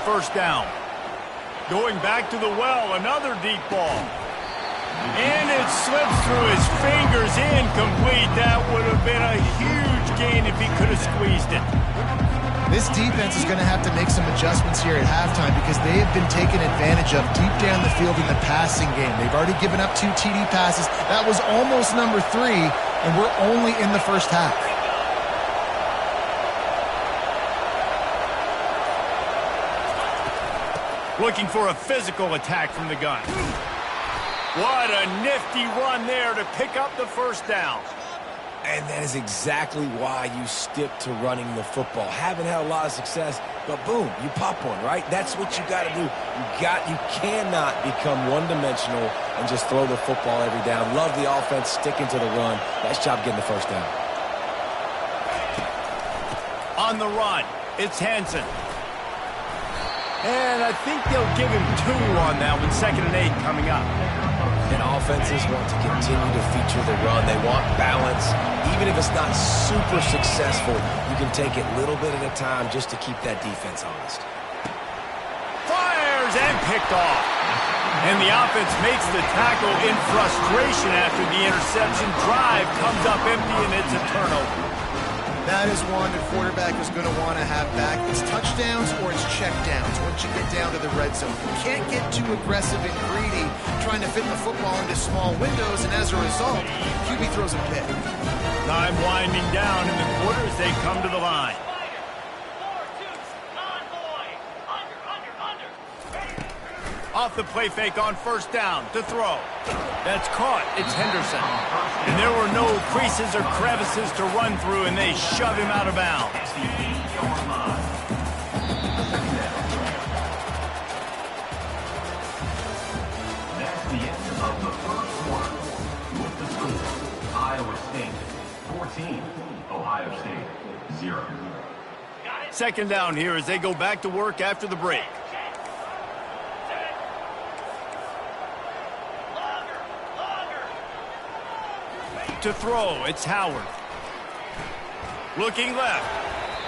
first down. Going back to the well, another deep ball. And it slips through his fingers, incomplete. That would have been a huge gain if he could have squeezed it. This defense is going to have to make some adjustments here at halftime because they have been taken advantage of deep down the field in the passing game. They've already given up 2 TD passes. That was almost number 3, and we're only in the first half. Looking for a physical attack from the gun. What a nifty run there to pick up the first down. And that is exactly why you stick to running the football. Haven't had a lot of success, but boom, you pop one, right? That's what you got to do. You cannot become one-dimensional and just throw the football every down. Love the offense, sticking to the run. Nice job getting the first down. On the run, it's Hansen. And I think they'll give him 2 on that one. 2nd and 8 coming up. And offenses want to continue to feature the run. They want balance. Even if it's not super successful, you can take it little bit at a time just to keep that defense honest. Fires and picked off. And the offense makes the tackle in frustration after the interception. Drive comes up empty, and it's a turnover. That is one the quarterback is going to want to have back. It's touchdowns or it's checkdowns once you get down to the red zone. You can't get too aggressive and greedy trying to fit the football into small windows, and as a result, QB throws a pick. Time winding down in the quarter as they come to the line. Off the play fake on first down to throw. That's caught. It's Henderson. And there were no creases or crevices to run through, and they shove him out of bounds. That's the end of the first quarter. With the score, Iowa State 14, Ohio State 0. 2nd down here as they go back to work after the break. To throw, it's Howard. Looking left.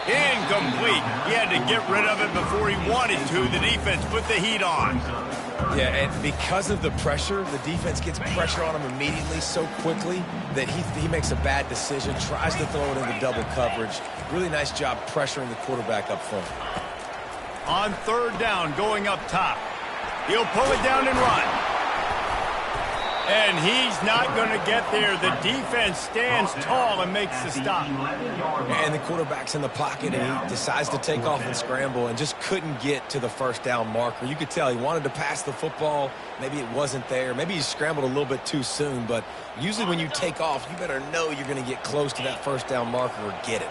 Incomplete. He had to get rid of it before he wanted to. The defense put the heat on. Yeah, and because of the pressure, the defense gets pressure on him immediately so quickly that he makes a bad decision, tries to throw it into double coverage. Really nice job pressuring the quarterback up front. On 3rd down, going up top. He'll pull it down and run. And he's not going to get there. The defense stands tall and makes the stop. And the quarterback's in the pocket, and he decides to take off and scramble and just couldn't get to the first down marker. You could tell he wanted to pass the football. Maybe it wasn't there. Maybe he scrambled a little bit too soon. But usually when you take off, you better know you're going to get close to that first down marker or get it.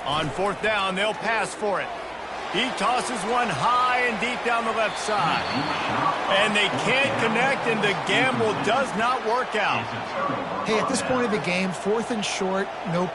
On 4th down, they'll pass for it. He tosses one high and deep down the left side. And they can't connect, and the gamble does not work out. Hey, at this point of the game, 4th and short, no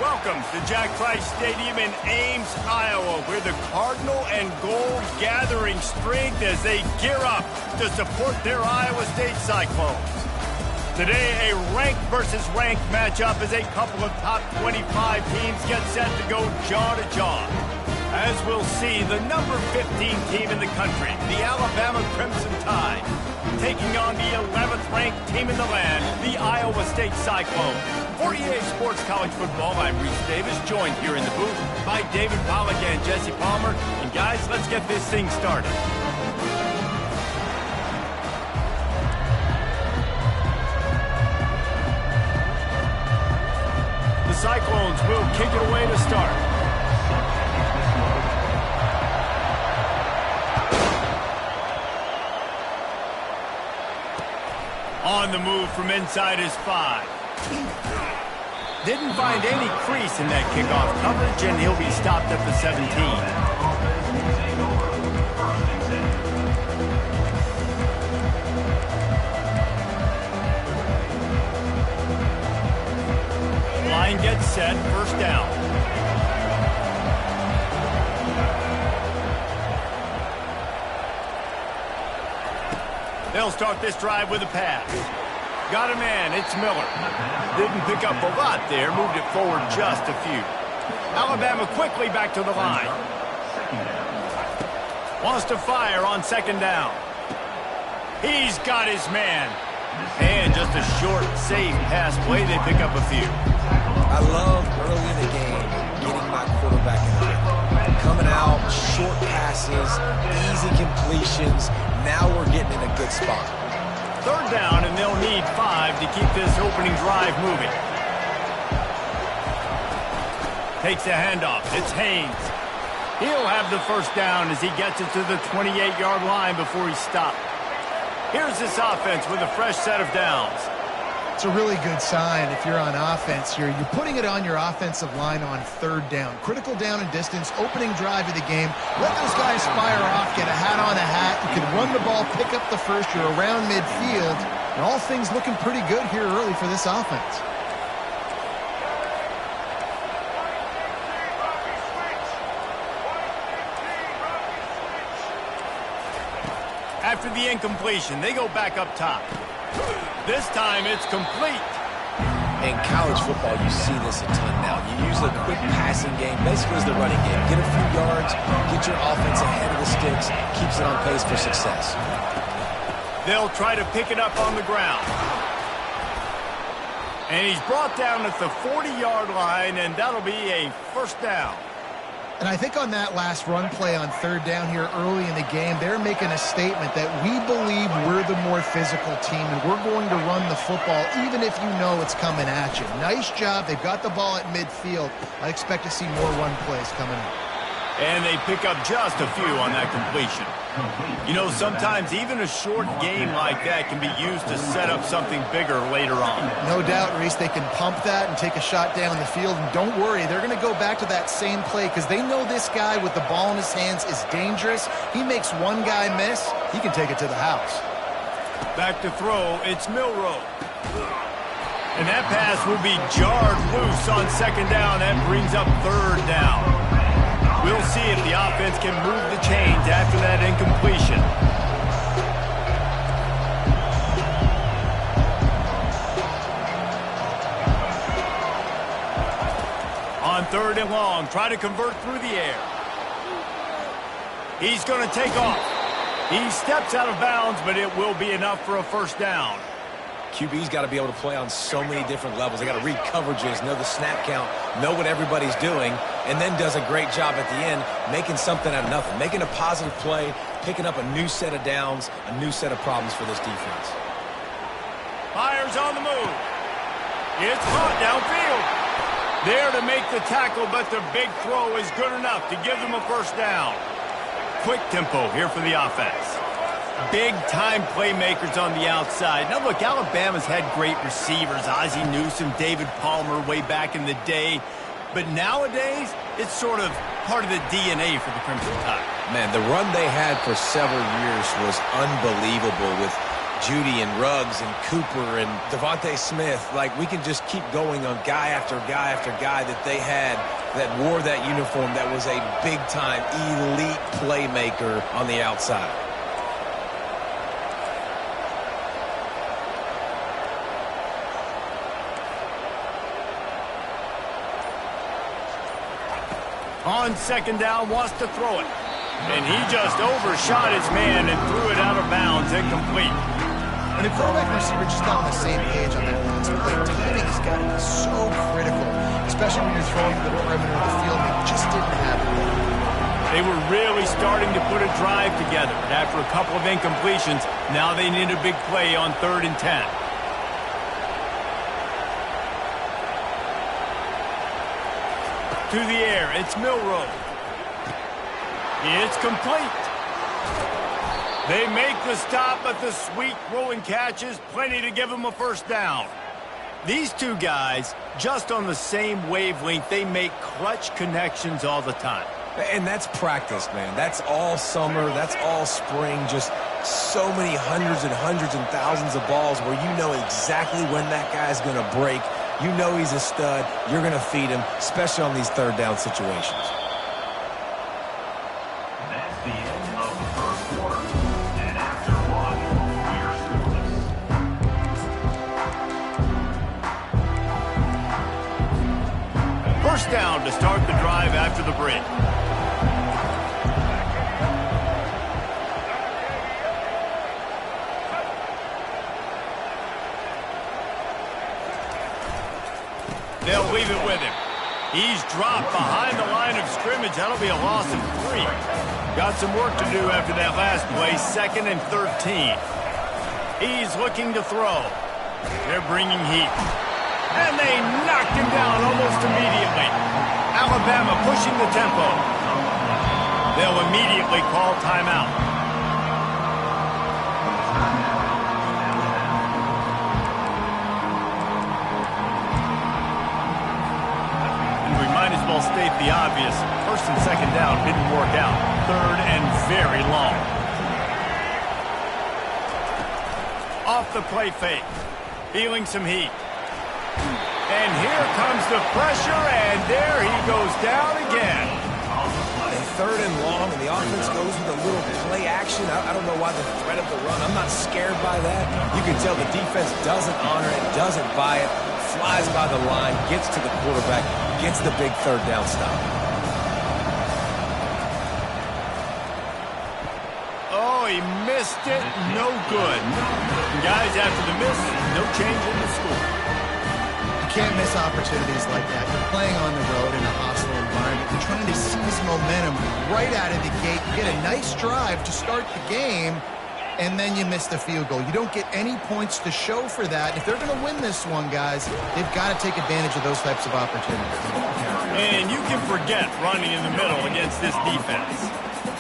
Welcome to Jack Trice Stadium in Ames, Iowa, where the Cardinal and Gold gathering strength as they gear up to support their Iowa State Cyclones. Today, a ranked versus ranked matchup as a couple of top 25 teams get set to go jaw to jaw. As we'll see, the number 15 team in the country, the Alabama Crimson Tide, taking on the 11th ranked team in the land, the Iowa State Cyclones. For EA Sports College Football, I'm Reese Davis, joined here in the booth by David Pollack and Jesse Palmer. And guys, let's get this thing started. The Cyclones will kick it away to start. On the move from inside his 5. Didn't find any crease in that kickoff coverage, and he'll be stopped at the 17. Line gets set, first down. They'll start this drive with a pass. Got a man, it's Miller. Didn't pick up a lot there, moved it forward just a few. Alabama quickly back to the line. Wants to fire on second down. He's got his man. And just a short, safe pass play, they pick up a few. I love early in the game getting my quarterback in the rhythm. Coming out, short passes, easy completions. Now we're getting in a good spot. Third down, and they'll need 5 to keep this opening drive moving. Takes a handoff. It's Haynes. He'll have the first down as he gets it to the 28-yard line before he's stopped. Here's this offense with a fresh set of downs. It's a really good sign if you're on offense here. You're putting it on your offensive line on third down. Critical down and distance, opening drive of the game. Let those guys fire off, get a hat on a hat. You can run the ball, pick up the first. You're around midfield. And all things looking pretty good here early for this offense. After the incompletion, they go back up top. This time it's complete. In college football, you see this a ton now. You use a quick passing game, basically as the running game. Get a few yards, get your offense ahead of the sticks, keeps it on pace for success. They'll try to pick it up on the ground. And he's brought down at the 40-yard line, and that'll be a first down. And I think on that last run play on third down here early in the game, they're making a statement that we believe we're the more physical team and we're going to run the football even if you know it's coming at you. Nice job. They've got the ball at midfield. I expect to see more run plays coming up. And they pick up just a few on that completion. You know, sometimes even a short game like that can be used to set up something bigger later on. No doubt, Reese, they can pump that and take a shot down the field. And don't worry, they're going to go back to that same play because they know this guy with the ball in his hands is dangerous. He makes one guy miss, he can take it to the house. Back to throw, it's Milroe. And that pass will be jarred loose on second down. That brings up third down. We'll see if the offense can move the chains after that incompletion. On third and long, try to convert through the air. He's going to take off. He steps out of bounds, but it will be enough for a first down. QB's got to be able to play on so many different levels. They got to read coverages, know the snap count, know what everybody's doing, and then does a great job at the end making something out of nothing, making a positive play, picking up a new set of downs, a new set of problems for this defense. Fires on the move. It's caught downfield. There to make the tackle, but the big throw is good enough to give them a first down. Quick tempo here for the offense. Big-time playmakers on the outside. Now, look, Alabama's had great receivers, Ozzie Newsome, David Palmer way back in the day. But nowadays, it's sort of part of the DNA for the Crimson Tide. Man, the run they had for several years was unbelievable with Judy and Ruggs and Cooper and Devontae Smith. Like, we can just keep going on guy after guy after guy that they had that wore that uniform that was a big-time elite playmaker on the outside. On second down, wants to throw it. And he just overshot his man and threw it out of bounds, incomplete. When the quarterback and receiver just not on the same page on that last play, timing has got to be so critical, especially when you're throwing to the perimeter of the field. They just didn't have it. They were really starting to put a drive together. But after a couple of incompletions, now they need a big play on 3rd and 10. To the air, it's Milroe. It's complete. They make the stop, but the sweet rolling catch is plenty to give them a first down. These two guys, just on the same wavelength, they make clutch connections all the time. And that's practice, man. That's all summer. That's all spring. Just so many hundreds and thousands of balls where you know exactly when that guy's going to break. You know he's a stud. You're going to feed him, especially on these third down situations. That's the end of the first quarter. And after one, we're scoreless. First down to start the drive after the break. They'll leave it with him. He's dropped behind the line of scrimmage. That'll be a loss of 3. Got some work to do after that last play, 2nd and 13. He's looking to throw. They're bringing heat. And they knocked him down almost immediately. Alabama pushing the tempo. They'll immediately call timeout. State the obvious. 1st and 2nd down didn't work out. 3rd and very long. Off the play fake. Feeling some heat. And here comes the pressure, and there he goes down again. And 3rd and long, and the offense goes with a little play action. I don't know why the threat of the run. I'm not scared by that. You can tell the defense doesn't honor it, doesn't buy it. Flies by the line, gets to the quarterback, gets the big 3rd down stop. Oh, he missed it. No good. Guys, after the miss, no change in the score. You can't miss opportunities like that. You're playing on the road in a hostile environment. You're trying to seize momentum right out of the gate. You get a nice drive to start the game, and then you miss the field goal. You don't get any points to show for that. If they're going to win this one, guys, they've got to take advantage of those types of opportunities. And you can forget running in the middle against this defense.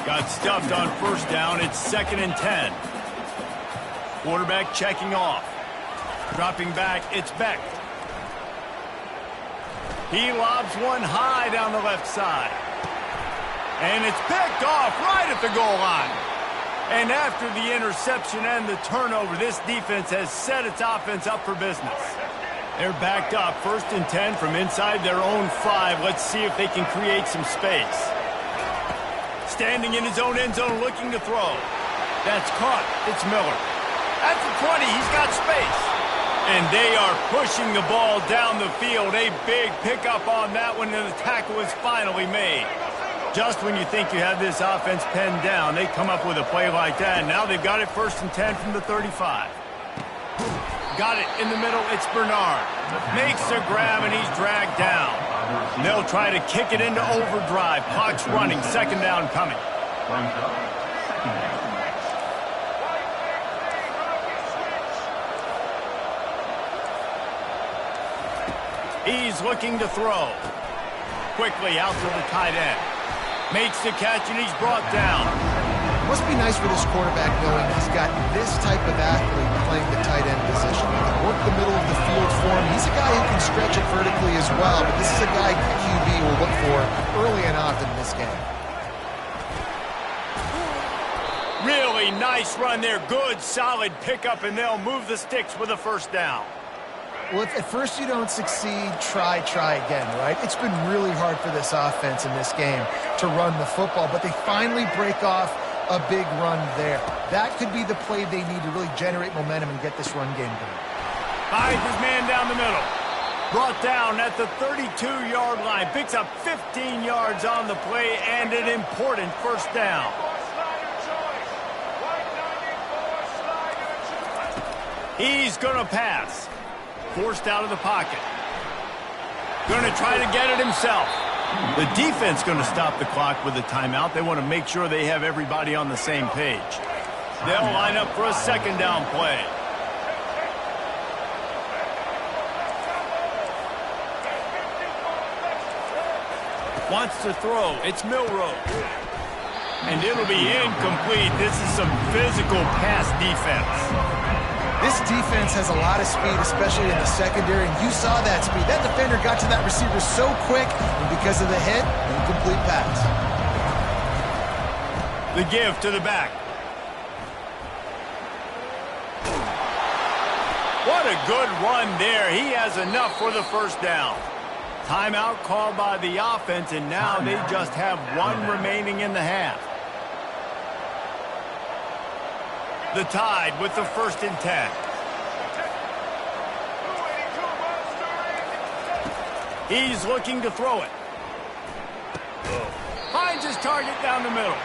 Got stuffed on 1st down. It's 2nd and 10. Quarterback checking off. Dropping back, it's Beck. He lobs one high down the left side. And it's picked off right at the goal line. And after the interception and the turnover, this defense has set its offense up for business. They're backed up, 1st and 10 from inside their own 5. Let's see if they can create some space. Standing in his own end zone looking to throw. That's caught. It's Miller. At the 20, he's got space. And they are pushing the ball down the field. A big pickup on that one, and the tackle is finally made. Just when you think you have this offense pinned down, they come up with a play like that. Now they've got it 1st and 10 from the 35. Got it in the middle. It's Bernard. Makes a grab, and he's dragged down. They'll try to kick it into overdrive. Clock's running. 2nd down coming. He's looking to throw. Quickly out to the tight end. Makes the catch, and he's brought down. Must be nice for this quarterback knowing he's got this type of athlete playing the tight end position. He can work the middle of the field for him. He's a guy who can stretch it vertically as well, but this is a guy QB will look for early and often in this game. Really nice run there. Good, solid pickup, and they'll move the sticks with a first down. Well, if at first you don't succeed, try again, right? It's been really hard for this offense in this game to run the football, but they finally break off a big run there. That could be the play they need to really generate momentum and get this run game going. Finds his man down the middle. Brought down at the 32-yard line. Picks up 15 yards on the play and an important first down. He's going to pass. Forced out of the pocket. Going to try to get it himself. The defense going to stop the clock with a timeout. They want to make sure they have everybody on the same page. They'll line up for a second down play. Wants to throw. It's Milrow. And it'll be incomplete. This is some physical pass defense. This defense has a lot of speed, especially in the secondary, and you saw that speed. That defender got to that receiver so quick, and because of the hit, incomplete pass. The give to the back. What a good run there. He has enough for the first down. Timeout called by the offense, and now they just have one remaining in the half. The Tide with the 1st and 10. He's looking to throw it. Finds his target down the middle.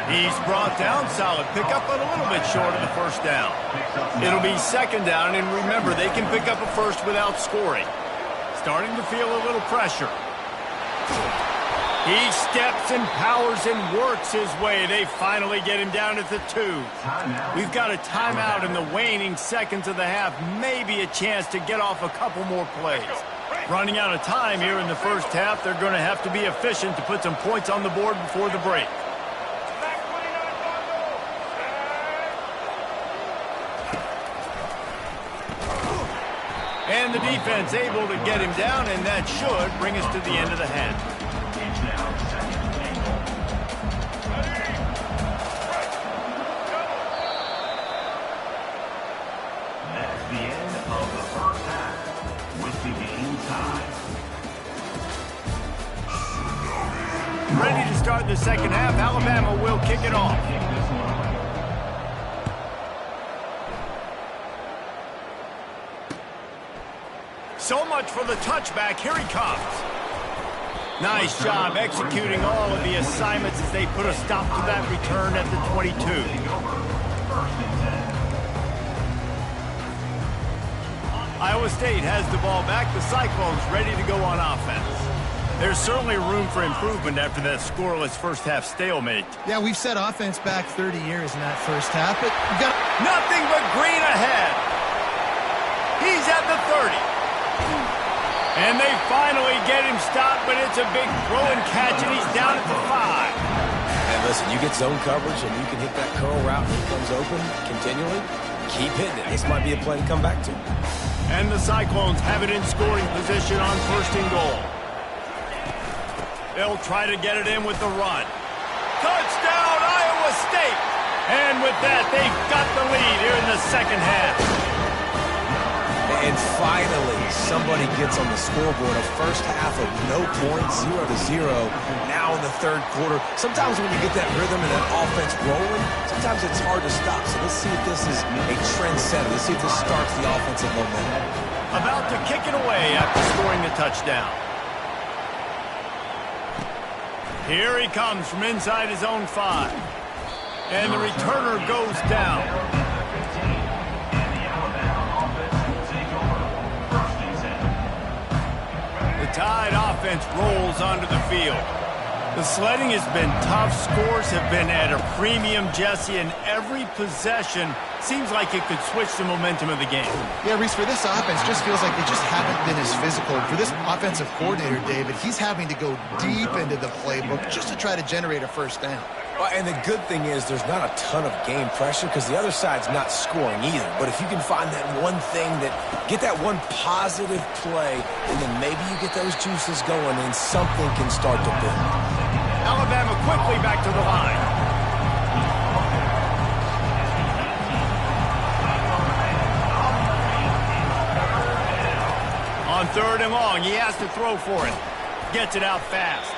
He's brought down. Solid pickup, but a little bit short of the first down. It'll be second down, and remember, they can pick up a first without scoring. Starting to feel a little pressure. He steps and powers and works his way. They finally get him down at the 2. We've got a timeout in the waning seconds of the half. Maybe a chance to get off a couple more plays. Running out of time here in the first half. They're going to have to be efficient to put some points on the board before the break. And the defense able to get him down, and that should bring us to the end of the half. Ready to start the second half. Alabama will kick it off. So much for the touchback. Here he comes. Nice job executing all of the assignments as they put a stop to that return at the 22. Iowa State has the ball back. The Cyclones ready to go on offense. There's certainly room for improvement after that scoreless first half stalemate. Yeah, we've set offense back 30 years in that first half, but we've got nothing but green ahead. He's at the 30. And they finally get him stopped, but it's a big throw and catch, and he's down at the 5. And listen, you get zone coverage and you can hit that curl route when it comes open continually. Keep hitting it. This might be a play to come back to. And the Cyclones have it in scoring position on 1st and goal. They'll try to get it in with the run. Touchdown, Iowa State! And with that, they've got the lead here in the second half. And finally, somebody gets on the scoreboard. A first half of no points, 0-0. Now in the third quarter. Sometimes when you get that rhythm and that offense rolling, sometimes it's hard to stop. So let's see if this is a trend setter. Let's see if this starts the offensive momentum. About to kick it away after scoring the touchdown. Here he comes from inside his own 5. And the returner goes down. The Tide offense rolls onto the field. The sledding has been tough. Scores have been at a premium, Jesse, and every possession seems like it could switch the momentum of the game. Yeah, Reese, for this offense, just feels like they just haven't been as physical. For this offensive coordinator, David, he's having to go deep into the playbook just to try to generate a first down. Well, and the good thing is there's not a ton of game pressure because the other side's not scoring either. But if you can find that one thing get that one positive play, and then maybe you get those juices going and something can start to build. Alabama quickly back to the line. On 3rd and long, he has to throw for it. Gets it out fast.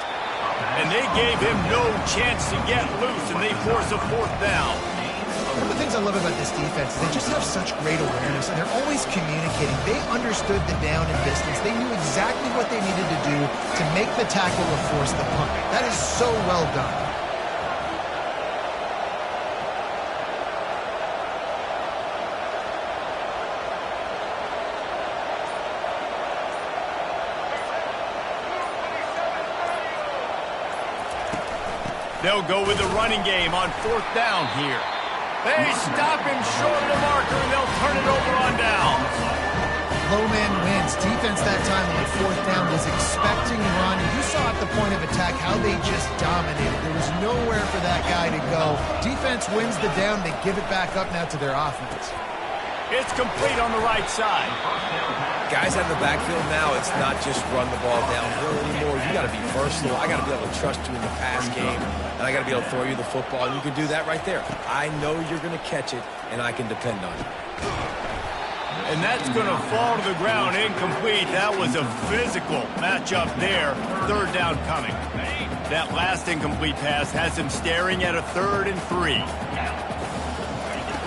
And they gave him no chance to get loose, and they force a 4th down. One of the things I love about this defense is they just have such great awareness, and they're always communicating. They understood the down and distance. They knew exactly what they needed to do to make the tackle or force the punt. That is so well done. They'll go with the running game on 4th down here. They stop him short of the marker, and they'll turn it over on down. Low man wins. Defense that time on 4th down was expecting run. You saw at the point of attack how they just dominated. There was nowhere for that guy to go. Defense wins the down. They give it back up now to their offense. It's complete on the right side. Guys out of the backfield now, it's not just run the ball downhill anymore. You got to be versatile. I got to be able to trust you in the pass game, and I got to be able to throw you the football, and you can do that right there. I know you're going to catch it, and I can depend on it. And that's going to fall to the ground incomplete. That was a physical matchup there. 3rd down coming. That last incomplete pass has him staring at a 3rd and 3.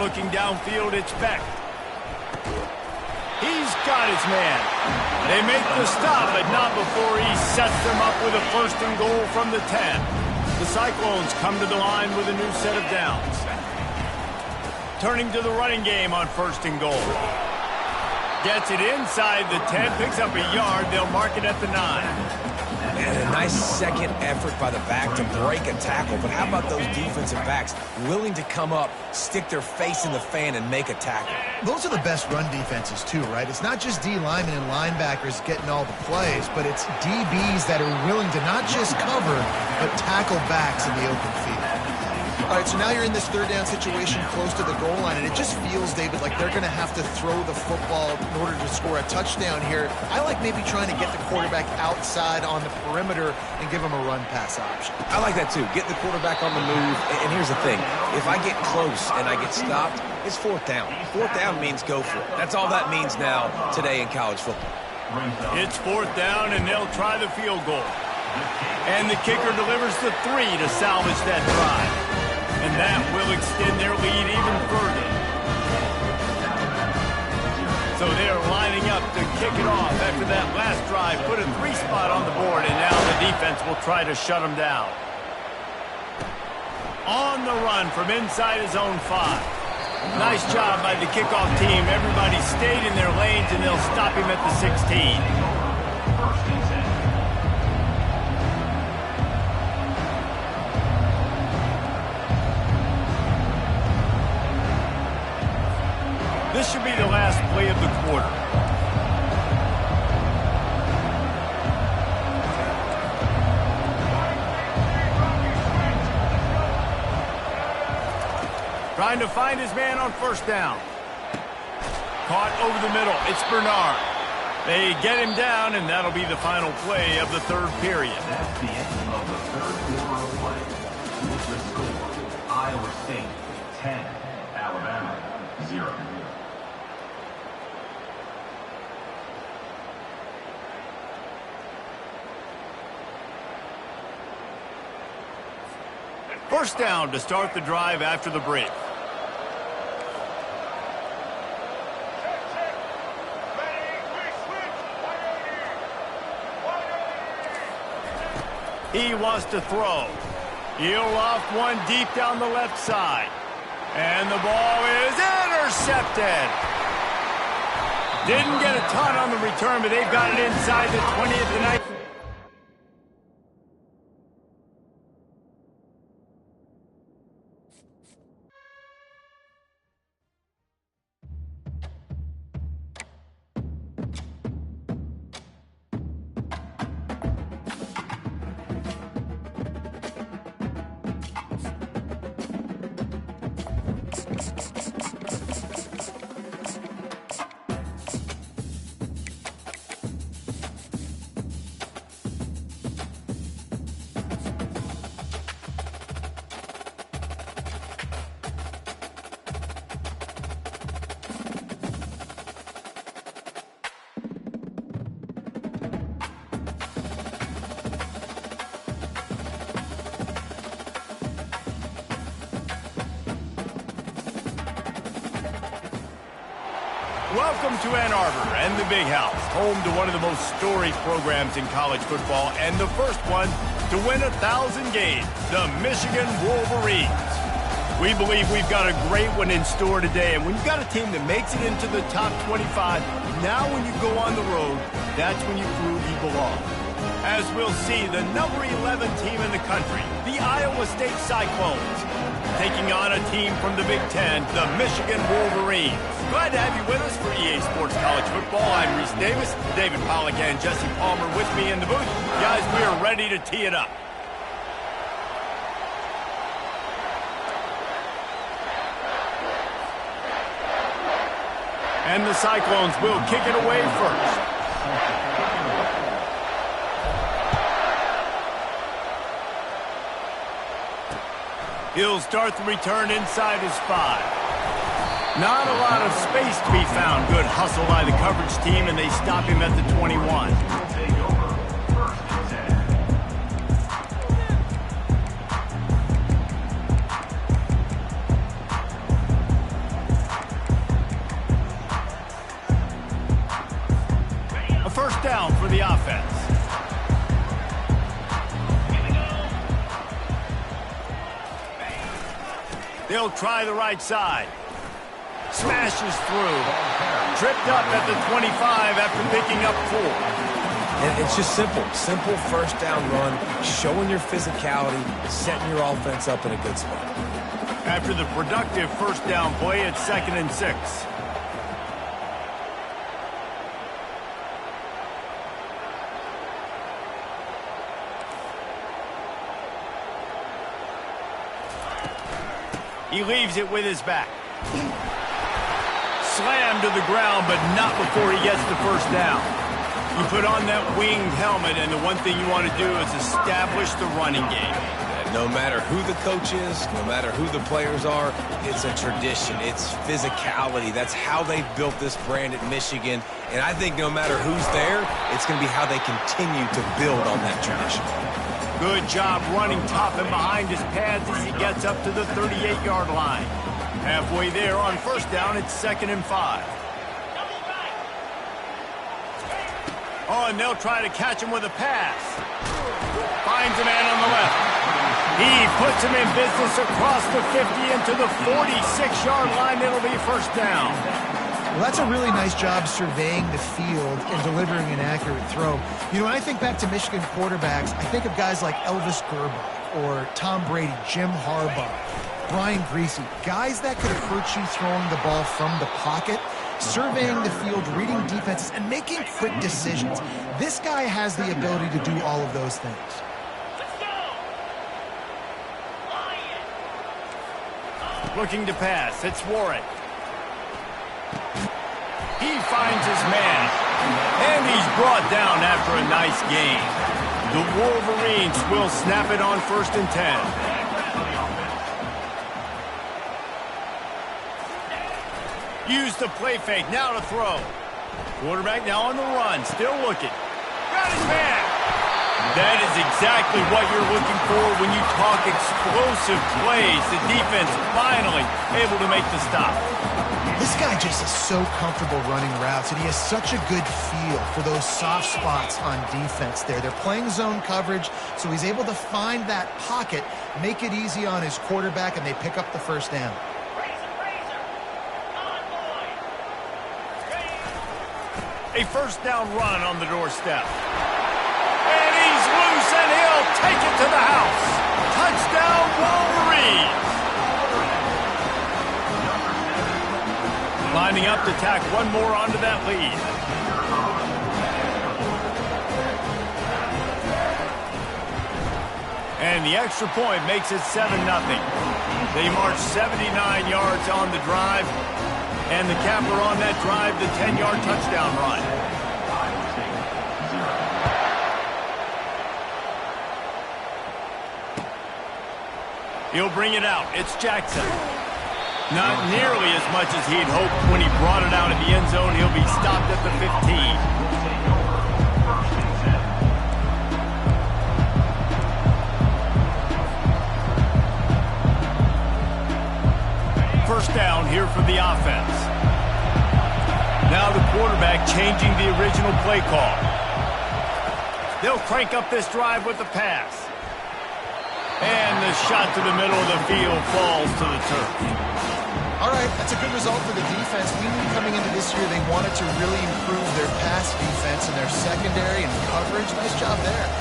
Looking downfield, it's Beck. He's got his man. They make the stop, but not before he sets them up with a 1st and goal from the 10. The Cyclones come to the line with a new set of downs. Turning to the running game on 1st and goal. Gets it inside the 10, picks up a yard. They'll mark it at the 9. And a nice second effort by the back to break a tackle. But how about those defensive backs willing to come up, stick their face in the fan, and make a tackle? Those are the best run defenses, too, right? It's not just D linemen and linebackers getting all the plays, but it's DBs that are willing to not just cover, but tackle backs in the open field. All right, so now you're in this 3rd down situation close to the goal line, and it just feels, David, like they're going to have to throw the football in order to score a touchdown here. I like maybe trying to get the quarterback outside on the perimeter and give him a run-pass option. I like that, too. Get the quarterback on the move. And here's the thing. If I get close and I get stopped, it's 4th down. 4th down means go for it. That's all that means now today in college football. It's 4th down, and they'll try the field goal. And the kicker delivers the 3 to salvage that drive. And that will extend their lead even further. So they're lining up to kick it off after that last drive. Put a 3 spot on the board, and now the defense will try to shut them down. On the run from inside his own 5. Nice job by the kickoff team. Everybody stayed in their lanes, and they'll stop him at the 16. This should be the last play of the quarter. Trying to find his man on 1st down. Caught over the middle. It's Bernard. They get him down, and that'll be the final play of the 3rd period. That's the end of the 3rd quarter of play. With the score, Iowa State 10, Alabama 0. First down to start the drive after the break. He wants to throw. He'll loft one deep down the left side. And the ball is intercepted. Didn't get a ton on the return, but they've got it inside the 20 of the night. Welcome to Ann Arbor and the Big House, home to one of the most storied programs in college football and the first one to win 1,000 games, the Michigan Wolverines. We believe we've got a great one in store today, and when you've got a team that makes it into the top 25, now when you go on the road, that's when you prove you belong. As we'll see, the number 11 team in the country, the Iowa State Cyclones, taking on a team from the Big Ten, the Michigan Wolverines. Glad to have you with us for EA Sports College Football. I'm Reese Davis, David Pollack and Jesse Palmer with me in the booth. Guys, we are ready to tee it up. And the Cyclones will kick it away first. He'll start the return inside his 5. Not a lot of space to be found. Good hustle by the coverage team, and they stop him at the 21. A first down for the offense. They'll try the right side. Smashes through. Tripped up at the 25 after picking up 4. And it's just simple. Simple first down run, showing your physicality, setting your offense up in a good spot. After the productive first down play, it's 2nd and 6. He leaves it with his back. Slammed to the ground, but not before he gets the first down. You put on that winged helmet, and the one thing you want to do is establish the running game. No matter who the coach is, no matter who the players are, it's a tradition. It's physicality. That's how they built this brand at Michigan. And I think no matter who's there, it's going to be how they continue to build on that tradition. Good job running top and behind his pads as he gets up to the 38-yard line. Halfway there on first down, it's 2nd and 5. Oh, and they'll try to catch him with a pass. Finds a man on the left. He puts him in business across the 50 into the 46-yard line. It'll be first down. Well, that's a really nice job surveying the field and delivering an accurate throw. You know, when I think back to Michigan quarterbacks, I think of guys like Elvis Grbac or Tom Brady, Jim Harbaugh, Brian Griese, guys that could approach you throwing the ball from the pocket, surveying the field, reading defenses, and making quick decisions. This guy has the ability to do all of those things. Looking to pass, it's Warren. He finds his man, and he's brought down after a nice gain. The Wolverines will snap it on 1st and 10. Use the play fake, now to throw. Quarterback now on the run, still looking. Got his man. That is exactly what you're looking for when you talk explosive plays. The defense finally able to make the stop. This guy just is so comfortable running routes, and he has such a good feel for those soft spots on defense there. They're playing zone coverage, so he's able to find that pocket, make it easy on his quarterback, and they pick up the first down. A first down run on the doorstep. And he's loose, and he'll take it to the house. Touchdown, Wolverines. Lining up to tack one more onto that lead. And the extra point makes it 7-0. They march 79 yards on the drive. And the capper on that drive, the 10-yard touchdown run. He'll bring it out. It's Jackson. Not nearly as much as he'd hoped when he brought it out in the end zone. He'll be stopped at the 15. First down here for the offense. Now the quarterback changing the original play call. They'll crank up this drive with the pass. And the shot to the middle of the field falls to the turf. All right, that's a good result for the defense. We knew coming into this year they wanted to really improve their pass defense and their secondary and coverage. Nice job there.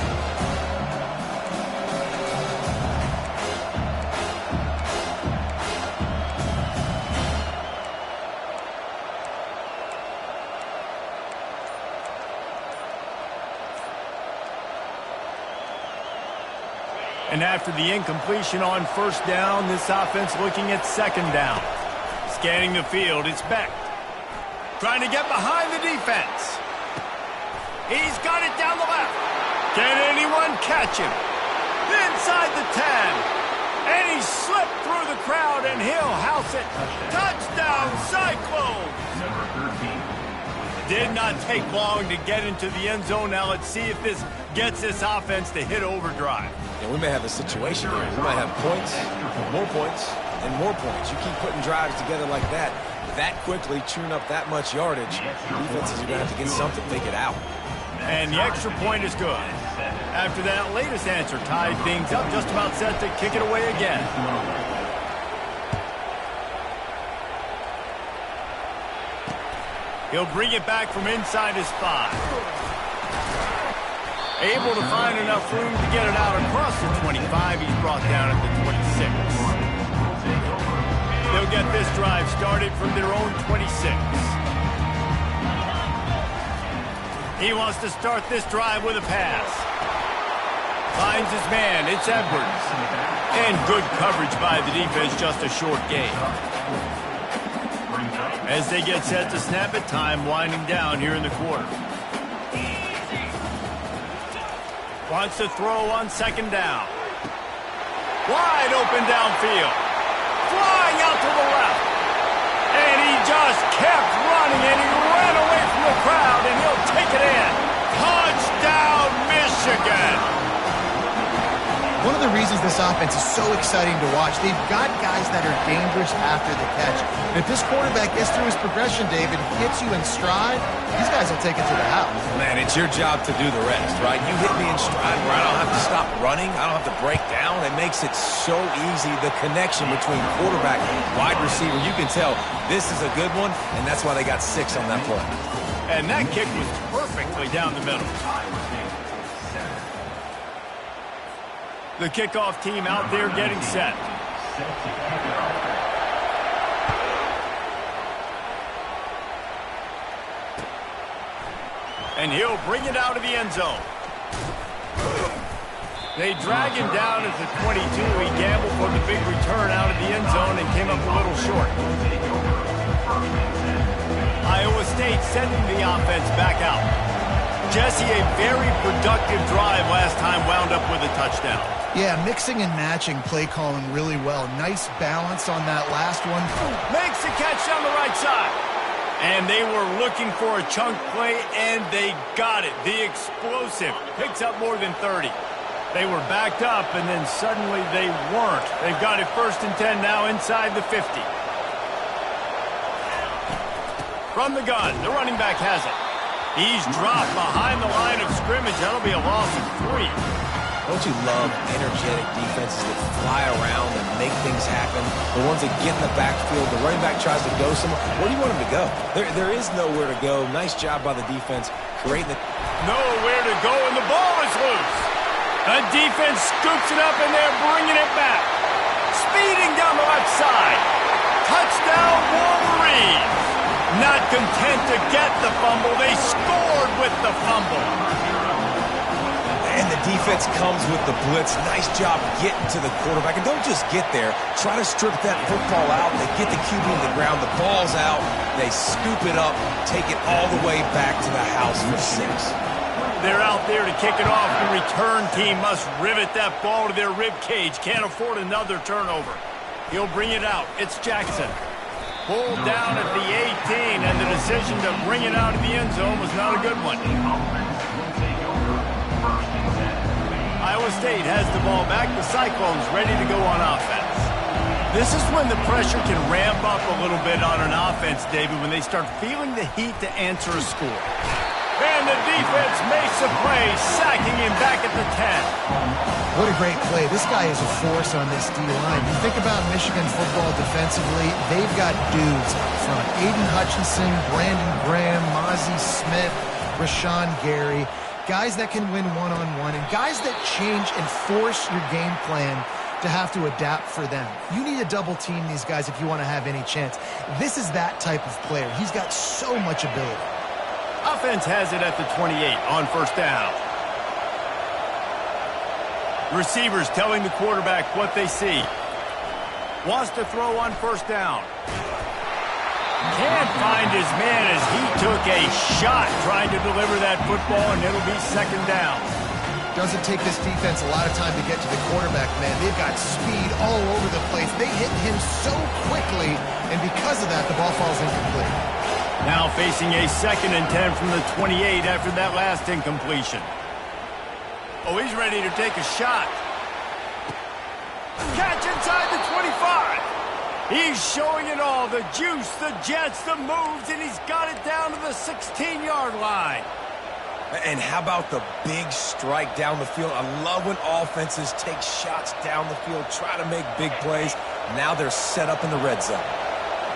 And after the incompletion on first down, this offense looking at second down. Scanning the field, it's Beck. Trying to get behind the defense. He's got it down the left. Can anyone catch him? Inside the 10. And he slipped through the crowd, and he'll house it. Touchdown, Cyclones! Number 13. Did not take long to get into the end zone. Now let's see if this gets this offense to hit overdrive. And we may have a situation here. We might have points, more points, and more points. You keep putting drives together like that quickly, chewing up that much yardage, defenses are going to have to get something, take it out. And the extra point is good. After that latest answer tied things up, just about set to kick it away again. He'll bring it back from inside his 5. Able to find enough room to get it out across the 25. He's brought down at the 26. They'll get this drive started from their own 26. He wants to start this drive with a pass. Finds his man. It's Edwards. And good coverage by the defense, just a short gain. As they get set to snap it, time winding down here in the quarter. Wants to throw on second down. Wide open downfield. Flying out to the left. And he just kept running, and he ran away from the crowd, and he'll take it in. Touchdown, Michigan! One of the reasons this offense is so exciting to watch, they've got guys that are dangerous after the catch. And if this quarterback gets through his progression, David, hits you in stride, these guys will take it to the house. Man, it's your job to do the rest, right? You hit me in stride where I don't have to stop running. I don't have to break down. It makes it so easy. The connection between quarterback and wide receiver, you can tell this is a good one, and that's why they got 6 on that play. And that kick was perfectly down the middle. The kickoff team out there getting set. And he'll bring it out of the end zone. They drag him down at the 22. He gambled for the big return out of the end zone and came up a little short. Iowa State sending the offense back out. Jesse, a very productive drive last time, wound up with a touchdown. Yeah, mixing and matching play calling really well. Nice balance on that last one. Makes the catch down the right side. And they were looking for a chunk play, and they got it. The explosive picks up more than 30. They were backed up, and then suddenly they weren't. They've got it 1st and 10 now inside the 50. From the gun, the running back has it. He's dropped behind the line of scrimmage. That'll be a loss of 3. Don't you love energetic defenses that fly around and make things happen? The ones that get in the backfield, the running back tries to go somewhere. Where do you want him to go? There is nowhere to go. Nice job by the defense creating the... Nowhere to go, and the ball is loose. The defense scoops it up, and they're bringing it back. Speeding down the left side. Touchdown, Wolverines. Not content to get the fumble, they scored with the fumble. And the defense comes with the blitz. Nice job getting to the quarterback. And don't just get there. Try to strip that football out. They get the QB to the ground. The ball's out. They scoop it up, take it all the way back to the house for 6. They're out there to kick it off. The return team must rivet that ball to their rib cage. Can't afford another turnover. He'll bring it out. It's Jackson. Pulled down at the 18, and the decision to bring it out of the end zone was not a good one. Iowa State has the ball back. The Cyclones ready to go on offense. This is when the pressure can ramp up a little bit on an offense, David, when they start feeling the heat to answer a score. And the defense makes a play, sacking him back at the 10. What a great play. This guy is a force on this D-line. You think about Michigan football defensively, they've got dudes up front. Aiden Hutchinson, Brandon Graham, Mozzie Smith, Rashawn Gary. Guys that can win one-on-one and guys that change and force your game plan to have to adapt for them. You need to double team these guys if you want to have any chance. This is that type of player. He's got so much ability. Offense has it at the 28 on first down. Receivers telling the quarterback what they see. Wants to throw on first down. Can't find his man as he took a shot trying to deliver that football, and it'll be second down. Doesn't take this defense a lot of time to get to the quarterback, man. They've got speed all over the place. They hit him so quickly, and because of that, the ball falls incomplete. Now facing a 2nd and 10 from the 28 after that last incompletion. Oh, he's ready to take a shot. Catch inside the 25. He's showing it all, the juice, the jets, the moves, and he's got it down to the 16-yard line. And how about the big strike down the field? I love when offenses take shots down the field, try to make big plays. Now they're set up in the red zone.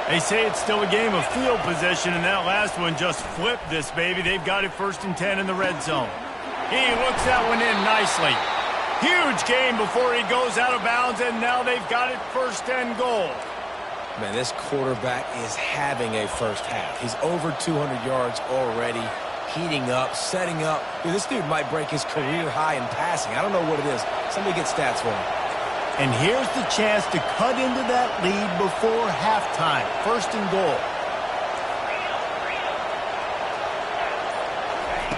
They say it's still a game of field possession, and that last one just flipped this, baby. They've got it 1st and 10 in the red zone. He looks that one in nicely. Huge game before he goes out of bounds, and now they've got it 1st and goal. Man, this quarterback is having a first half. He's over 200 yards already, heating up, setting up. Dude, this dude might break his career high in passing. I don't know what it is. Somebody get stats for him. And here's the chance to cut into that lead before halftime. 1st and goal.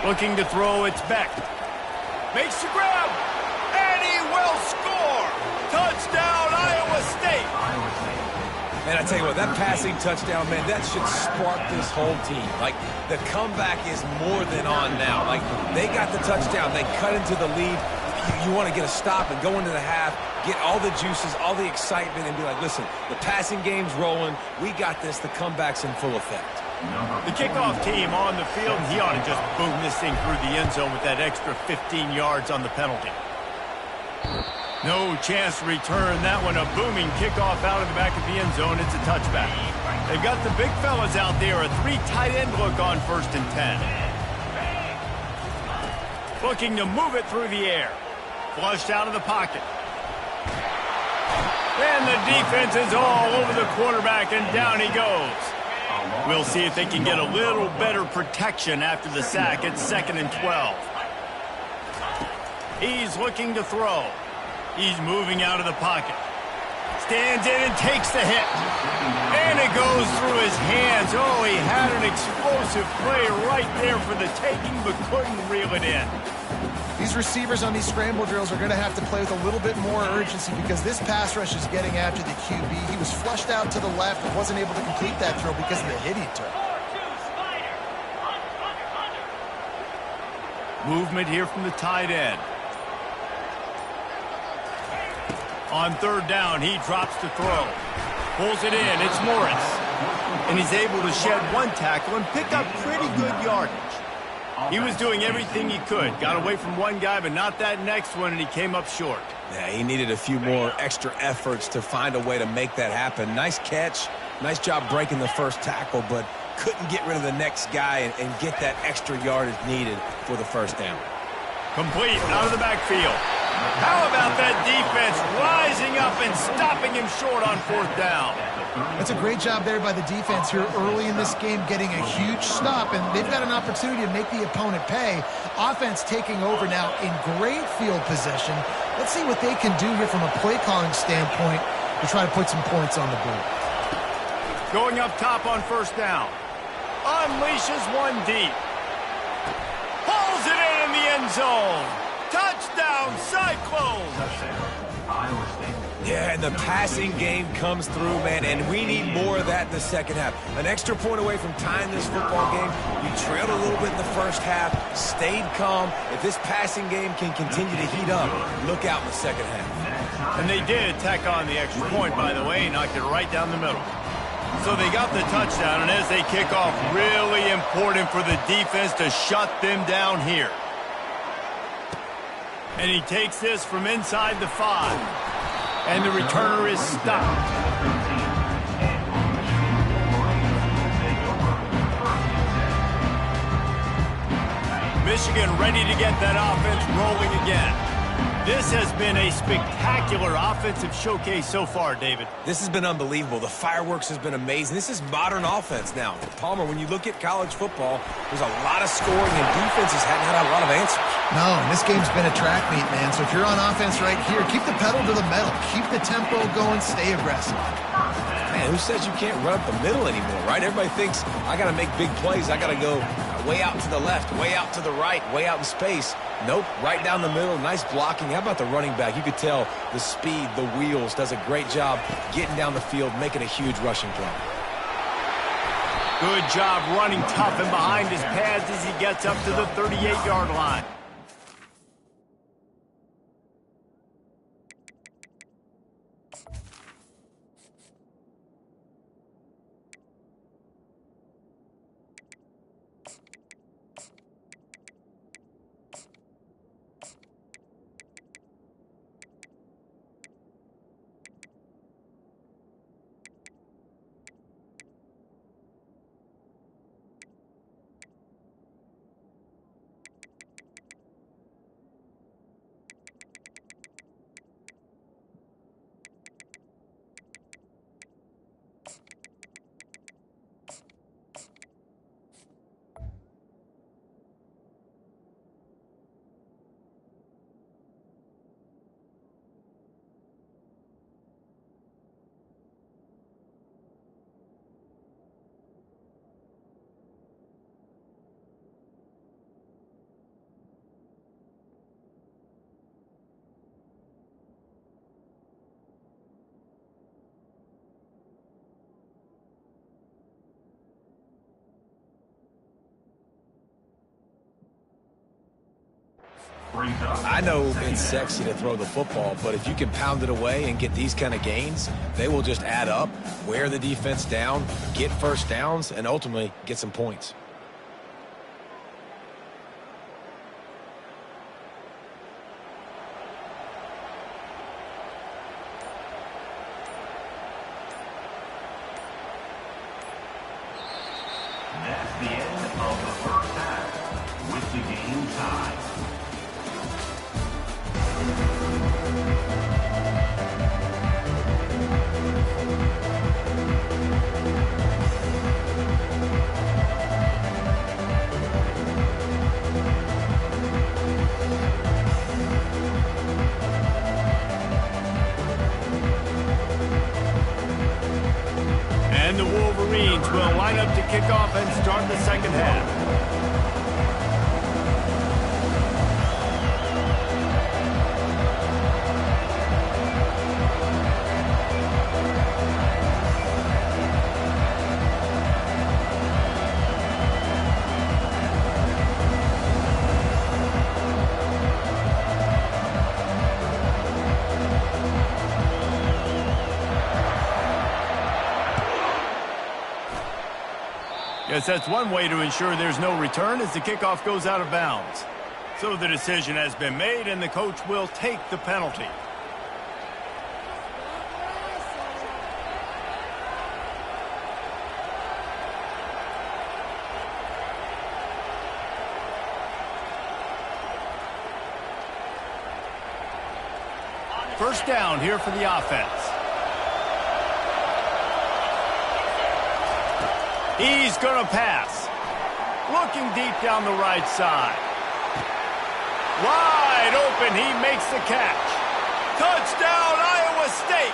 Looking to throw, it's Beck. Makes the grab, and he will score. Touchdown, Iowa State. And I tell you what, that passing touchdown, man, that should spark this whole team. Like, the comeback is more than on now. Like, they got the touchdown. They cut into the lead. You want to get a stop and go into the half, get all the juices, all the excitement, and be like, listen, the passing game's rolling. We got this. The comeback's in full effect. The kickoff team on the field, and he ought to just boom this thing through the end zone with that extra 15 yards on the penalty. No chance to return that one. A booming kickoff out of the back of the end zone. It's a touchback. They've got the big fellas out there. A 3 tight end look on 1st and 10. Looking to move it through the air. Flushed out of the pocket. And the defense is all over the quarterback, and down he goes. We'll see if they can get a little better protection after the sack. It's 2nd and 12. He's looking to throw. He's moving out of the pocket. Stands in and takes the hit. And it goes through his hands. Oh, he had an explosive play right there for the taking, but couldn't reel it in. These receivers on these scramble drills are going to have to play with a little bit more urgency because this pass rush is getting after the QB. He was flushed out to the left and wasn't able to complete that throw because of the hit he took. Movement here from the tight end. On 3rd down, he drops to throw. Pulls it in. It's Morris. And he's able to shed one tackle and pick up pretty good yardage. He was doing everything he could. Got away from one guy, but not that next one, and he came up short. Yeah, he needed a few more extra efforts to find a way to make that happen. Nice catch. Nice job breaking the first tackle, but couldn't get rid of the next guy and get that extra yardage needed for the first down. Complete out of the backfield. How about that defense rising up and stopping him short on 4th down? That's a great job there by the defense here early in this game, getting a huge stop, and they've got an opportunity to make the opponent pay. Offense taking over now in great field possession. Let's see what they can do here from a play calling standpoint to try to put some points on the board. Going up top on 1st down. Unleashes one deep. Pulls it in the end zone. Touchdown, Cyclones! Yeah, and the passing game comes through, man, and we need more of that in the second half. An extra point away from tying this football game. You trailed a little bit in the first half, stayed calm. If this passing game can continue to heat up, look out in the second half. And they did tack on the extra point, by the way, knocked it right down the middle. So they got the touchdown, and as they kick off, really important for the defense to shut them down here. And he takes this from inside the 5. And the returner is stopped. Michigan ready to get that offense rolling again. This has been a spectacular offensive showcase so far, David. This has been unbelievable. The fireworks has been amazing. This is modern offense now. Palmer, when you look at college football, there's a lot of scoring, and defenses hadn't had a lot of answers. No, and this game's been a track meet, man. So if you're on offense right here, keep the pedal to the metal. Keep the tempo going. Stay aggressive. Man, who says you can't run up the middle anymore, right? Everybody thinks, I got to make big plays. I got to go way out to the left, way out to the right, way out in space. Nope, right down the middle. Nice blocking. How about the running back? You could tell the speed, the wheels, does a great job getting down the field, making a huge rushing play. Good job running tough and behind his pads as he gets up to the 38-yard line. I know it's sexy to throw the football, but if you can pound it away and get these kind of gains, they will just add up, wear the defense down, get first downs, and ultimately get some points. That's the end of the first half with the game tied. And the Wolverines will line up to kick off and start the second half. Yes, that's one way to ensure there's no return as the kickoff goes out of bounds. So the decision has been made, and the coach will take the penalty. First down here for the offense. He's going to pass. Looking deep down the right side. Wide open, he makes the catch. Touchdown, Iowa State.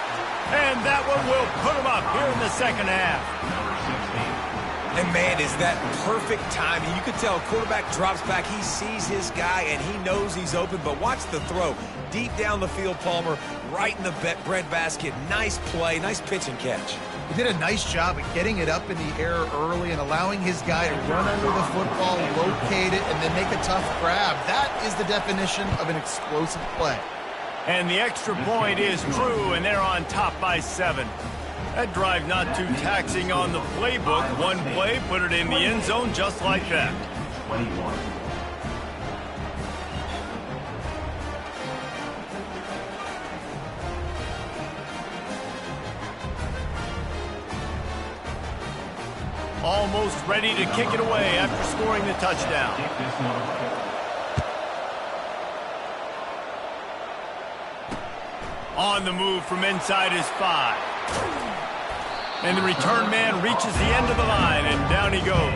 And that one will put him up here in the second half. And, man, is that perfect timing. You can tell quarterback drops back. He sees his guy, and he knows he's open. But watch the throw. deep down the field, Palmer, right in the breadbasket. Nice play, nice pitch and catch. He did a nice job at getting it up in the air early and allowing his guy to run under the football, locate it, and then make a tough grab. That is the definition of an explosive play. And the extra point is true, and they're on top by 7. That drive not too taxing on the playbook. One play, put it in the end zone just like that. 21. Almost ready to kick it away after scoring the touchdown. On the move from inside his 5. And the return man reaches the end of the line, and down he goes.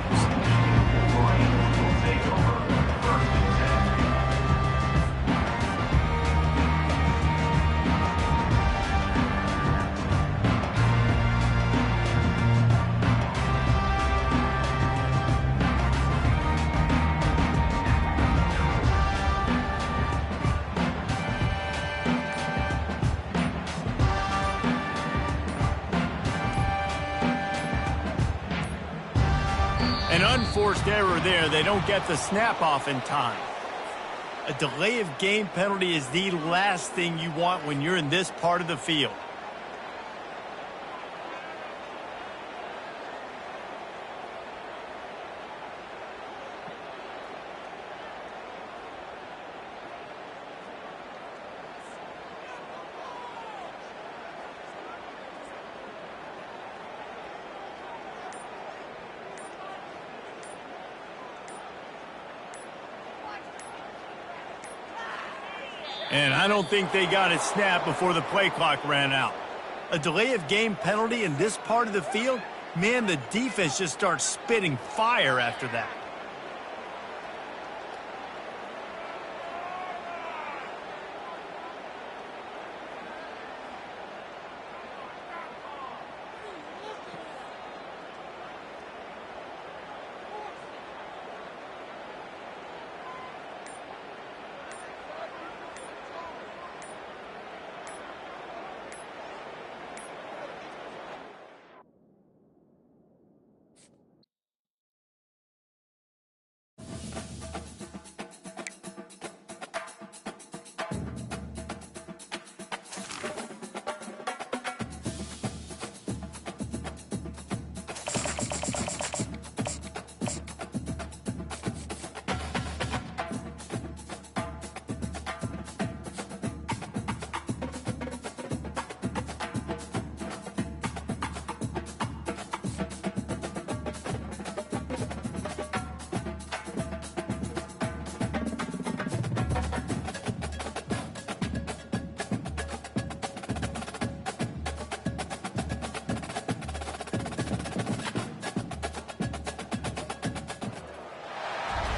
An unforced error there. They don't get the snap off in time. A delay of game penalty is the last thing you want when you're in this part of the field. And I don't think they got it snapped before the play clock ran out. A delay of game penalty in this part of the field, man, the defense just starts spitting fire after that.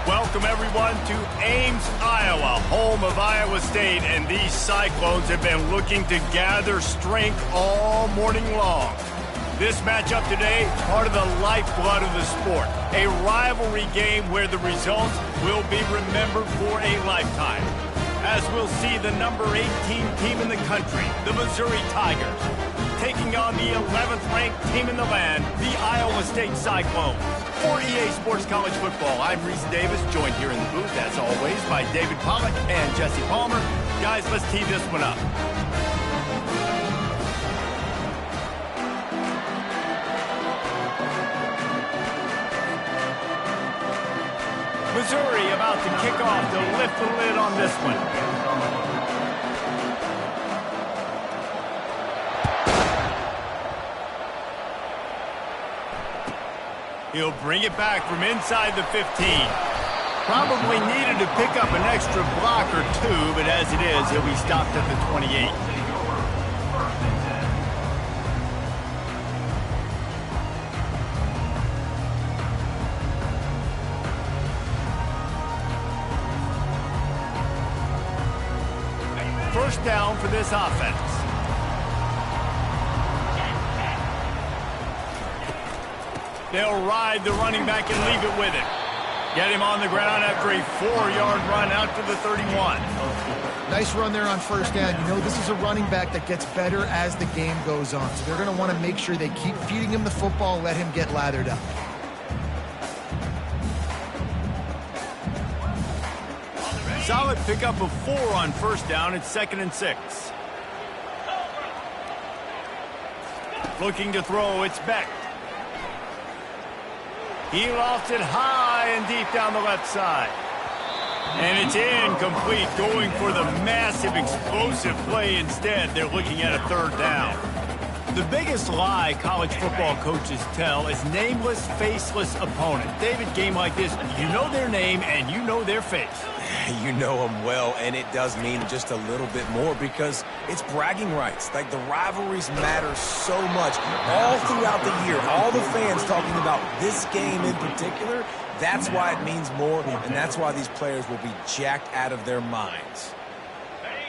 Welcome, everyone, to Ames, Iowa, home of Iowa State, and these Cyclones have been looking to gather strength all morning long. This matchup today, part of the lifeblood of the sport, a rivalry game where the results will be remembered for a lifetime. As we'll see the number 18 team in the country, the Missouri Tigers, taking on the 11th ranked team in the land, the Iowa State Cyclones. For EA Sports College Football, I'm Reese Davis, joined here in the booth, as always, by David Pollack and Jesse Palmer. Guys, let's tee this one up. Missouri about to kick off to lift the lid on this one. He'll bring it back from inside the 15. Probably needed to pick up an extra block or two, but as it is, he'll be stopped at the 28. First down for this offense. They'll ride the running back and leave it with it. Get him on the ground after a 4-yard run out to the 31. Nice run there on first down. You know, this is a running back that gets better as the game goes on. So they're going to want to make sure they keep feeding him the football, let him get lathered up. Solid pickup of 4 on first down. It's 2nd and 6. Looking to throw, it's Beck. He lofts it high and deep down the left side. And it's incomplete, going for the massive, explosive play instead. They're looking at a 3rd down. The biggest lie college football coaches tell is nameless, faceless opponent. David, game like this, you know their name and you know their face. You know them well, and it does mean just a little bit more because it's bragging rights. Like, the rivalries matter so much all throughout the year. All the fans talking about this game in particular, that's why it means more, and that's why these players will be jacked out of their minds.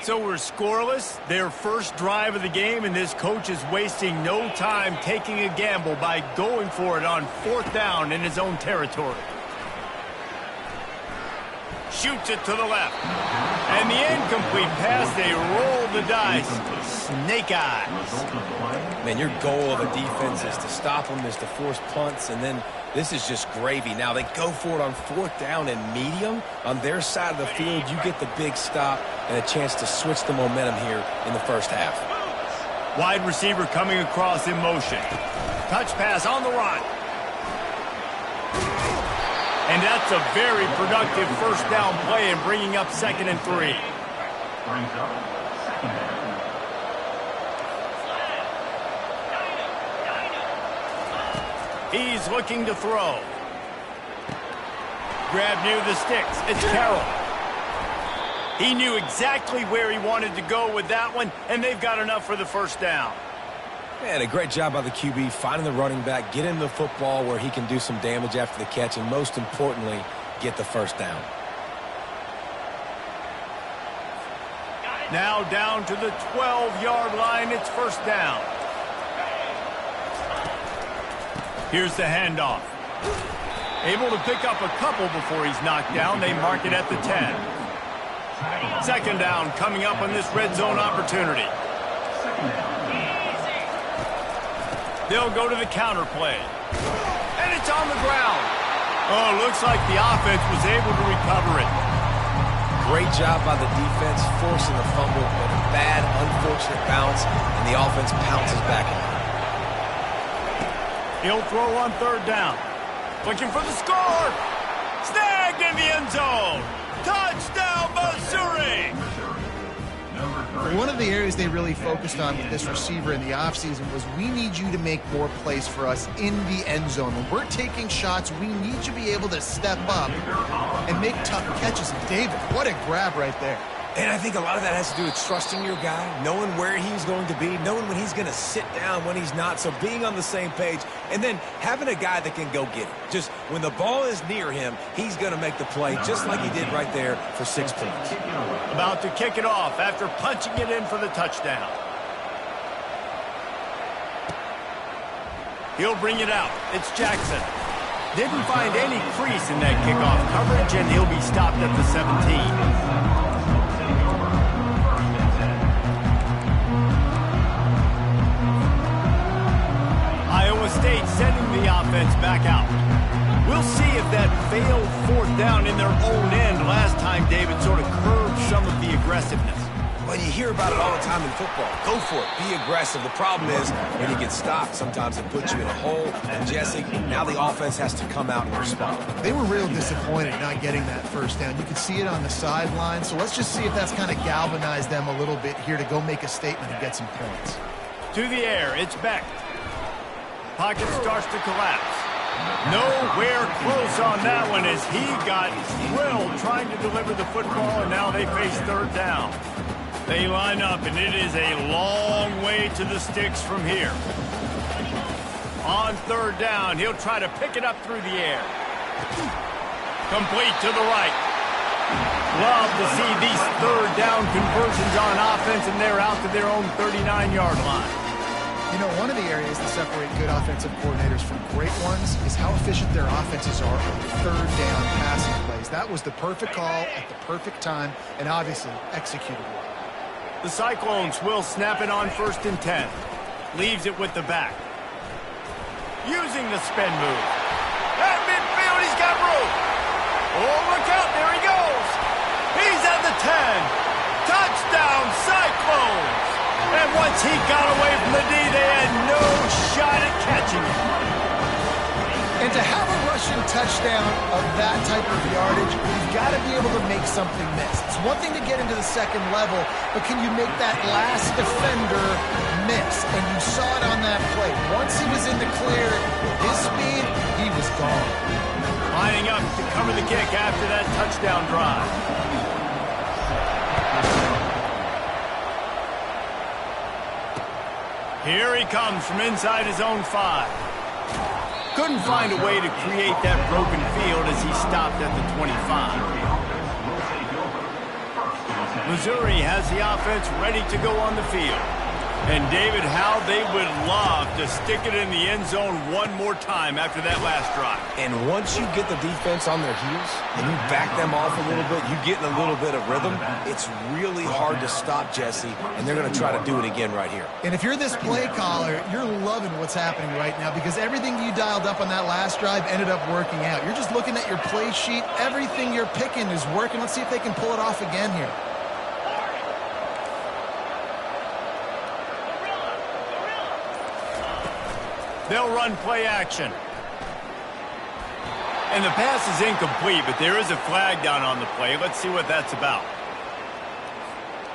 So we're scoreless, their first drive of the game, and this coach is wasting no time taking a gamble by going for it on 4th down in his own territory. Shoots it to the left. And the incomplete pass, they roll the dice. Snake eyes. Man, your goal of a defense is to stop them, is to force punts, and then this is just gravy. Now, they go for it on 4th down and medium. On their side of the field, you get the big stop and a chance to switch the momentum here in the first half. Wide receiver coming across in motion. Touch pass on the run. And that's a very productive first down play and bringing up 2nd and 3. Brings up 2nd down. He's looking to throw. Grab near the sticks. It's Carroll. He knew exactly where he wanted to go with that one, and they've got enough for the first down. Man, a great job by the QB, finding the running back, get him the football where he can do some damage after the catch, and most importantly, get the first down. Now down to the 12-yard line. It's first down. Here's the handoff. Able to pick up a couple before he's knocked down. They mark it at the 10. 2nd down coming up on this red zone opportunity. They'll go to the counter play. And it's on the ground. Oh, looks like the offense was able to recover it. Great job by the defense, forcing the fumble, but a bad, unfortunate bounce, and the offense pounces back in. He'll throw on 3rd down. Looking for the score. Snagged in the end zone. Touchdown, Missouri. One of the areas they really focused on with this receiver in the offseason was we need you to make more plays for us in the end zone. When we're taking shots, we need you to be able to step up and make tough catches. And David, what a grab right there. And I think a lot of that has to do with trusting your guy, knowing where he's going to be, knowing when he's going to sit down, when he's not, so being on the same page, and then having a guy that can go get it. Just when the ball is near him, he's going to make the play, just like he did right there for 6 points. About to kick it off after punching it in for the touchdown. He'll bring it out. It's Jackson. Didn't find any crease in that kickoff coverage, and he'll be stopped at the 17. Iowa State sending the offense back out. We'll see if that failed 4th down in their own end last time, David, sort of curbed some of the aggressiveness. Well, you hear about it all the time in football. Go for it. Be aggressive. The problem is when you get stopped, sometimes it puts you in a hole. And, Jesse, now the offense has to come out and respond. They were real disappointed not getting that first down. You could see it on the sideline. So let's just see if that's kind of galvanized them a little bit here to go make a statement and get some points. To the air. It's Beck. Pocket starts to collapse. Nowhere close on that one as he got drilled trying to deliver the football, and now they face 3rd down. They line up, and it is a long way to the sticks from here. On 3rd down, he'll try to pick it up through the air. Complete to the right. Love to see these 3rd down conversions on offense, and they're out to their own 39-yard line. You know, one of the areas that separate good offensive coordinators from great ones is how efficient their offenses are on third down passing plays. That was the perfect call at the perfect time and obviously executed well. The Cyclones will snap it on 1st and 10. Leaves it with the back. Using the spin move. At midfield, he's got room. Oh, look out, there he goes. He's at the 10. Touchdown, Cyclones. And once he got away from the D, they had no shot at catching him. And to have a rushing touchdown of that type of yardage, you've got to be able to make something miss. It's one thing to get into the second level, but can you make that last defender miss? And you saw it on that play. Once he was in the clear, his speed, he was gone. Lining up to cover the kick after that touchdown drive. Here he comes from inside his own 5. Couldn't find a way to create that broken field as he stopped at the 25. Missouri has the offense ready to go on the field. And David, how they would love to stick it in the end zone one more time after that last drive. And once you get the defense on their heels and you back them off a little bit, you get in a little bit of rhythm, it's really hard to stop Jesse, and they're going to try to do it again right here. And if you're this play caller, you're loving what's happening right now because everything you dialed up on that last drive ended up working out. You're just looking at your play sheet. Everything you're picking is working. Let's see if they can pull it off again here. They'll run play action. And the pass is incomplete, but there is a flag down on the play. Let's see what that's about.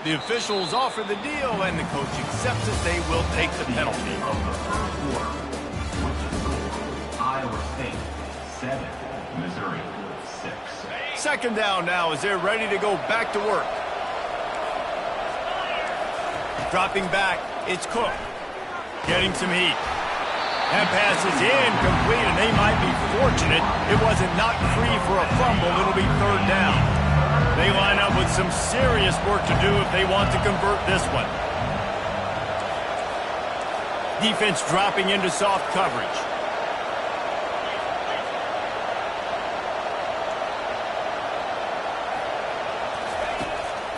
The officials offer the deal, and the coach accepts it. They will take the penalty. Iowa State 7, Missouri 6. Second down now as they're ready to go back to work. Dropping back, it's Cook. Getting some heat. That pass is incomplete, and they might be fortunate it wasn't knocked free for a fumble. It'll be third down. They line up with some serious work to do if they want to convert this one. Defense dropping into soft coverage.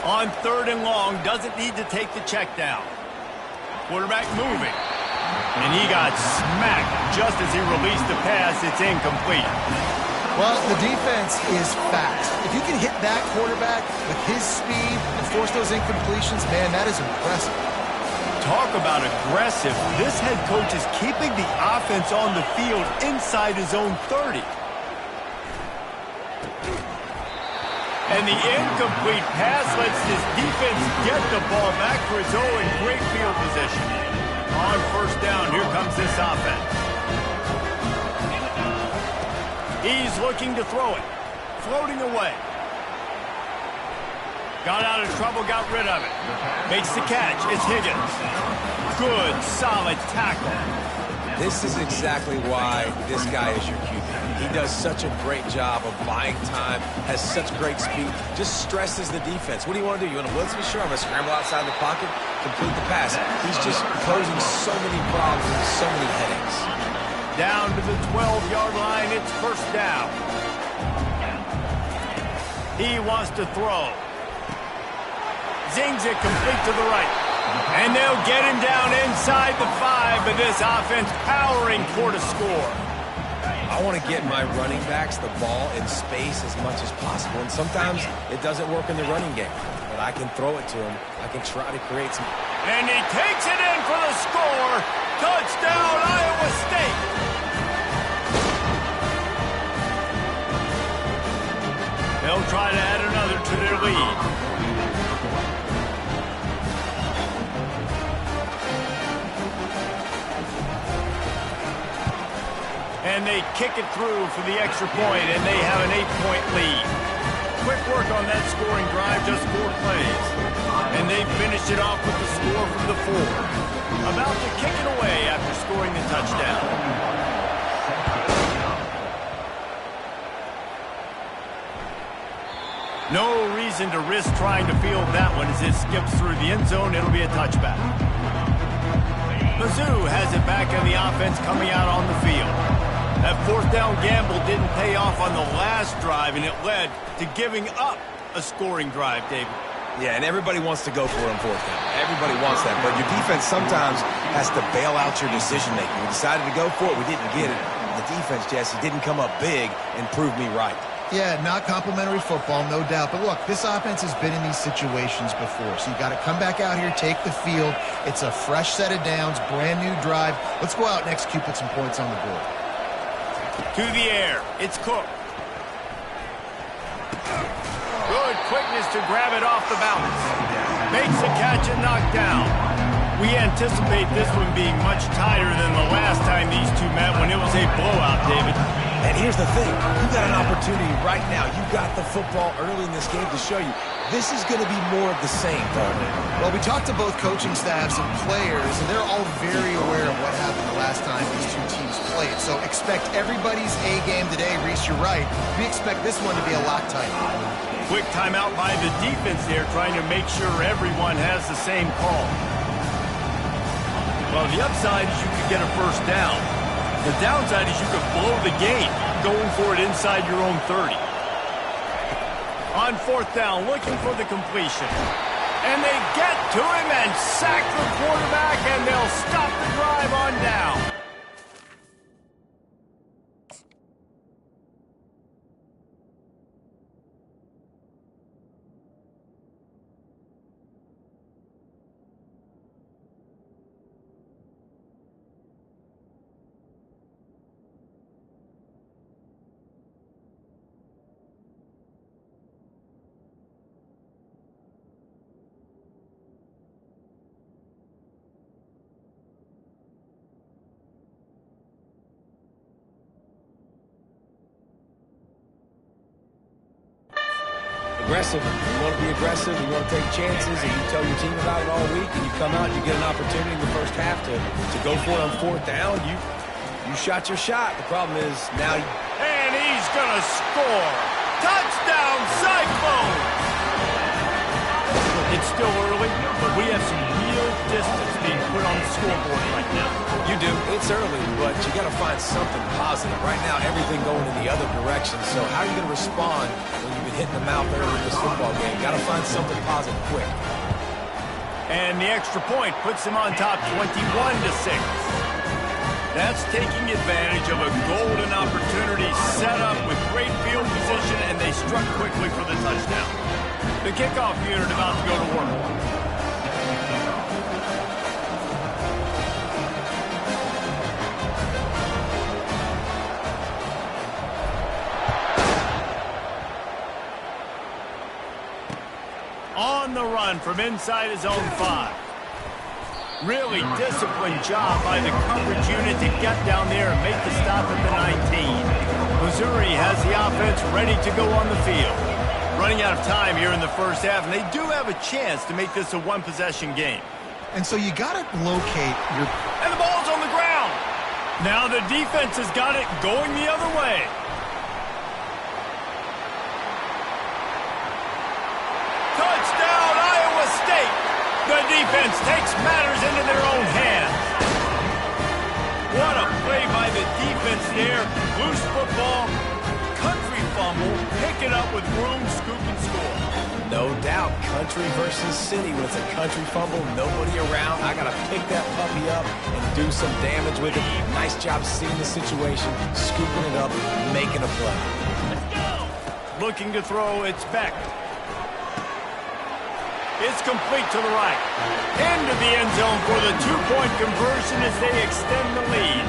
On 3rd and long, doesn't need to take the check down. Quarterback moving. And he got smacked just as he released the pass. It's incomplete. Well, the defense is fast. If you can hit that quarterback with his speed and force those incompletions, man, that is impressive. Talk about aggressive. This head coach is keeping the offense on the field inside his own 30. And the incomplete pass lets this defense get the ball back for its own great field position. On 1st down, here comes this offense. He's looking to throw it. Floating away. Got out of trouble, got rid of it. Makes the catch. It's Higgins. Good, solid tackle. This is exactly why this guy is your QB. He does such a great job of buying time, has such great speed, just stresses the defense. What do you want to do? You want to blitz me? Sure, I'm going to scramble outside the pocket, complete the pass. He's just posing so many problems and so many headaches. Down to the 12-yard line, it's 1st down. He wants to throw. Zings it complete to the right. And they'll get him down inside the 5, but this offense powering toward a score. I want to get my running backs the ball in space as much as possible, and sometimes it doesn't work in the running game, but I can throw it to him. I can try to create some. And he takes it in for the score. Touchdown, Iowa State. They'll try to add another to their lead. And they kick it through for the extra point, and they have an 8-point lead. Quick work on that scoring drive, just 4 plays. And they finished it off with the score from the 4. About to kick it away after scoring the touchdown. No reason to risk trying to field that one as it skips through the end zone. It'll be a touchback. Mizzou has it back on the offense coming out on the field. That fourth down gamble didn't pay off on the last drive, and it led to giving up a scoring drive, David. Yeah, and everybody wants to go for it on fourth down. Everybody wants that, but your defense sometimes has to bail out your decision-making. We decided to go for it. We didn't get it. The defense, Jesse, didn't come up big and prove me right. Yeah, not complimentary football, no doubt. But look, this offense has been in these situations before, so you got to come back out here, take the field. It's a fresh set of downs, brand new drive. Let's go out and execute, put some points on the board. To the air, it's Cook. Good quickness to grab it off the balance. Makes the catch and knocked down. We anticipate this one being much tighter than the last time these two met when it was a blowout, David. And here's the thing. You got an opportunity right now. You got the football early in this game to show you this is going to be more of the same, Darwin. Well, we talked to both coaching staffs and players, and they're all very aware of what happened the last time these two teams played. So expect everybody's A game today. Reese, you're right. We expect this one to be a lot tighter. Quick timeout by the defense there, trying to make sure everyone has the same call. Well, the upside is you could get a first down. The downside is you could blow the game going for it inside your own 30. On fourth down, looking for the completion. And they get to him and sack the quarterback, and they'll stop the drive on down. Aggressive. You want to be aggressive. You want to take chances, and you tell your team about it all week, and you come out and you get an opportunity in the first half to go for it on fourth down. You shot your shot. The problem is now you... And he's going to score. Touchdown, Cyclones! It's still early, but we have some real distance being put on the scoreboard right now. You do. It's early, but you got to find something positive. Right now, everything going in the other direction. So how are you going to respond when you've been hitting the mouth early in this football game? Got to find something positive quick. And the extra point puts them on top 21-6. That's taking advantage of a golden opportunity set up with great field position, and they struck quickly for the touchdown. The kickoff unit about to go to work. On the run from inside his own 5. Really disciplined job by the coverage unit to get down there and make the stop at the 19. Missouri has the offense ready to go on the field. Running out of time here in the first half, and they do have a chance to make this a one-possession game. And so you got to locate your... And the ball's on the ground. Now the defense has got it going the other way. Touchdown, Iowa State. The defense takes matters into their own hands. What a play by the defense there. Loose football, country fumble, pick it up with room, scoop, and score. No doubt, country versus city. When it's a country fumble, nobody around. I got to pick that puppy up and do some damage with it. Nice job seeing the situation, scooping it up, making a play. Let's go. Looking to throw, it's Beck. It's complete to the right. Into the end zone for the two-point conversion as they extend the lead.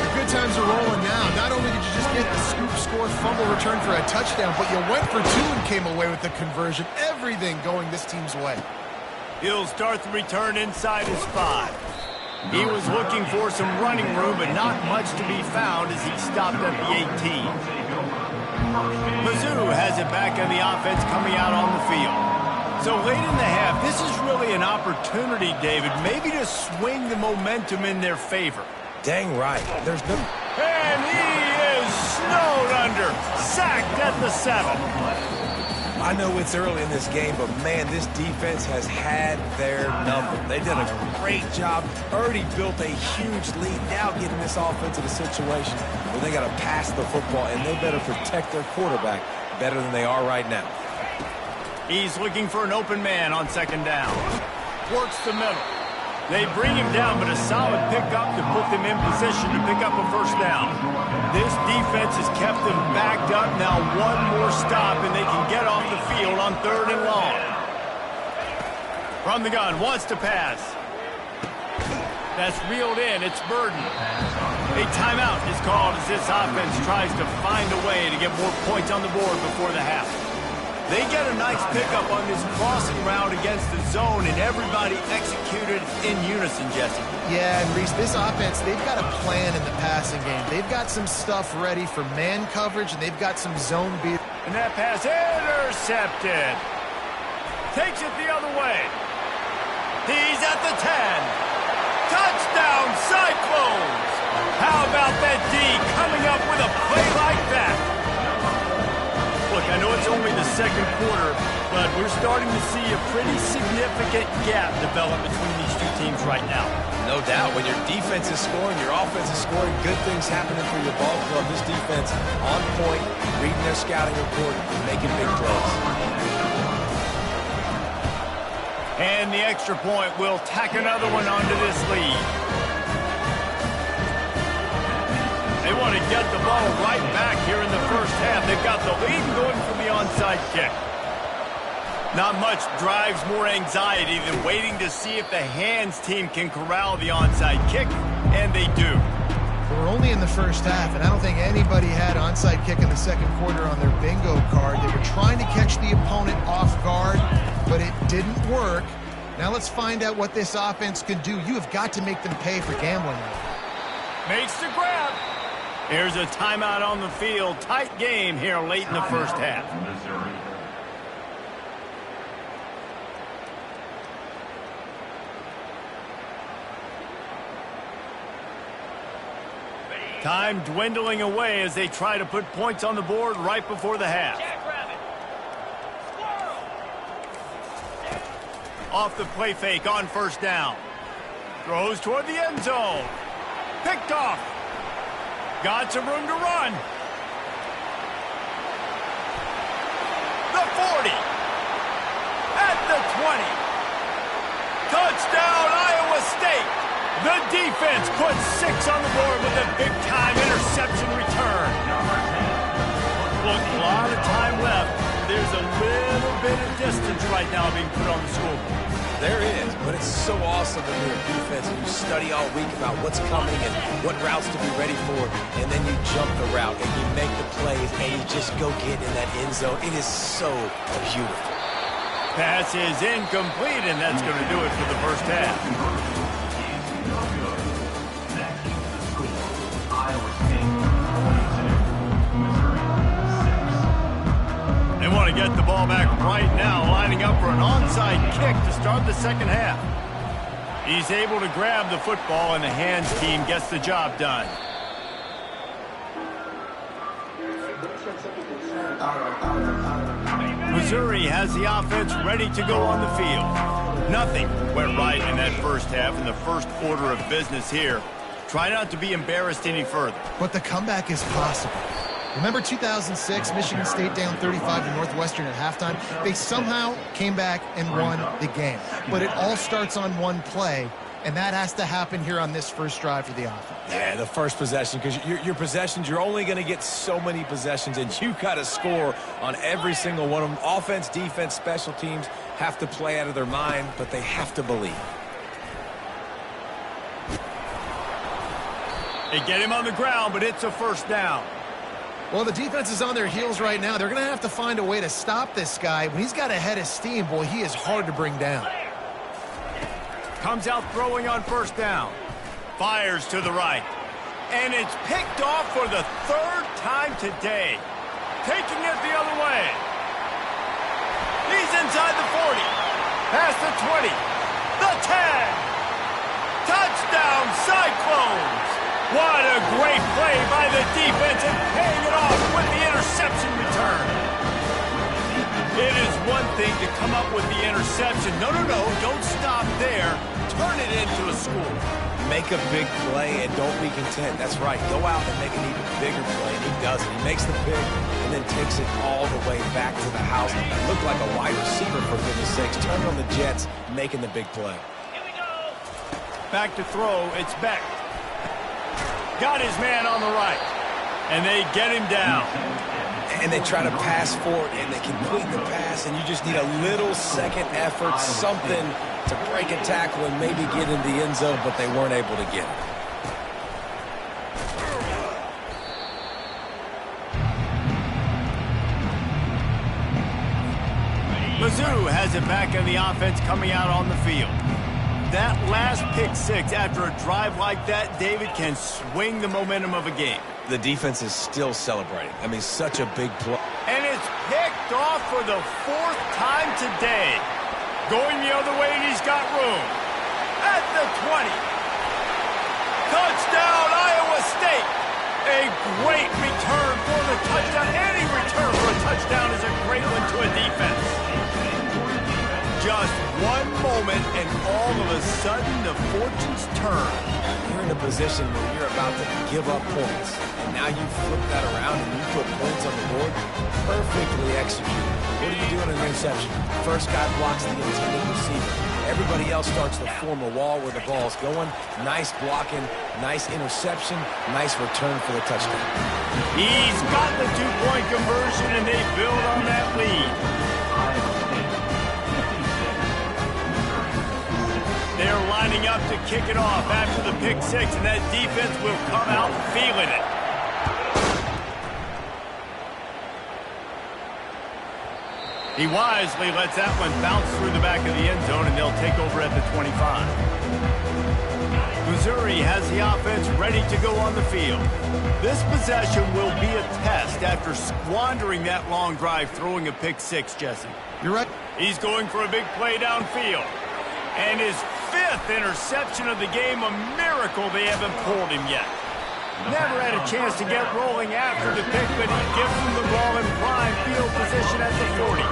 The good times are rolling now. Not only did you just get the scoop, score, fumble return for a touchdown, but you went for 2 and came away with the conversion. Everything going this team's way. He'll start the return inside his 5. He was looking for some running room, but not much to be found as he stopped at the 18. Mizzou has it back on the offense coming out on the field. So late in the half, this is really an opportunity, David, maybe to swing the momentum in their favor. Dang right. There's no... And he is snowed under, sacked at the 7. I know it's early in this game, but, man, this defense has had their number. They did a great job, already built a huge lead, now getting this offense in a situation where they got to pass the football, and they better protect their quarterback better than they are right now. He's looking for an open man on second down. Works the middle. They bring him down, but a solid pickup to put them in position to pick up a first down. This defense has kept them backed up. Now one more stop, and they can get off the field on 3rd and long. From the gun, wants to pass. That's reeled in. It's Burden. A timeout is called as this offense tries to find a way to get more points on the board before the half. They get a nice pickup on this crossing route against the zone, and everybody executed in unison, Jesse. Yeah, and Reese, this offense, they've got a plan in the passing game. They've got some stuff ready for man coverage, and they've got some zone beat. And that pass intercepted. Takes it the other way. He's at the 10. Touchdown, Cyclones! How about that D coming up with a play like that? Look, I know it's only the second quarter, but we're starting to see a pretty significant gap develop between these two teams right now. No doubt. When your defense is scoring, your offense is scoring, good things happening for your ball club. This defense on point, reading their scouting report, making big plays. And the extra point will tack another one onto this lead. They want to get the ball right back here in the first half. They've got the lead going for the onside kick. Not much drives more anxiety than waiting to see if the hands team can corral the onside kick, and they do. We're only in the first half, and I don't think anybody had onside kick in the second quarter on their bingo card. They were trying to catch the opponent off guard, but it didn't work. Now let's find out what this offense can do. You have got to make them pay for gambling. Makes the grab. Here's a timeout on the field. Tight game here late in the first half. Time dwindling away as they try to put points on the board right before the half. Off the play fake on first down. Throws toward the end zone. Picked off. Got some room to run. The 40. At the 20. Touchdown, Iowa State. The defense puts 6 on the board with a big-time interception return. Look, a lot of time left. There's a little bit of distance right now being put on the scoreboard. There is, but it's so awesome when you're a defense and you study all week about what's coming and what routes to be ready for, and then you jump the route and you make the plays and you just go get in that end zone. It is so beautiful. Pass is incomplete, and that's going to do it for the first half. They want to get the ball back right now, lining up for an onside kick to start the second half. He's able to grab the football, and the hands team gets the job done. Missouri has the offense ready to go on the field. Nothing went right in that first half, in the first order of business here. Try not to be embarrassed any further. But the comeback is possible. Remember 2006, Michigan State down 35 to Northwestern at halftime? They somehow came back and won the game. But it all starts on one play, and that has to happen here on this first drive for the offense. Yeah, the first possession, because your possessions, you're only going to get so many possessions, and you got to score on every single one of them. Offense, defense, special teams have to play out of their mind, but they have to believe. They get him on the ground, but it's a first down. Well, the defense is on their heels right now. They're going to have to find a way to stop this guy. When he's got a head of steam, boy, he is hard to bring down. Comes out throwing on first down. Fires to the right. And it's picked off for the third time today. Taking it the other way. He's inside the 40. Past the 20. The 10. Touchdown, Cyclones. What a great play by the defense and paying it off with the interception return. It is one thing to come up with the interception. No, don't stop there. Turn it into a score. Make a big play and don't be content. That's right. Go out and make an even bigger play, and he does it. He makes the pick and then takes it all the way back to the house. Looked like a wide receiver, for goodness sakes. Turned on the Jets, making the big play. Back to throw. It's Beck. Got his man on the right. And they get him down. And they try to pass forward, and they complete the pass, and you just need a little second effort, something to break a tackle and maybe get in the end zone, but they weren't able to get it. Mizzou has it back in the offense coming out on the field. That last pick six after a drive like that, David, can swing the momentum of a game. The defense is still celebrating. I mean, such a big play. And it's picked off for the fourth time today. Going the other way, and he's got room. At the 20. Touchdown, Iowa State. A great return for the touchdown. Any return for a touchdown is a great one to a defense. Just one moment, and all of a sudden, the fortunes turn. You're in a position where you're about to give up points. And now you flip that around and you put points on the board. Perfectly executed. What do you do in an interception? First guy blocks the intended receiver. Everybody else starts to form a wall where the ball's going. Nice blocking, nice interception, nice return for the touchdown. He's got the two-point conversion, and they build on that lead. They're lining up to kick it off after the pick six, and that defense will come out feeling it. He wisely lets that one bounce through the back of the end zone, and they'll take over at the 25. Missouri has the offense ready to go on the field. This possession will be a test after squandering that long drive throwing a pick six, Jesse. You're right. He's going for a big play downfield. And his fifth interception of the game, a miracle they haven't pulled him yet. Never had a chance to get rolling after the pick, but he gives him the ball in prime field position at the 40.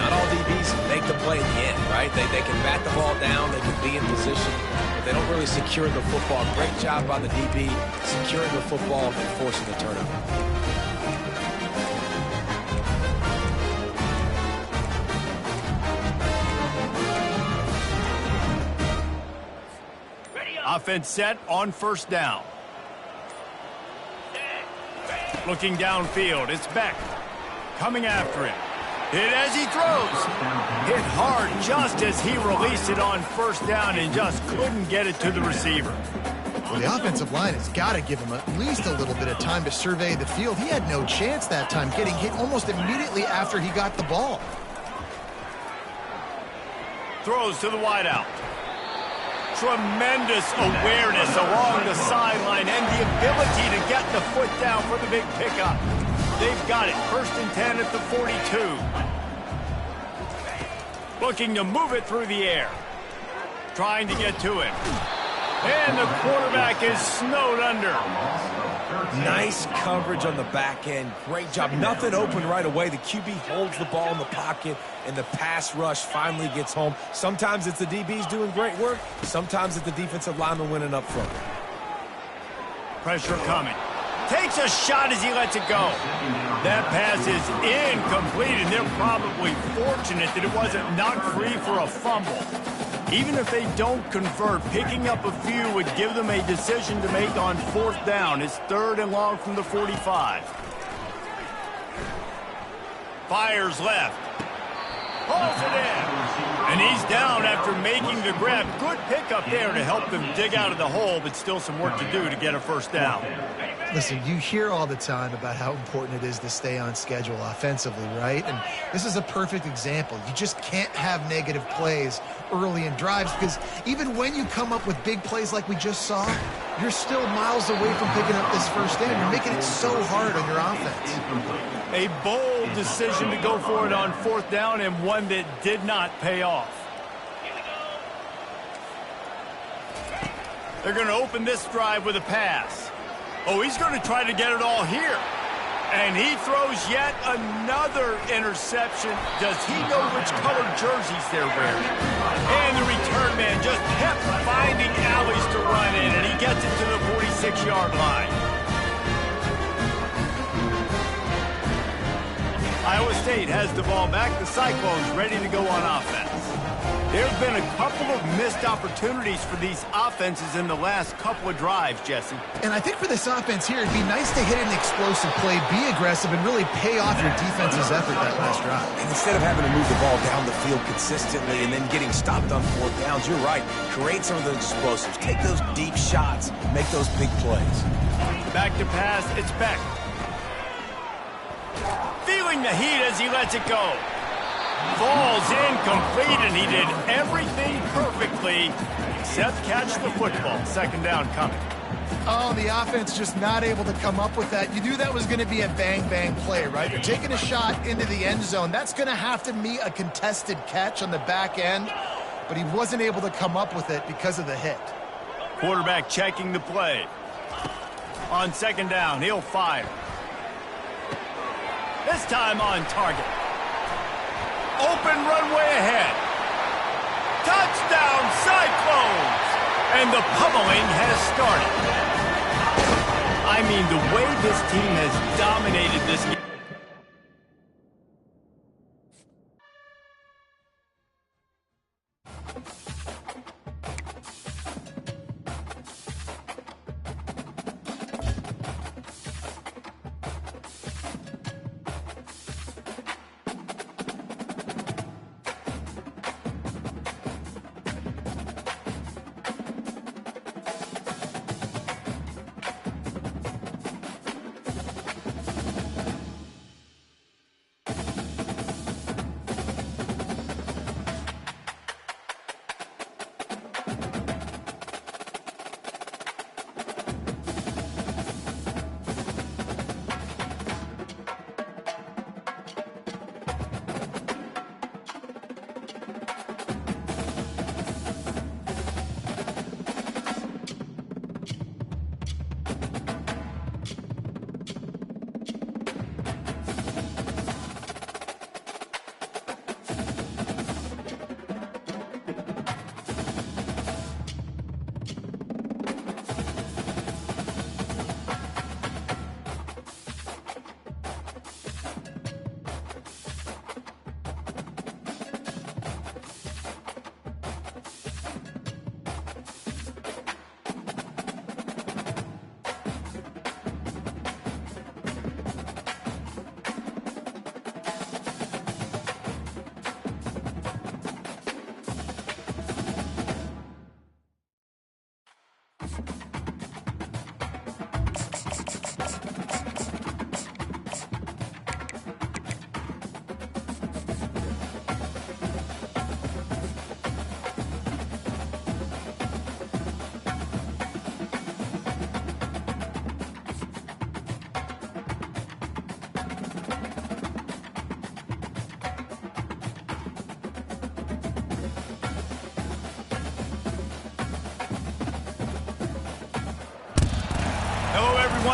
Not all DBs make the play in the end, right? They can bat the ball down, they can be in position, but they don't really secure the football. Great job by the DB, securing the football and forcing the turnover. Offense set on first down. Looking downfield, it's Beck. Coming after him. Hit as he throws. Hit hard just as he released it on first down and just couldn't get it to the receiver. Well, the offensive line has got to give him at least a little bit of time to survey the field. He had no chance that time, getting hit almost immediately after he got the ball. Throws to the wideout. Tremendous awareness along the sideline and the ability to get the foot down for the big pickup. They've got it. 1st and 10 at the 42. Looking to move it through the air. Trying to get to it. And the quarterback is snowed under. Nice coverage on the back end. Great job. Nothing open right away. The QB holds the ball in the pocket, and the pass rush finally gets home. Sometimes it's the DBs doing great work. Sometimes it's the defensive lineman winning up front. Pressure coming. Takes a shot as he lets it go. That pass is incomplete, and they're probably fortunate that it wasn't knocked free for a fumble. Even if they don't convert, picking up a few would give them a decision to make on 4th down. It's 3rd and long from the 45. Fires left. Pulls it in. And he's down after making the grab. Good pickup there to help them dig out of the hole, but still some work to do to get a 1st down. Listen, you hear all the time about how important it is to stay on schedule offensively, right? And this is a perfect example. You just can't have negative plays early in drives because even when you come up with big plays like we just saw, you're still miles away from picking up this 1st down. You're making it so hard on your offense. A bold decision to go for it on 4th down and one that did not pay off. They're going to open this drive with a pass. Oh, he's going to try to get it all here. And he throws yet another interception. Does he know which color jerseys they're wearing? And the return man just kept finding alleys to run in, and he gets it to the 46-yard line. Iowa State has the ball back. The Cyclones ready to go on offense. There have been a couple of missed opportunities for these offenses in the last couple of drives, Jesse. And I think for this offense here, it'd be nice to hit an explosive play, be aggressive, and really pay off your defense's effort that last drive. And instead of having to move the ball down the field consistently and then getting stopped on 4th downs, you're right. Create some of those explosives. Take those deep shots. Make those big plays. Back to pass. It's Beck. Feeling the heat as he lets it go. Falls incomplete, and he did everything perfectly except catch the football. 2nd down coming. Oh, the offense just not able to come up with that. You knew that was going to be a bang-bang play, right? You're taking a shot into the end zone. That's going to have to be a contested catch on the back end, but he wasn't able to come up with it because of the hit. Quarterback checking the play. On 2nd down, he'll fire. This time on target. Open runway ahead. Touchdown, Cyclones! And the pummeling has started. I mean, the way this team has dominated this game.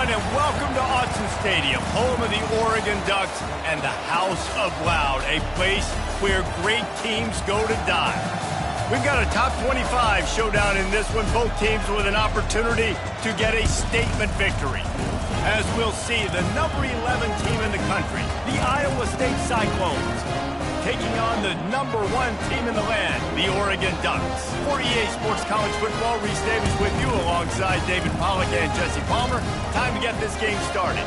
And welcome to Autzen Stadium, home of the Oregon Ducks and the House of Loud, a place where great teams go to die. We've got a top 25 showdown in this one, both teams with an opportunity to get a statement victory. As we'll see, the number 11 team in the country, the Iowa State Cyclones, taking on the number 1 team in the land, the Oregon Ducks. For EA Sports College Football, Reese Davis with you alongside David Pollack and Jesse Palmer. Time to get this game started.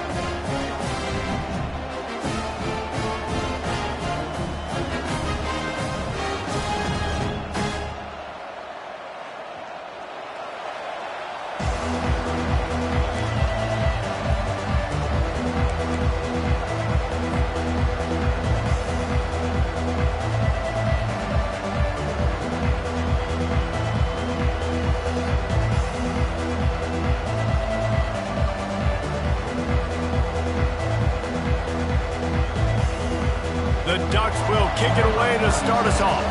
The Ducks will kick it away to start us off.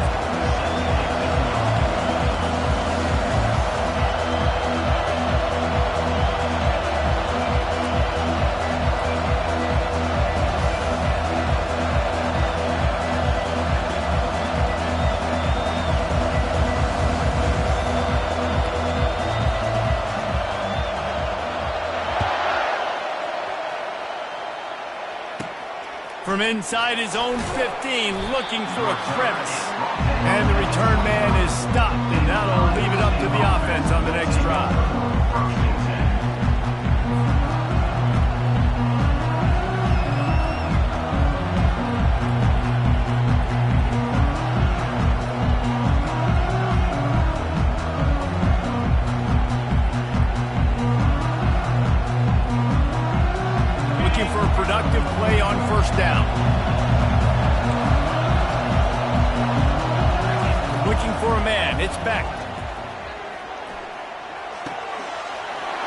From inside his own 15, looking for a crevice. And the return man is stopped, and that'll leave it up to the offense on the next drive. For a productive play on first down. Looking for a man. It's Beck.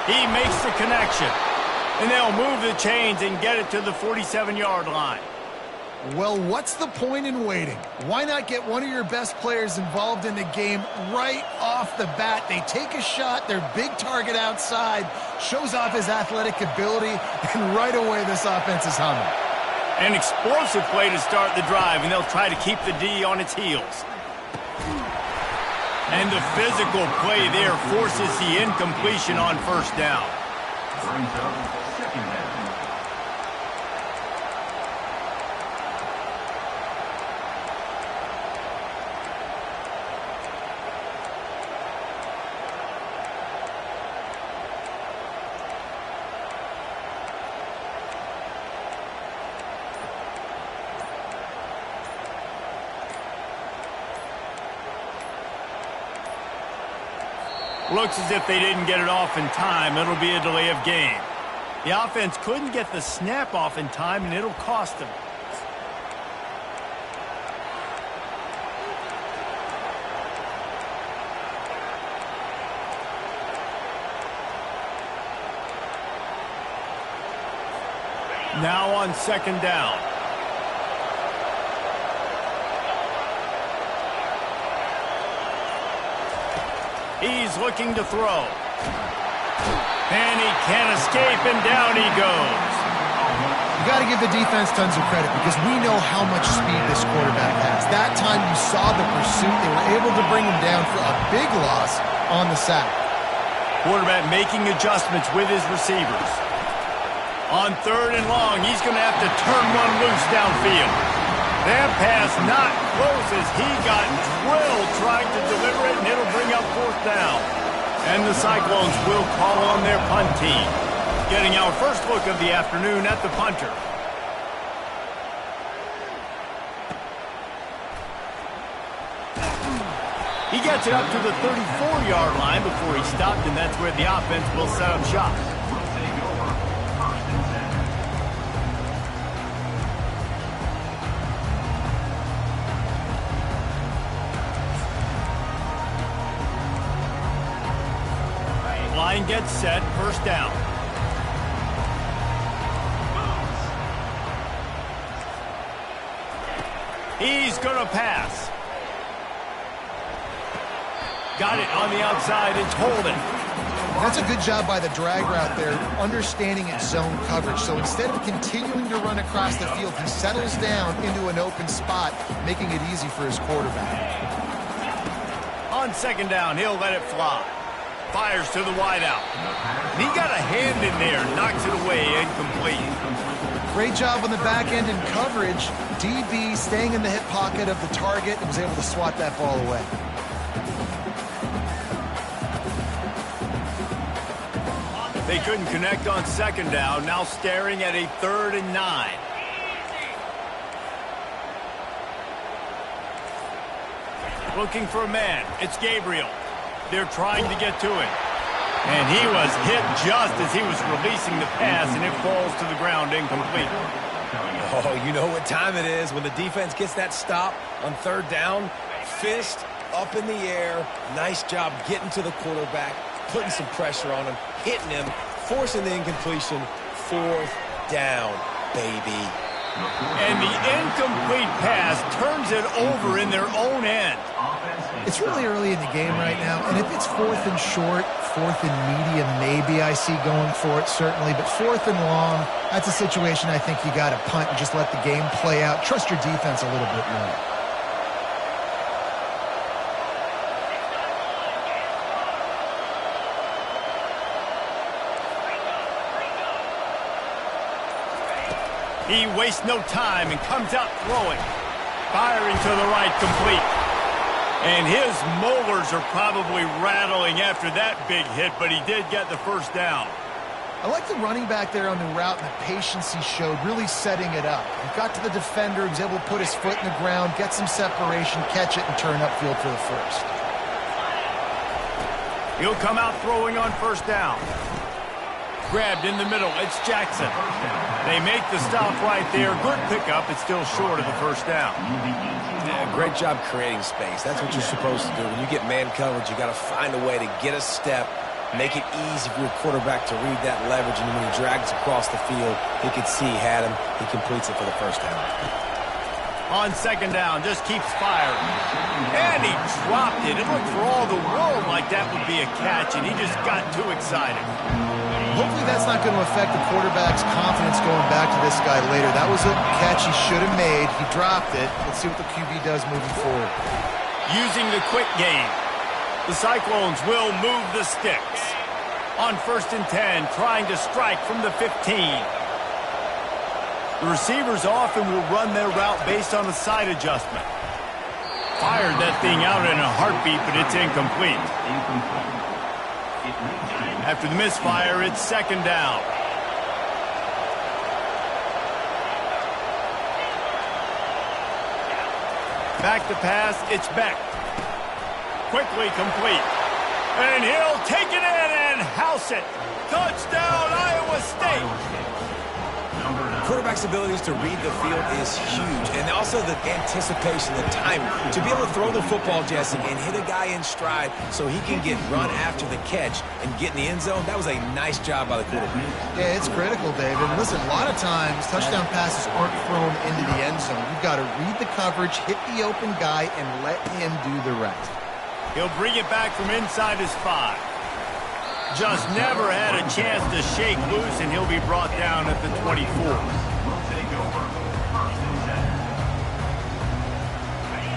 He makes the connection. And they'll move the chains and get it to the 47-yard line. Well, what's the point in waiting? Why not get one of your best players involved in the game right off the bat? They take a shot, their big target outside, shows off his athletic ability, and right away this offense is humming. An explosive play to start the drive, and they'll try to keep the D on its heels. And the physical play there forces the incompletion on first down. Brings up second down. Looks as if they didn't get it off in time. It'll be a delay of game. The offense couldn't get the snap off in time, and it'll cost them. Now on second down. He's looking to throw. And he can't escape, and down he goes. You got to give the defense tons of credit because we know how much speed this quarterback has. That time you saw the pursuit. They were able to bring him down for a big loss on the sack. Quarterback making adjustments with his receivers. On third and long, he's going to have to turn one loose downfield. That pass not close as he got drilled trying to deliver it, and it'll bring up fourth down. And the Cyclones will call on their punt team. Getting our first look of the afternoon at the punter. He gets it up to the 34-yard line before he stopped, and that's where the offense will set up shop. Line gets set, first down. He's going to pass. Got it on the outside, it's holding. That's a good job by the drag route there, understanding its zone coverage. So instead of continuing to run across the field, he settles down into an open spot, making it easy for his quarterback. On second down, he'll let it fly. Fires to the wideout. He got a hand in there, knocks it away, incomplete. Great job on the back end in coverage. DB staying in the hip pocket of the target and was able to swat that ball away. They couldn't connect on second down, now staring at a 3rd and 9. Looking for a man. It's Gabriel. They're trying to get to him. And he was hit just as he was releasing the pass, and it falls to the ground incomplete. Oh, you know what time it is when the defense gets that stop on third down. Fist up in the air. Nice job getting to the quarterback, putting some pressure on him, hitting him, forcing the incompletion. Fourth down, baby. And the incomplete pass turns it over in their own end. It's really early in the game right now, and if it's 4th and short, 4th and medium, maybe I see going for it, certainly. But 4th and long, that's a situation I think you got to punt and just let the game play out. Trust your defense a little bit more. He wastes no time and comes out throwing. Firing to the right, complete. And his molars are probably rattling after that big hit, but he did get the first down. I like the running back there on the route and the patience he showed, really setting it up. He got to the defender, he was able to put his foot in the ground, get some separation, catch it, and turn upfield for the first. He'll come out throwing on first down. Grabbed in the middle, it's Jackson. They make the stop right there. Good pickup, it's still short of the first down. Yeah, great job creating space. That's what you're supposed to do. When you get man coverage, you got to find a way to get a step, make it easy for your quarterback to read that leverage, and when he drags across the field, he could see he had him. He completes it for the first down. On second down, just keeps firing. And he dropped it. It looked for all the world like that would be a catch, and he just got too excited. Hopefully that's not going to affect the quarterback's confidence going back to this guy later. That was a catch he should have made. He dropped it. Let's see what the QB does moving forward. Using the quick game, the Cyclones will move the sticks. On 1st and 10, trying to strike from the 15. The receivers often will run their route based on a side adjustment. Fired that thing out in a heartbeat, but it's incomplete. After the misfire, it's second down. Back to pass, it's Beck. Quickly complete. And he'll take it in and house it. Touchdown, Iowa State. Quarterback's abilities to read the field is huge, and also the anticipation, the timing. To be able to throw the football, Jesse, and hit a guy in stride so he can get run after the catch and get in the end zone, that was a nice job by the quarterback. Yeah, it's critical, David. Listen, a lot of times touchdown passes aren't thrown into the end zone. You've got to read the coverage, hit the open guy, and let him do the rest. He'll bring it back from inside his 5. Just never had a chance to shake loose, and he'll be brought down at the 24.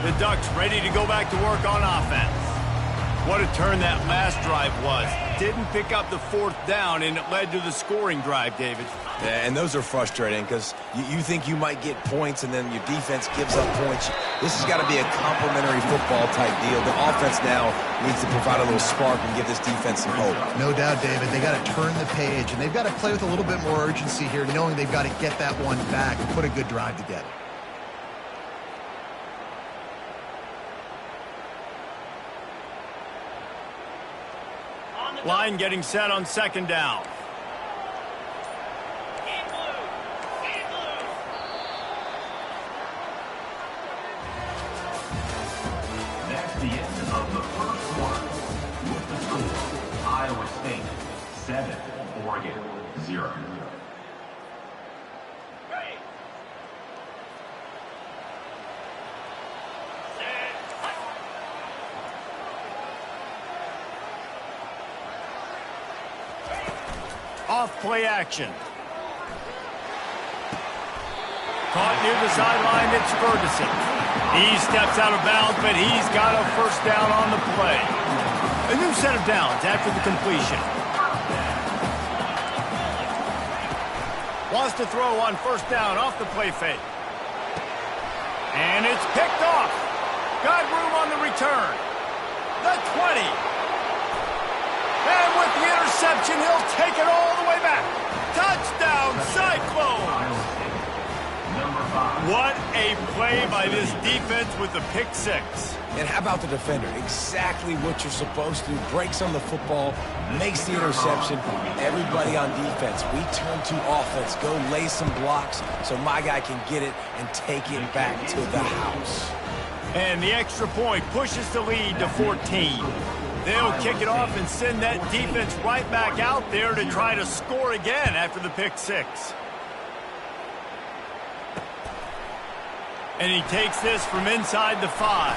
The Ducks ready to go back to work on offense. What a turn that last drive was. Didn't pick up the 4th down, and it led to the scoring drive, David. Yeah, and those are frustrating because you think you might get points, and then your defense gives up points. This has got to be a complementary football type deal. The offense now needs to provide a little spark and give this defense some hope. No doubt, David. They got to turn the page, and they've got to play with a little bit more urgency here, knowing they've got to get that one back and put a good drive together. Line getting set on second down. That's the end of the first one. With the score, Iowa State 7, Oregon 0. Off play action. Caught near the sideline, it's Ferguson. He steps out of bounds, but he's got a first down on the play. A new set of downs after the completion. Wants to throw on first down off the play fake. And it's picked off. Got room on the return. The 20. And with the interception, he'll take it all the way back. Touchdown, Cyclones! What a play by this defense with the pick 6. And how about the defender? Exactly what you're supposed to. Breaks on the football, makes the interception. Everybody on defense, we turn to offense. Go lay some blocks so my guy can get it and take it back to the house. And the extra point pushes the lead to 14. They'll kick it off and send that defense right back out there to try to score again after the pick 6. And he takes this from inside the 5.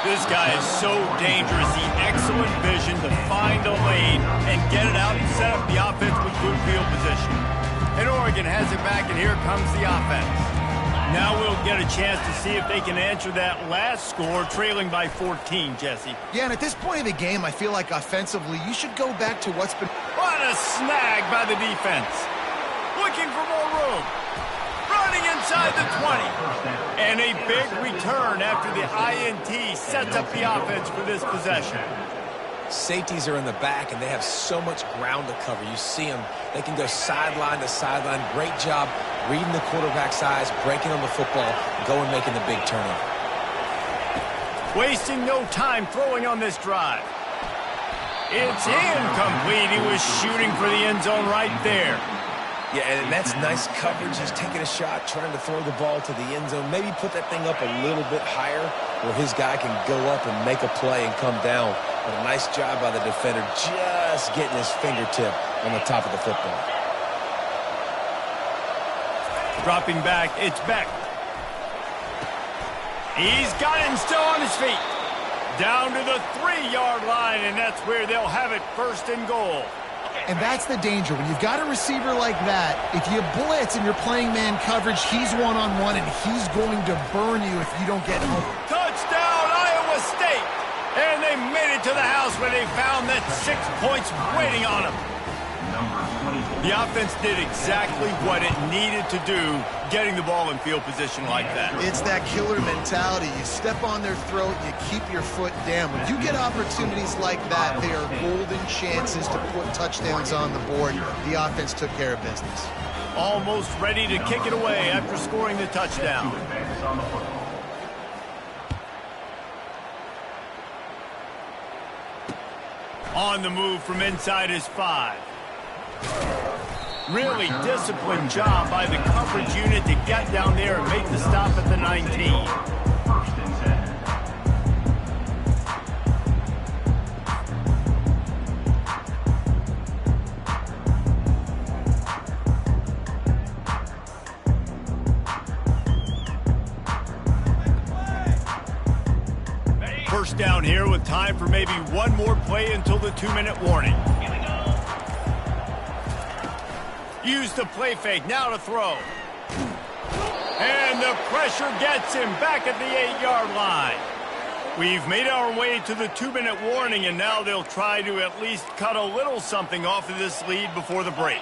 This guy is so dangerous. The excellent vision to find a lane and get it out and set up the offense with good field position. And Oregon has it back, and here comes the offense. Now we'll get a chance to see if they can answer that last score, trailing by 14, Jesse. Yeah, and at this point of the game, I feel like offensively, you should go back to what's been... What a snag by the defense. looking for more room. Running inside the 20. And a big return after the INT sets up the offense for this possession. Safeties are in the back, and they have so much ground to cover. You see them. They can go sideline to sideline. Great job reading the quarterback's eyes, breaking on the football, going making the big turnover. Wasting no time throwing on this drive. It's incomplete. He was shooting for the end zone right there. Yeah, and that's nice coverage. He's taking a shot, trying to throw the ball to the end zone. Maybe put that thing up a little bit higher where his guy can go up and make a play and come down. But a nice job by the defender just getting his fingertip on the top of the football. Dropping back, it's Beck. He's got him still on his feet. Down to the 3-yard line, and that's where they'll have it, 1st and goal. And that's the danger. When you've got a receiver like that, if you blitz and you're playing man coverage, he's one-on-one, and he's going to burn you if you don't get home. Touchdown, Iowa State! And they made it to the house where they found that 6 points waiting on them. The offense did exactly what it needed to do, getting the ball in field position like that. It's that killer mentality. You step on their throat, you keep your foot down. When you get opportunities like that, they are golden chances to put touchdowns on the board. The offense took care of business. Almost ready to kick it away after scoring the touchdown. On the move from inside his 5. Really disciplined job by the coverage unit to get down there and make the stop at the 19. First down here with time for maybe one more play until the 2-minute warning. Use the play fake, now to throw. And the pressure gets him back at the 8-yard line. We've made our way to the 2-minute warning, and now they'll try to at least cut a little something off of this lead before the break.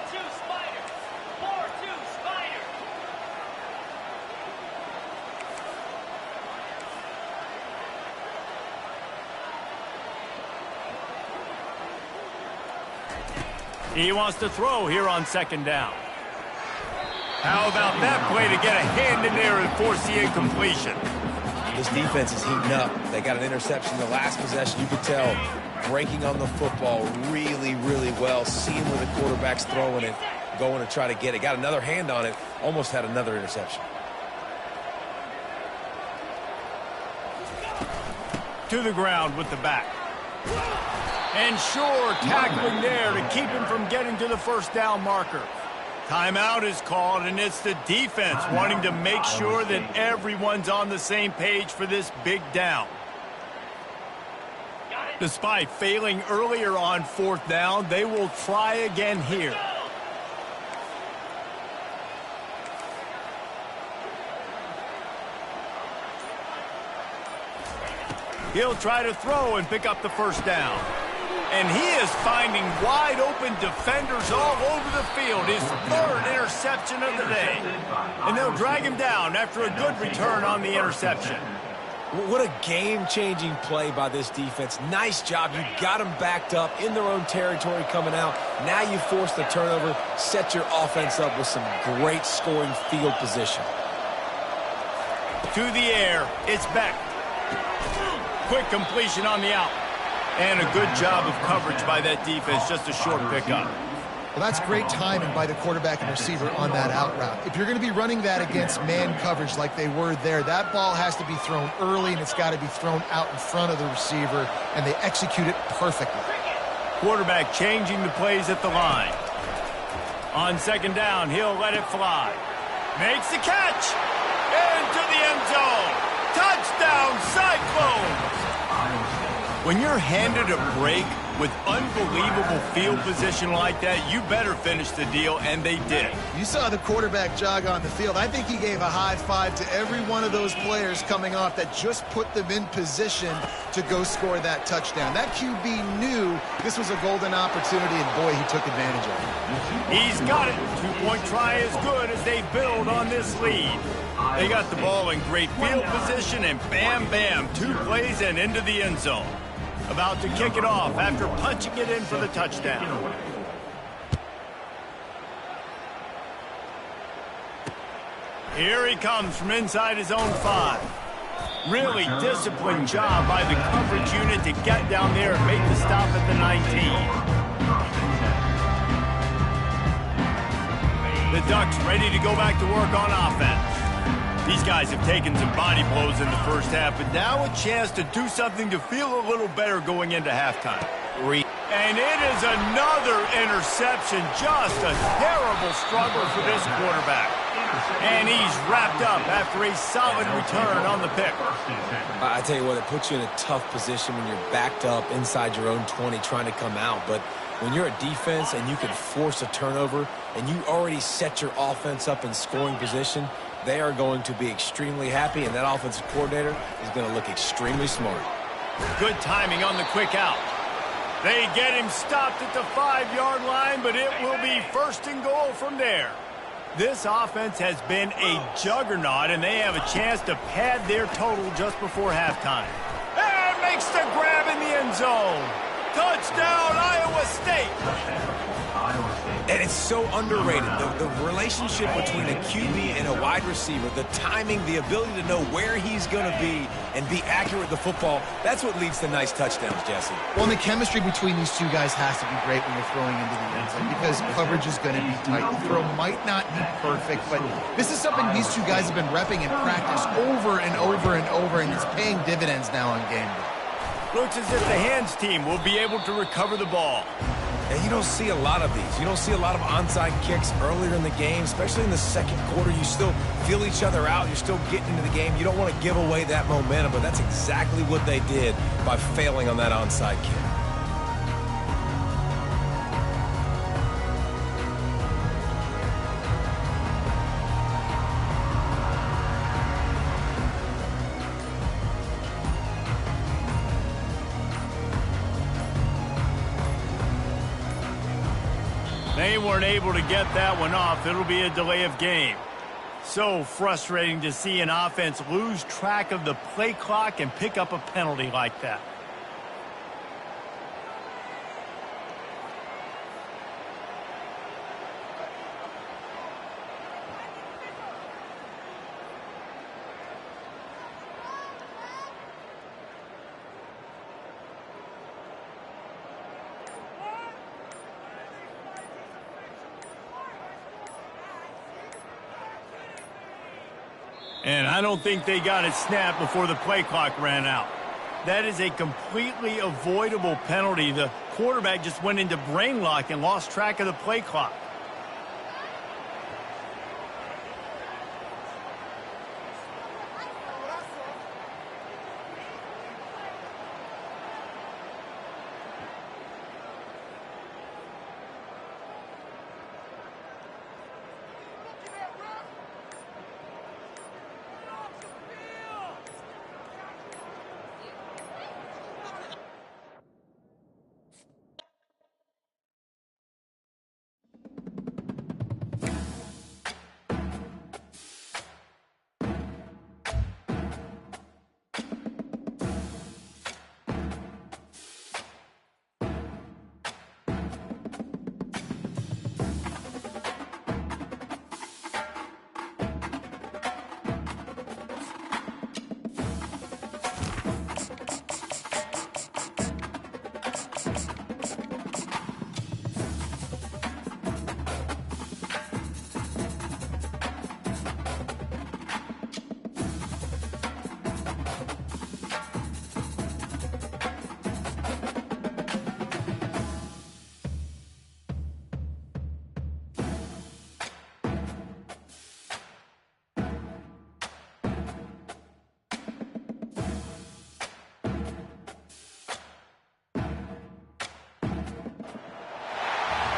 He wants to throw here on 2nd down. How about that play to get a hand in there and force the incompletion? This defense is heating up. They got an interception the last possession. You could tell breaking on the football really, really well. Seeing where the quarterback's throwing it, going to try to get it. Got another hand on it. Almost had another interception. To the ground with the back. And sure, tackling there to keep him from getting to the 1st down marker. Timeout is called, and it's the defense wanting to make sure that everyone's on the same page for this big down. Despite failing earlier on 4th down, they will try again here. He'll try to throw and pick up the 1st down. And he is finding wide-open defenders all over the field. His 3rd interception of the day. And they'll drag him down after a good return on the interception. What a game-changing play by this defense. Nice job. You got them backed up in their own territory coming out. Now you force the turnover, set your offense up with some great scoring field position. To the air, it's Beck. Quick completion on the out. And a good job of coverage by that defense, just a short pickup. Well, that's great timing by the quarterback and receiver on that out route. If you're going to be running that against man coverage like they were there, that ball has to be thrown early, and it's got to be thrown out in front of the receiver, and they execute it perfectly. Quarterback changing the plays at the line. On 2nd down, he'll let it fly. Makes the catch. Into the end zone. Touchdown, Cyclones! When you're handed a break, With unbelievable field position like that, you better finish the deal, and they did. You saw the quarterback jog on the field. I think he gave a high five to every one of those players coming off that just put them in position to go score that touchdown. That QB knew this was a golden opportunity, and boy, he took advantage of it. He's got it. Two-point try is good as they build on this lead. They got the ball in great field position, and bam, bam, 2 plays and into the end zone. About to kick it off after punching it in for the touchdown. Here he comes from inside his own 5. Really disciplined job by the coverage unit to get down there and make the stop at the 19. The Ducks ready to go back to work on offense. These guys have taken some body blows in the first half, but now a chance to do something to feel a little better going into halftime. And it is another interception. Just a terrible struggle for this quarterback. And he's wrapped up after a solid return on the pick. I tell you what, it puts you in a tough position when you're backed up inside your own 20 trying to come out. But when you're a defense and you can force a turnover and you already set your offense up in scoring position, they are going to be extremely happy, and that offensive coordinator is going to look extremely smart. Good timing on the quick out. They get him stopped at the 5-yard line, but it will be 1st and goal from there. This offense has been a juggernaut, and they have a chance to pad their total just before halftime. And makes the grab in the end zone. Touchdown, Iowa State. And it's so underrated. The relationship between a QB and a wide receiver, the timing, the ability to know where he's going to be and be accurate with the football, that's what leads to nice touchdowns, Jesse. Well, and the chemistry between these two guys has to be great when you're throwing into the end zone because coverage is going to be tight. The throw might not be perfect, but this is something these two guys have been repping in practice over and over and over, and it's paying dividends now on game day. Looks as if the hands team will be able to recover the ball. And you don't see a lot of these. You don't see a lot of onside kicks earlier in the game, especially in the second quarter. You still feel each other out. You're still getting into the game. You don't want to give away that momentum, but that's exactly what they did by failing on that onside kick. They weren't able to get that one off. It'll be a delay of game. So frustrating to see an offense lose track of the play clock and pick up a penalty like that. And I don't think they got it snapped before the play clock ran out. That is a completely avoidable penalty. The quarterback just went into brain lock and lost track of the play clock.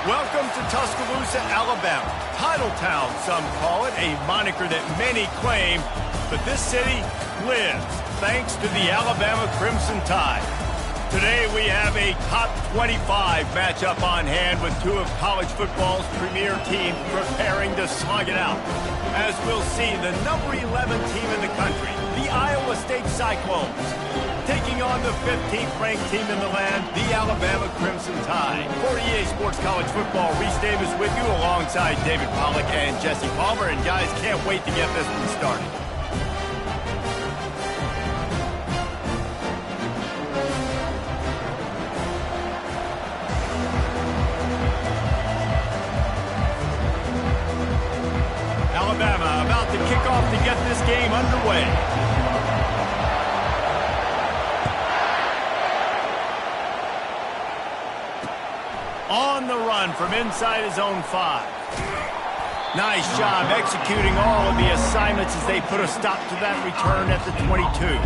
Welcome to Tuscaloosa, Alabama. Title Town, some call it, a moniker that many claim, but this city lives thanks to the Alabama Crimson Tide. Today we have a top 25 matchup on hand with two of college football's premier teams preparing to slug it out. As we'll see, the number 11 team in the country, the Iowa State Cyclones, taking on the 15th ranked team in the land, the Alabama Crimson Tide. For EA Sports College Football, Reese Davis with you alongside David Pollack and Jesse Palmer. And guys, can't wait to get this one started. Alabama about to kick off to get this game underway. On the run from inside his own 5. Nice job executing all of the assignments as they put a stop to that return at the 22.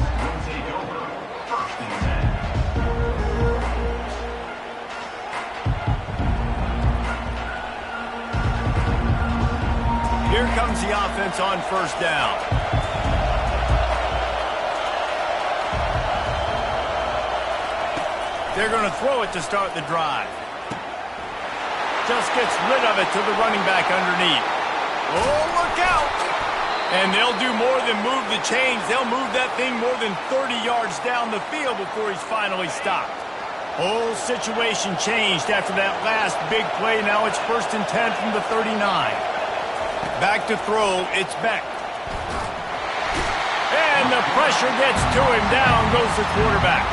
Here comes the offense on first down. They're going to throw it to start the drive. Just gets rid of it to the running back underneath. Oh, look out! And they'll do more than move the chains. They'll move that thing more than 30 yards down the field before he's finally stopped. Whole situation changed after that last big play. Now it's 1st and 10 from the 39. Back to throw, it's Beck. And the pressure gets to him. Down goes the quarterback.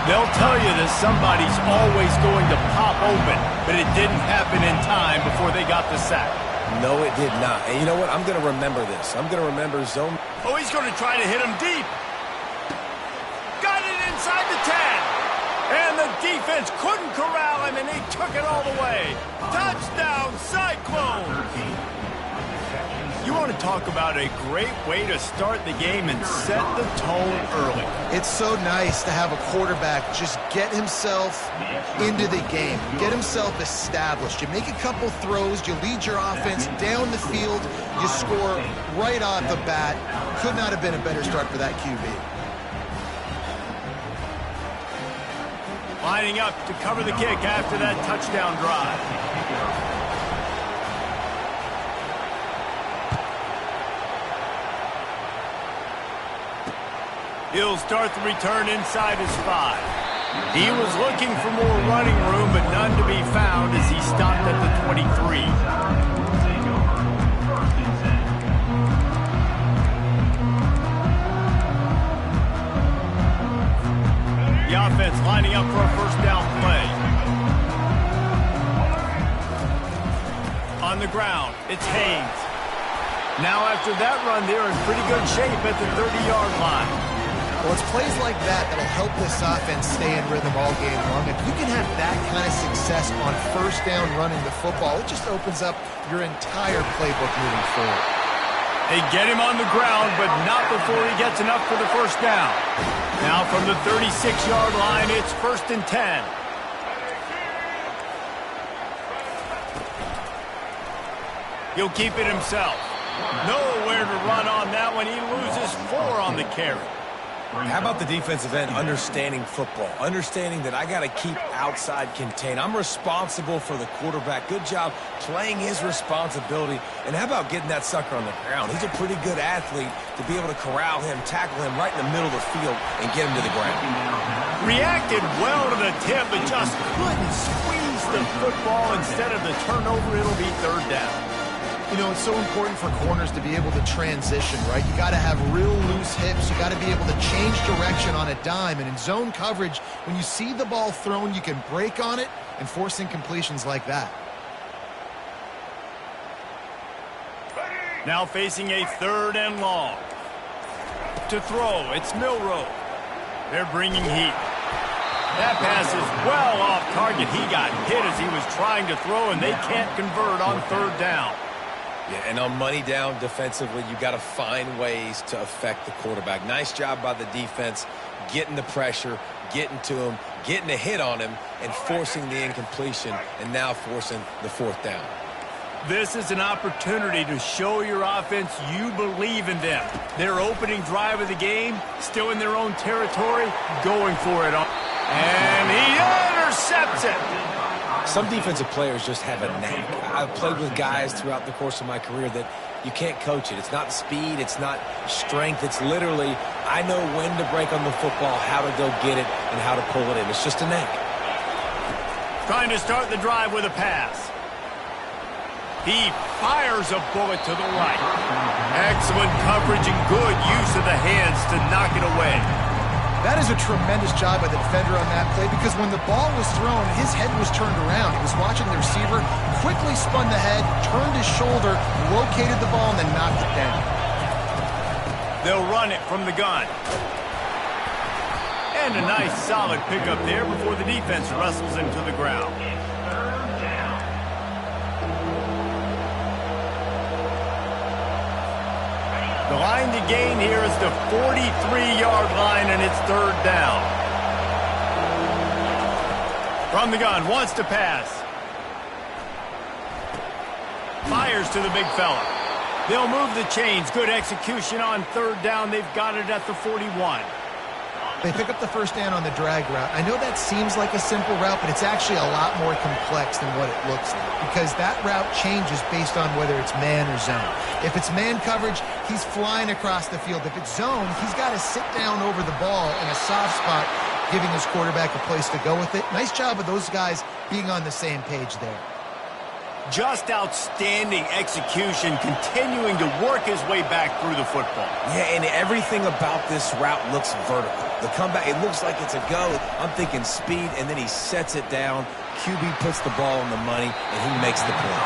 They'll tell you that somebody's always going to pop open, but it didn't happen in time before they got the sack. No, it did not. And you know what? I'm going to remember this. I'm going to remember zone. Oh, he's going to try to hit him deep. Got it inside the 10. And the defense couldn't corral him, and they took it all the way. Touchdown, Cyclones! You want to talk about a great way to start the game and set the tone early. It's so nice to have a quarterback just get himself into the game, get himself established. You make a couple throws, you lead your offense down the field, you score right off the bat. Could not have been a better start for that QB. Lining up to cover the kick after that touchdown drive. He'll start the return inside his 5. He was looking for more running room, but none to be found as he stopped at the 23. The offense lining up for a first down play. On the ground, it's Haynes. Now after that run, they're in pretty good shape at the 30-yard line. Well, it's plays like that that'll help this offense stay in rhythm all game long. If you can have that kind of success on first down running the football, it just opens up your entire playbook moving forward. They get him on the ground, but not before he gets enough for the first down. Now from the 36-yard line, it's 1st and 10. He'll keep it himself. Nowhere to run on that one. He loses 4 on the carry. How about the defensive end understanding football, understanding that I got to keep outside contain. I'm responsible for the quarterback. Good job playing his responsibility. And how about getting that sucker on the ground? He's a pretty good athlete to be able to corral him, tackle him right in the middle of the field, and get him to the ground. Reacted well to the tip, but just couldn't squeeze the football. Instead of the turnover, it'll be 3rd down. You know, it's so important for corners to be able to transition, right? You got to have real loose hips. You got to be able to change direction on a dime. And in zone coverage, when you see the ball thrown, you can break on it and force incompletions like that. Now facing a 3rd and long. To throw, it's Milroe. They're bringing heat. That pass is well off target. He got hit as he was trying to throw, and they can't convert on 3rd down. Yeah, and on money down defensively, you got to find ways to affect the quarterback. Nice job by the defense, getting the pressure, getting to him, getting a hit on him and forcing the incompletion, and now forcing the 4th down. This is an opportunity to show your offense you believe in them. Their opening drive of the game, still in their own territory, going for it. And he intercepts it. Some defensive players just have a knack. I've played with guys throughout the course of my career that you can't coach it. It's not speed, it's not strength. It's literally, I know when to break on the football, how to go get it, and how to pull it in. It's just a knack. Trying to start the drive with a pass. He fires a bullet to the right. Excellent coverage and good use of the hands to knock it away. That is a tremendous job by the defender on that play, because when the ball was thrown, his head was turned around. He was watching the receiver, quickly spun the head, turned his shoulder, located the ball, and then knocked it down. They'll run it from the gun. And a nice solid pickup there before the defense wrestles him to the ground. The line to gain here is the 43-yard line, and it's 3rd down. From the gun, wants to pass. Fires to the big fella. They'll move the chains. Good execution on 3rd down. They've got it at the 41. They pick up the 1st down on the drag route. I know that seems like a simple route, but it's actually a lot more complex than what it looks like, because that route changes based on whether it's man or zone. If it's man coverage, he's flying across the field. If it's zone, he's got to sit down over the ball in a soft spot, giving his quarterback a place to go with it. Nice job of those guys being on the same page there. Just outstanding execution, continuing to work his way back through the football. Yeah, and everything about this route looks vertical. The comeback, it looks like it's a go. I'm thinking speed, and then he sets it down. QB puts the ball on the money, and he makes the play.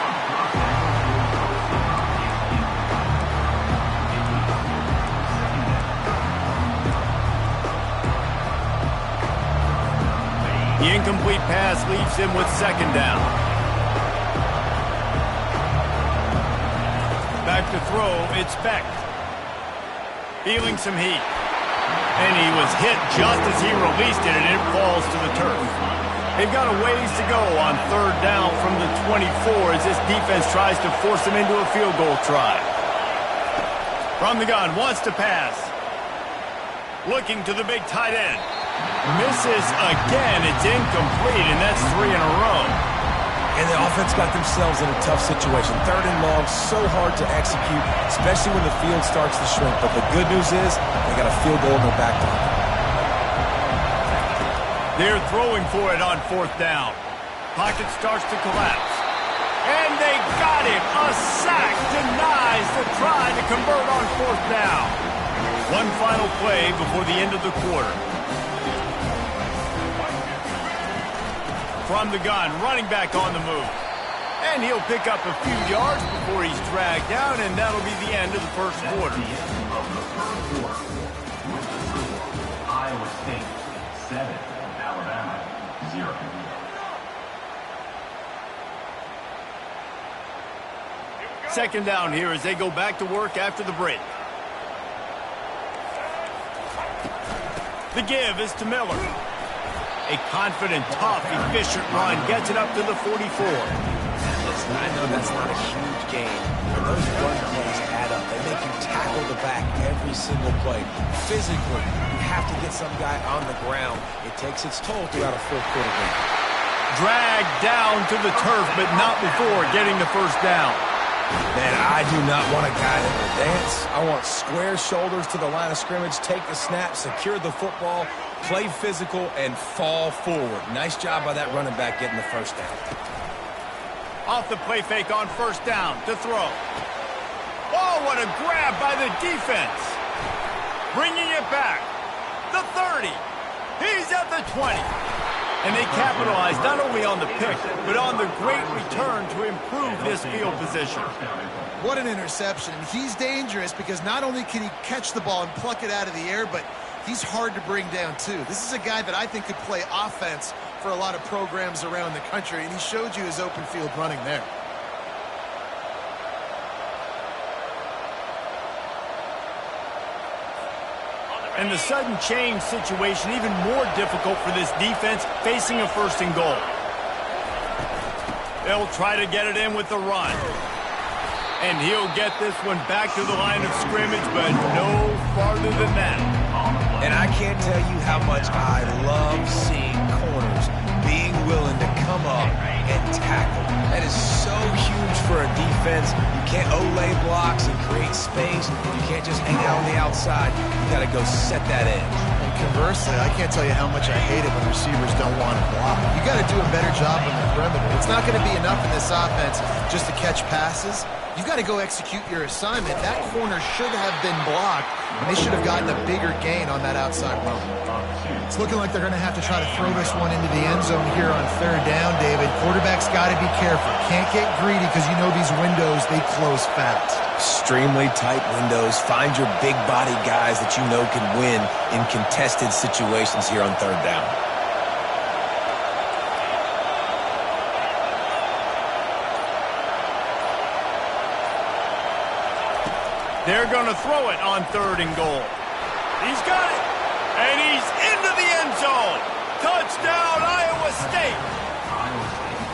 The incomplete pass leaves him with 2nd down. Back to throw, it's Beck. Feeling some heat. And he was hit just as he released it, and it falls to the turf. They've got a ways to go on 3rd down from the 24 as this defense tries to force him into a field goal try. From the gun, wants to pass. Looking to the big tight end. Misses again. It's incomplete, and that's 3 in a row. And the offense got themselves in a tough situation. 3rd and long, so hard to execute, especially when the field starts to shrink. But the good news is they got a field goal in their back pocket. They're throwing for it on 4th down. Pocket starts to collapse. And they got him. A sack denies the try to convert on 4th down. One final play before the end of the quarter. From the gun, running back on the move. And he'll pick up a few yards before he's dragged down, and that'll be the end of the 1st quarter. The end of the 1st quarter. With the score, Iowa State 7, Alabama 0. Second down here as they go back to work after the break. The give is to Miller. A confident, tough, efficient run gets it up to the 44. Listen, I know that's not a huge gain, but those run plays add up. They make you tackle the back every single play. Physically, you have to get some guy on the ground. It takes its toll throughout a 4th quarter game. Dragged down to the turf, but not before getting the 1st down. Man, I do not want a guy that will dance. I want square shoulders to the line of scrimmage, take the snap, secure the football, play physical, and fall forward. Nice job by that running back getting the 1st down. Off the play fake on 1st down to throw. Oh, what a grab by the defense. Bringing it back. The 30. He's at the 20. And they capitalize not only on the pick, but on the great return to improve this field position. What an interception. He's dangerous because not only can he catch the ball and pluck it out of the air, but he's hard to bring down too. This is a guy that I think could play offense for a lot of programs around the country, and he showed you his open field running there. And the sudden change situation even more difficult for this defense facing a 1st and goal. They'll try to get it in with the run. And he'll get this one back to the line of scrimmage, but no farther than that. And I can't tell you how much I love seeing corners being willing to come up and tackle. That is so huge for a defense. You can't olay blocks and create space. You can't just hang out on the outside. You got to go set that edge. And conversely, I can't tell you how much I hate it when receivers don't want to block. You got to do a better job on the perimeter. It's not going to be enough in this offense just to catch passes. You've got to go execute your assignment. That corner should have been blocked, and they should have gotten a bigger gain on that outside run. It's looking like they're going to have to try to throw this one into the end zone here on 3rd down, David. Quarterback's got to be careful. Can't get greedy because you know these windows, they close fast. Extremely tight windows. Find your big body guys that you know can win in contested situations here on 3rd down. They're going to throw it on 3rd and goal. He's got it. And he's into the end zone. Touchdown, Iowa State.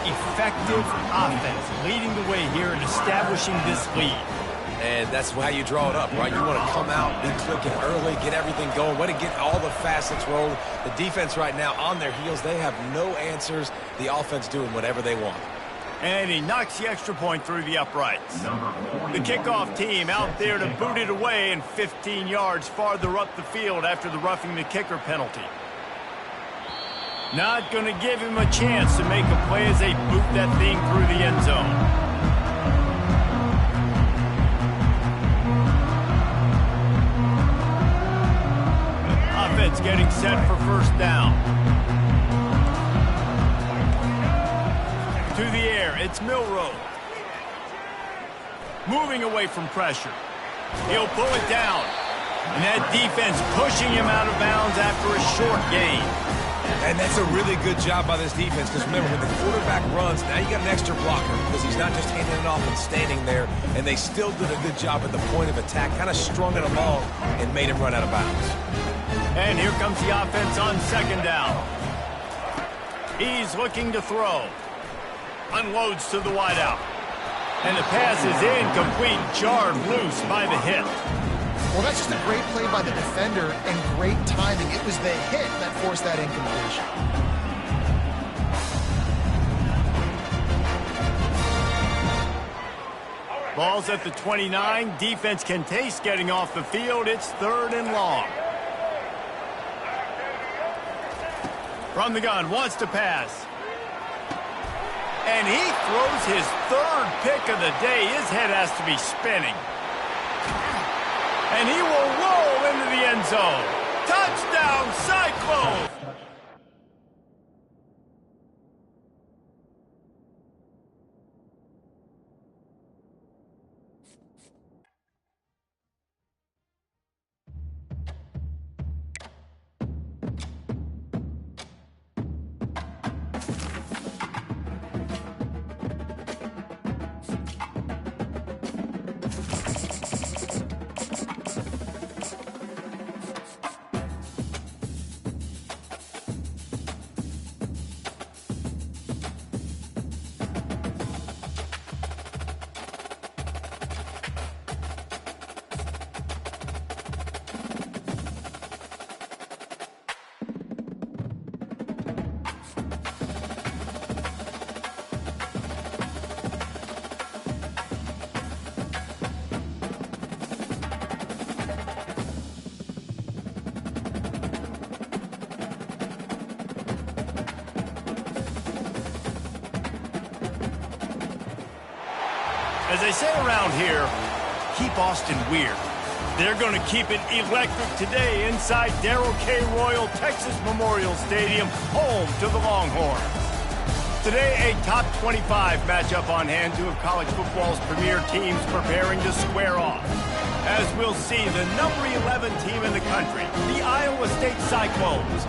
Effective offense leading the way here in establishing this lead. And that's how you draw it up, right? You want to come out, be clicking early, get everything going, way to get all the facets rolling. The defense right now on their heels, they have no answers. The offense doing whatever they want. And he knocks the extra point through the uprights. The kickoff team out there to boot it away and 15 yards farther up the field after the roughing the kicker penalty. Not going to give him a chance to make a play as they boot that thing through the end zone. Offense getting set for 1st down. To the air, it's Milrow. Moving away from pressure. He'll pull it down. And that defense pushing him out of bounds after a short gain. And that's a really good job by this defense because remember, when the quarterback runs, now you got an extra blocker because he's not just handing it off and standing there. And they still did a good job at the point of attack, kind of strung it along and made him run out of bounds. And here comes the offense on 2nd down. He's looking to throw. Unloads to the wideout. And the pass is incomplete, jarred loose by the hit. Well, that's just a great play by the defender and great timing. It was the hit that forced that incompletion. Ball's at the 29. Defense can taste getting off the field. It's 3rd and long. From the gun, wants to pass. And he throws his 3rd pick of the day. His head has to be spinning. And he will roll into the end zone. Touchdown, Cyclones! As they say around here, keep Austin weird. They're going to keep it electric today inside Darrell K. Royal Texas Memorial Stadium, home to the Longhorns. Today, a top 25 matchup on hand, two of college football's premier teams preparing to square off. As we'll see, the number 11 team in the country, the Iowa State Cyclones,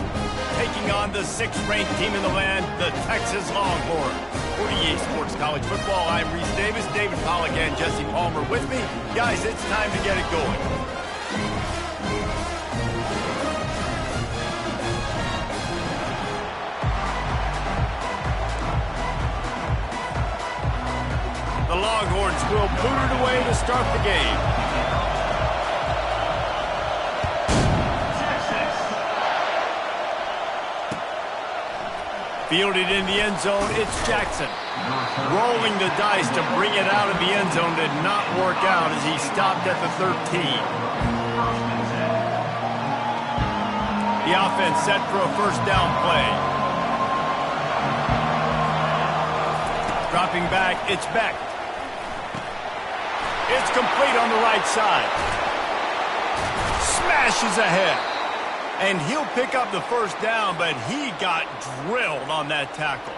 taking on the 6th-ranked team in the land, the Texas Longhorns. For EA Sports College Football, I'm Reese Davis, David Pollack, and Jesse Palmer with me. Guys, it's time to get it going. Longhorns will boot it away to start the game. Fielded in the end zone, it's Jackson. Rolling the dice to bring it out of the end zone did not work out as he stopped at the 13. The offense set for a first down play. Dropping back, it's Beck. It's complete on the right side. Smashes ahead. And he'll pick up the first down, but he got drilled on that tackle.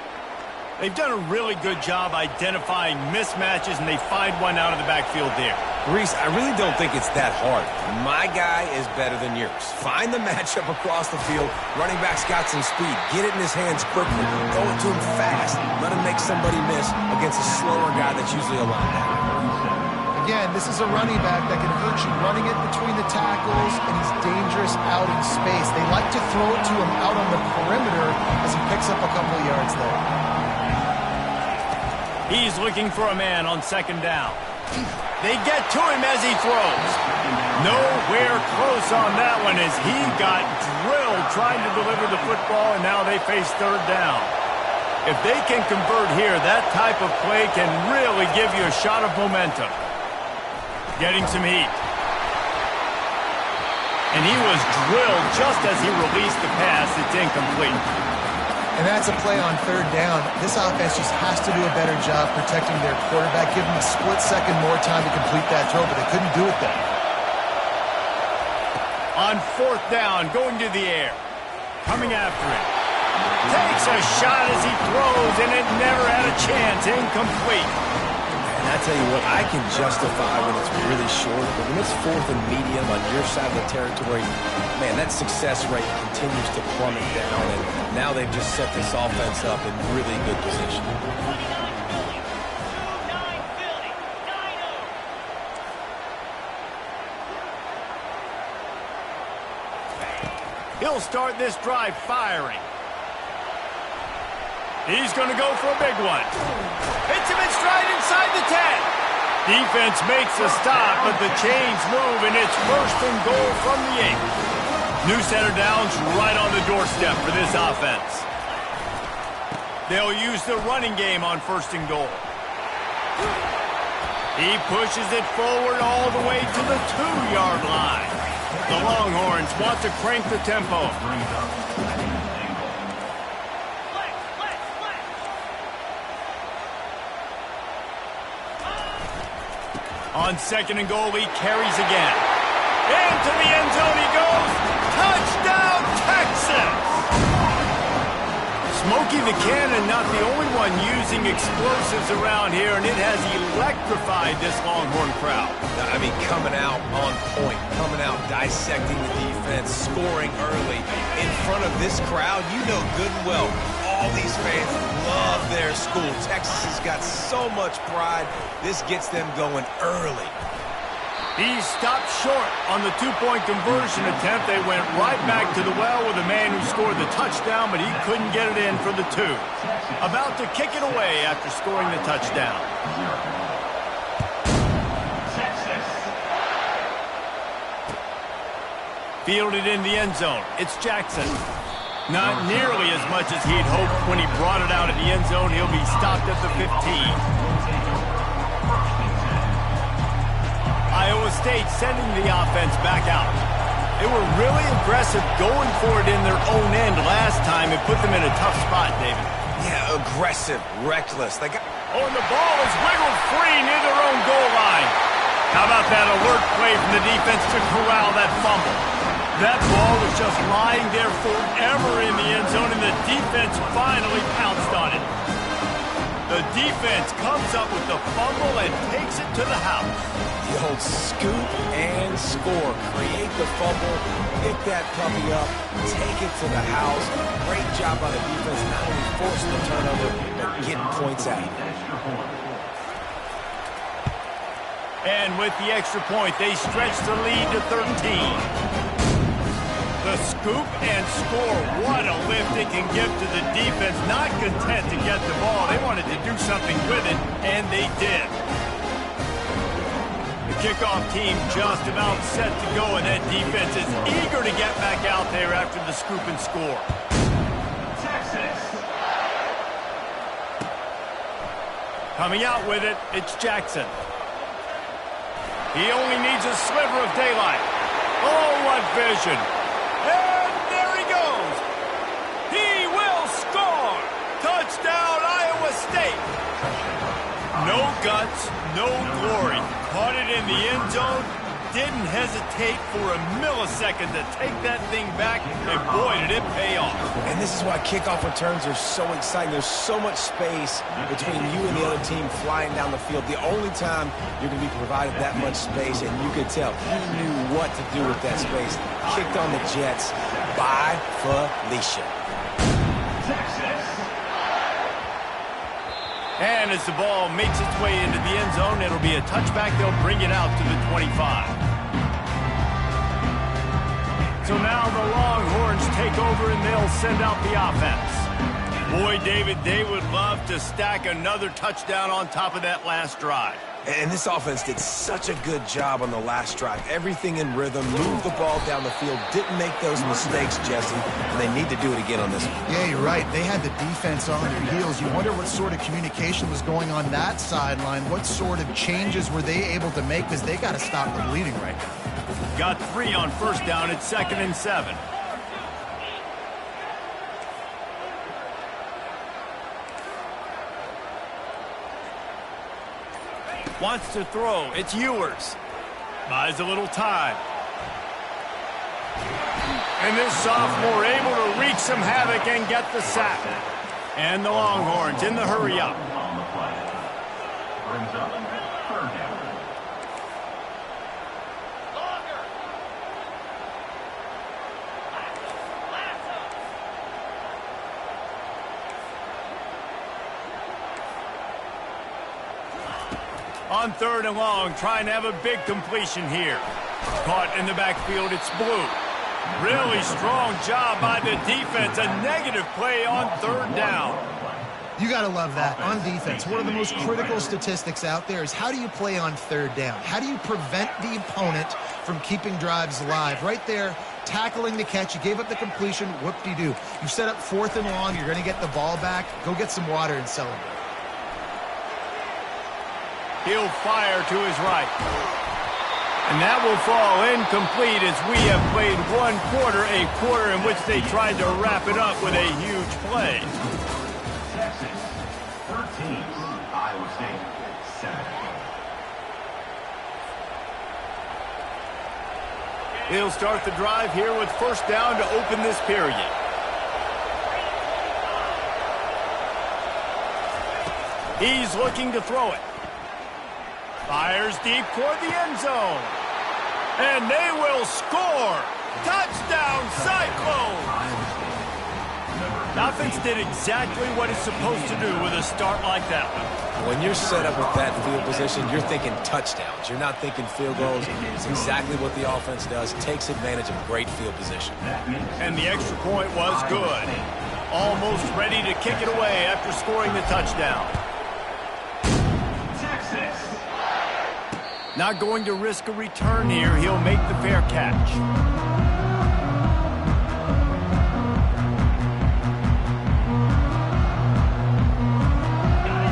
They've done a really good job identifying mismatches, and they find one out of the backfield there. Reese, I really don't think it's that hard. My guy is better than yours. Find the matchup across the field. Running back's got some speed. Get it in his hands quickly. Throw it to him fast. Let him make somebody miss against a slower guy that's usually a linebacker. Again, this is a running back that can hurt you running it between the tackles, and he's dangerous out in space. They like to throw it to him out on the perimeter as he picks up a couple of yards there. He's looking for a man on second down. They get to him as he throws. Nowhere close on that one as he got drilled trying to deliver the football, and now they face third down. If they can convert here, that type of play can really give you a shot of momentum. Getting some heat. And he was drilled just as he released the pass. It's incomplete. And that's a play on third down. This offense just has to do a better job protecting their quarterback. Give him a split second more time to complete that throw, but they couldn't do it there. On fourth down, going to the air. Coming after it. Takes a shot as he throws, and it never had a chance. Incomplete. And I tell you what, I can justify when it's really short, but when it's fourth and medium on your side of the territory, man, that success rate continues to plummet down, and now they've just set this offense up in really good position. He'll start this drive firing. He's going to go for a big one. Hits him in stride inside the 10. Defense makes a stop, but the chains move, and it's first and goal from the 8. New center downs right on the doorstep for this offense. They'll use the running game on first and goal. He pushes it forward all the way to the 2-yard line. The Longhorns want to crank the tempo. On second and goal, he carries again. Into the end zone he goes. Touchdown, Texas! Smokey the Cannon not the only one using explosives around here, and it has electrified this Longhorn crowd. I mean, coming out on point, coming out dissecting the defense, scoring early. In front of this crowd, you know good and well, all these fans love their school. Texas has got so much pride. This gets them going early. He stopped short on the two-point conversion attempt. They went right back to the well with the man who scored the touchdown, but he couldn't get it in for the 2. About to kick it away after scoring the touchdown. Fielded in the end zone. It's Jackson. Not nearly as much as he'd hoped when he brought it out of the end zone. He'll be stopped at the 15. Iowa State sending the offense back out. They were really aggressive going for it in their own end last time. It put them in a tough spot, David. Yeah, aggressive, reckless. They got... Oh, and the ball is wiggled free near their own goal line. How about that alert play from the defense to corral that fumble? That ball was just lying there forever in the end zone, and the defense finally pounced on it. The defense comes up with the fumble and takes it to the house. The old scoop and score. Create the fumble, pick that puppy up, take it to the house. Great job by the defense, not only forcing the turnover, but getting points out. And with the extra point, they stretch the lead to 13. The scoop and score. What a lift it can give to the defense. Not content to get the ball. They wanted to do something with it, and they did. The kickoff team just about set to go, and that defense is eager to get back out there after the scoop and score. Texas. Coming out with it, it's Jackson. He only needs a sliver of daylight. Oh, what vision. And there he goes. He will score. Touchdown, Iowa State. No guts, no glory. Caught it in the end zone. Didn't hesitate for a millisecond to take that thing back, and boy, did it pay off. And this is why kickoff returns are so exciting. There's so much space between you and the other team flying down the field. The only time you're going to be provided that much space, and you could tell he knew what to do with that space. Kicked on the Jets by Felicia. Texas. And as the ball makes its way into the end zone, it'll be a touchback. They'll bring it out to the 25. So now the Longhorns take over and they'll send out the offense. Boy, David, they would love to stack another touchdown on top of that last drive. And this offense did such a good job on the last drive. Everything in rhythm, moved the ball down the field, didn't make those mistakes, Jesse, and they need to do it again on this one. Yeah, you're right. They had the defense on their heels. You wonder what sort of communication was going on that sideline. What sort of changes were they able to make, because they got to stop the bleeding right now. Got 3 on first down. It's 2nd and 7. Wants to throw. It's Ewers. Buys a little time. And this sophomore able to wreak some havoc and get the sack. And the Longhorns in the hurry up. On the play. Brings up 3rd down. On 3rd and long, trying to have a big completion here. Caught in the backfield, it's Blue. Really strong job by the defense. A negative play on 3rd down. You got to love that on defense. One of the most critical statistics out there is how do you play on 3rd down? How do you prevent the opponent from keeping drives alive? Right there, tackling the catch. You gave up the completion. Whoop-de-doo. You set up 4th and long. You're going to get the ball back. Go get some water and celebrate. He'll fire to his right. And that will fall incomplete as we have played 1 quarter, a quarter in which they tried to wrap it up with a huge play. Texas 13. Iowa State 7. He'll start the drive here with first down to open this period. He's looking to throw it. Fires deep toward the end zone. And they will score. Touchdown, Cyclones. The offense did exactly what it's supposed to do with a start like that one. When you're set up with that field position, you're thinking touchdowns. You're not thinking field goals. It's exactly what the offense does. Takes advantage of great field position. And the extra point was good. Almost ready to kick it away after scoring the touchdown. Not going to risk a return here. He'll make the fair catch.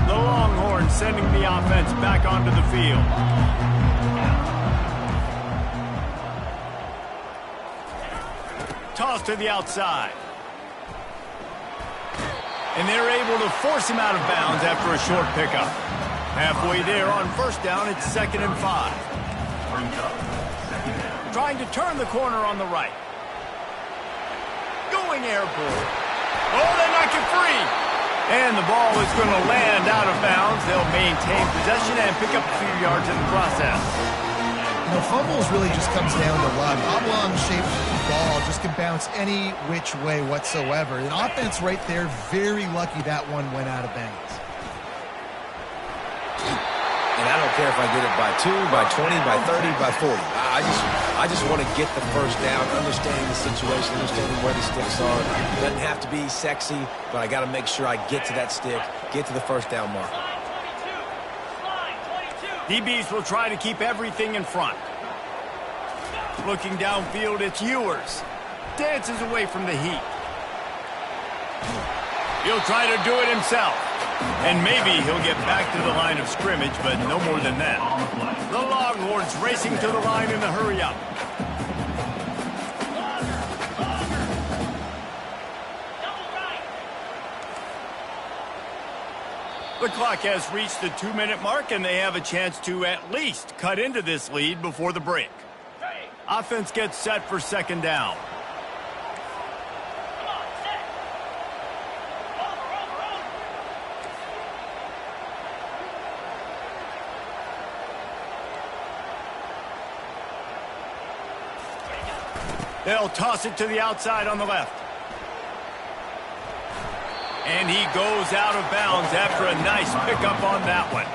The Longhorns sending the offense back onto the field. Toss to the outside. And they're able to force him out of bounds after a short pickup. Halfway there on first down, it's 2nd and 5. Trying to turn the corner on the right. Going airborne. Oh, they knock it free. And the ball is going to land out of bounds. They'll maintain possession and pick up a few yards in the process. You know, fumbles really just comes down to luck. Oblong-shaped ball just can bounce any which way whatsoever. The offense right there, very lucky that one went out of bounds. And I don't care if I get it by 2, by 20, by 30, by 40. I just want to get the first down, understanding the situation, understanding where the sticks are. It doesn't have to be sexy, but I got to make sure I get to that stick, get to the first down mark. DBs will try to keep everything in front. Looking downfield, it's Ewers. Dances away from the heat. He'll try to do it himself. And maybe he'll get back to the line of scrimmage, but no more than that. The Longhorns racing to the line in a hurry-up. The clock has reached the 2-minute mark, and they have a chance to at least cut into this lead before the break. Offense gets set for second down. They'll toss it to the outside on the left. And he goes out of bounds after a nice pickup on that one.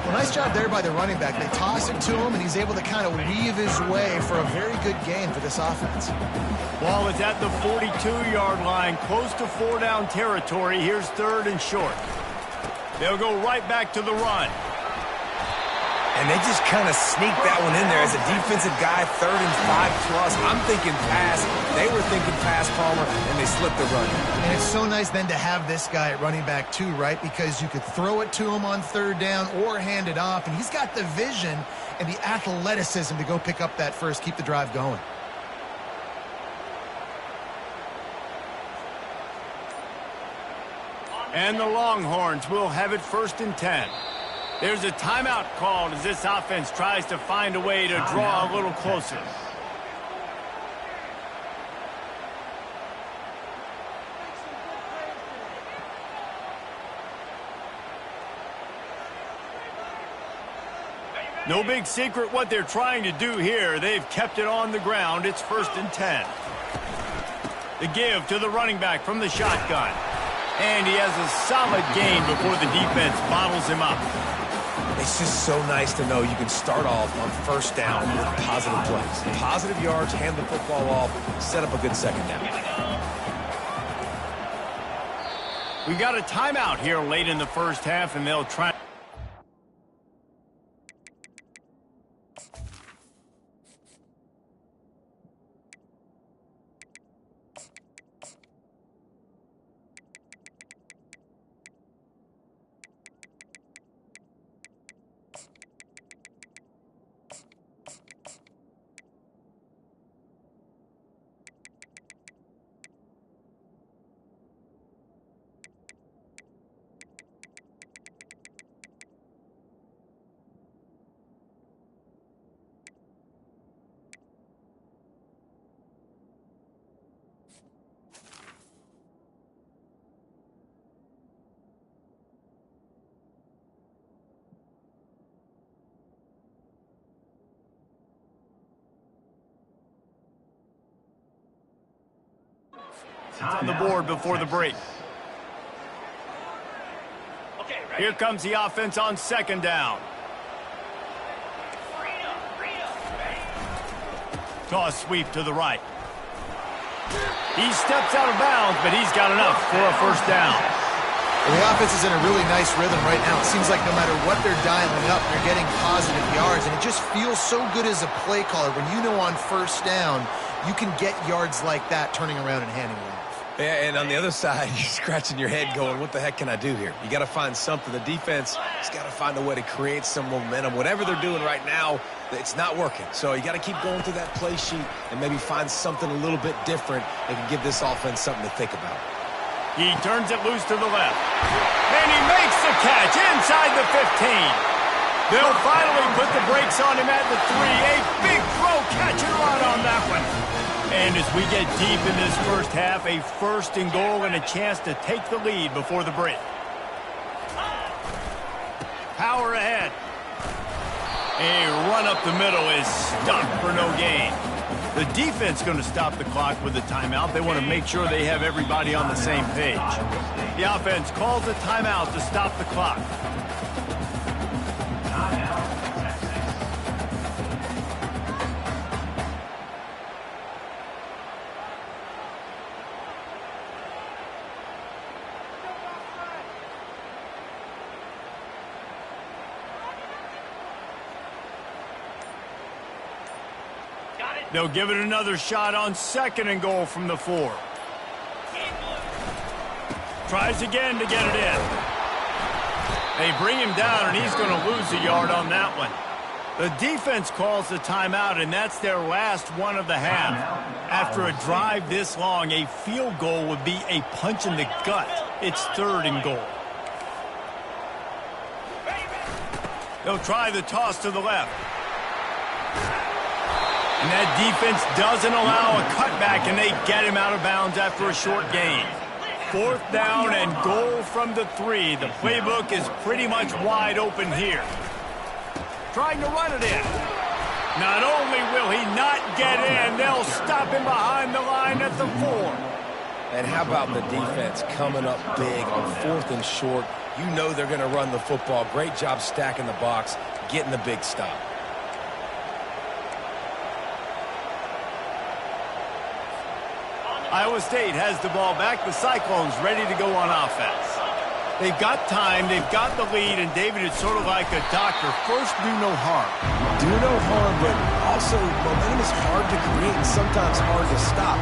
Well, nice job there by the running back. They toss it to him, and he's able to kind of weave his way for a very good gain for this offense. Ball is at the 42-yard line, close to 4-down territory. Here's third and short. They'll go right back to the run. And they just kind of sneak that one in there as a defensive guy, 3rd and 5+. I'm thinking pass. They were thinking pass, Palmer, and they slipped the run. And it's so nice then to have this guy at running back too, right? Because you could throw it to him on 3rd down or hand it off, and he's got the vision and the athleticism to go pick up that first, keep the drive going. And the Longhorns will have it 1st and 10. There's a timeout called as this offense tries to find a way to draw a little closer. No big secret what they're trying to do here. They've kept it on the ground. It's 1st and 10. The give to the running back from the shotgun. And he has a solid gain before the defense bottles him up. It's just so nice to know you can start off on 1st down with positive plays. Positive yards, hand the football off, set up a good second down. We got a timeout here late in the first half, and they'll try. On the board before the break. Here comes the offense on 2nd down. Toss sweep to the right. He steps out of bounds, but he's got enough for a 1st down. Well, the offense is in a really nice rhythm right now. It seems like no matter what they're dialing up, they're getting positive yards, and it just feels so good as a play caller when you know on 1st down you can get yards like that turning around and handing it off. Yeah, and on the other side, you're scratching your head going, what the heck can I do here? You got to find something. The defense has got to find a way to create some momentum. Whatever they're doing right now, it's not working. So you got to keep going through that play sheet and maybe find something a little bit different that can give this offense something to think about. He turns it loose to the left. And he makes the catch inside the 15. They'll finally put the brakes on him at the 3. A big throw, catch and run on that one. And as we get deep in this first half, a 1st and goal and a chance to take the lead before the break. Power ahead. A run up the middle is stopped for no gain. The defense going to stop the clock with a timeout. They want to make sure they have everybody on the same page. The offense calls a timeout to stop the clock. They'll give it another shot on 2nd and goal from the 4. Tries again to get it in. They bring him down, and he's going to lose a yard on that one. The defense calls the timeout, and that's their last one of the half. After a drive this long, a field goal would be a punch in the gut. It's 3rd and goal. They'll try the toss to the left. And that defense doesn't allow a cutback, and they get him out of bounds after a short gain. 4th down and goal from the 3. The playbook is pretty much wide open here. Trying to run it in. Not only will he not get in, they'll stop him behind the line at the 4. And how about the defense coming up big on 4th and short? You know they're going to run the football. Great job stacking the box, getting the big stop. Iowa State has the ball back. The Cyclones ready to go on offense. They've got time, they've got the lead, and David, it's sort of like a doctor. First, do no harm. Do no harm, but also momentum is hard to create and sometimes hard to stop.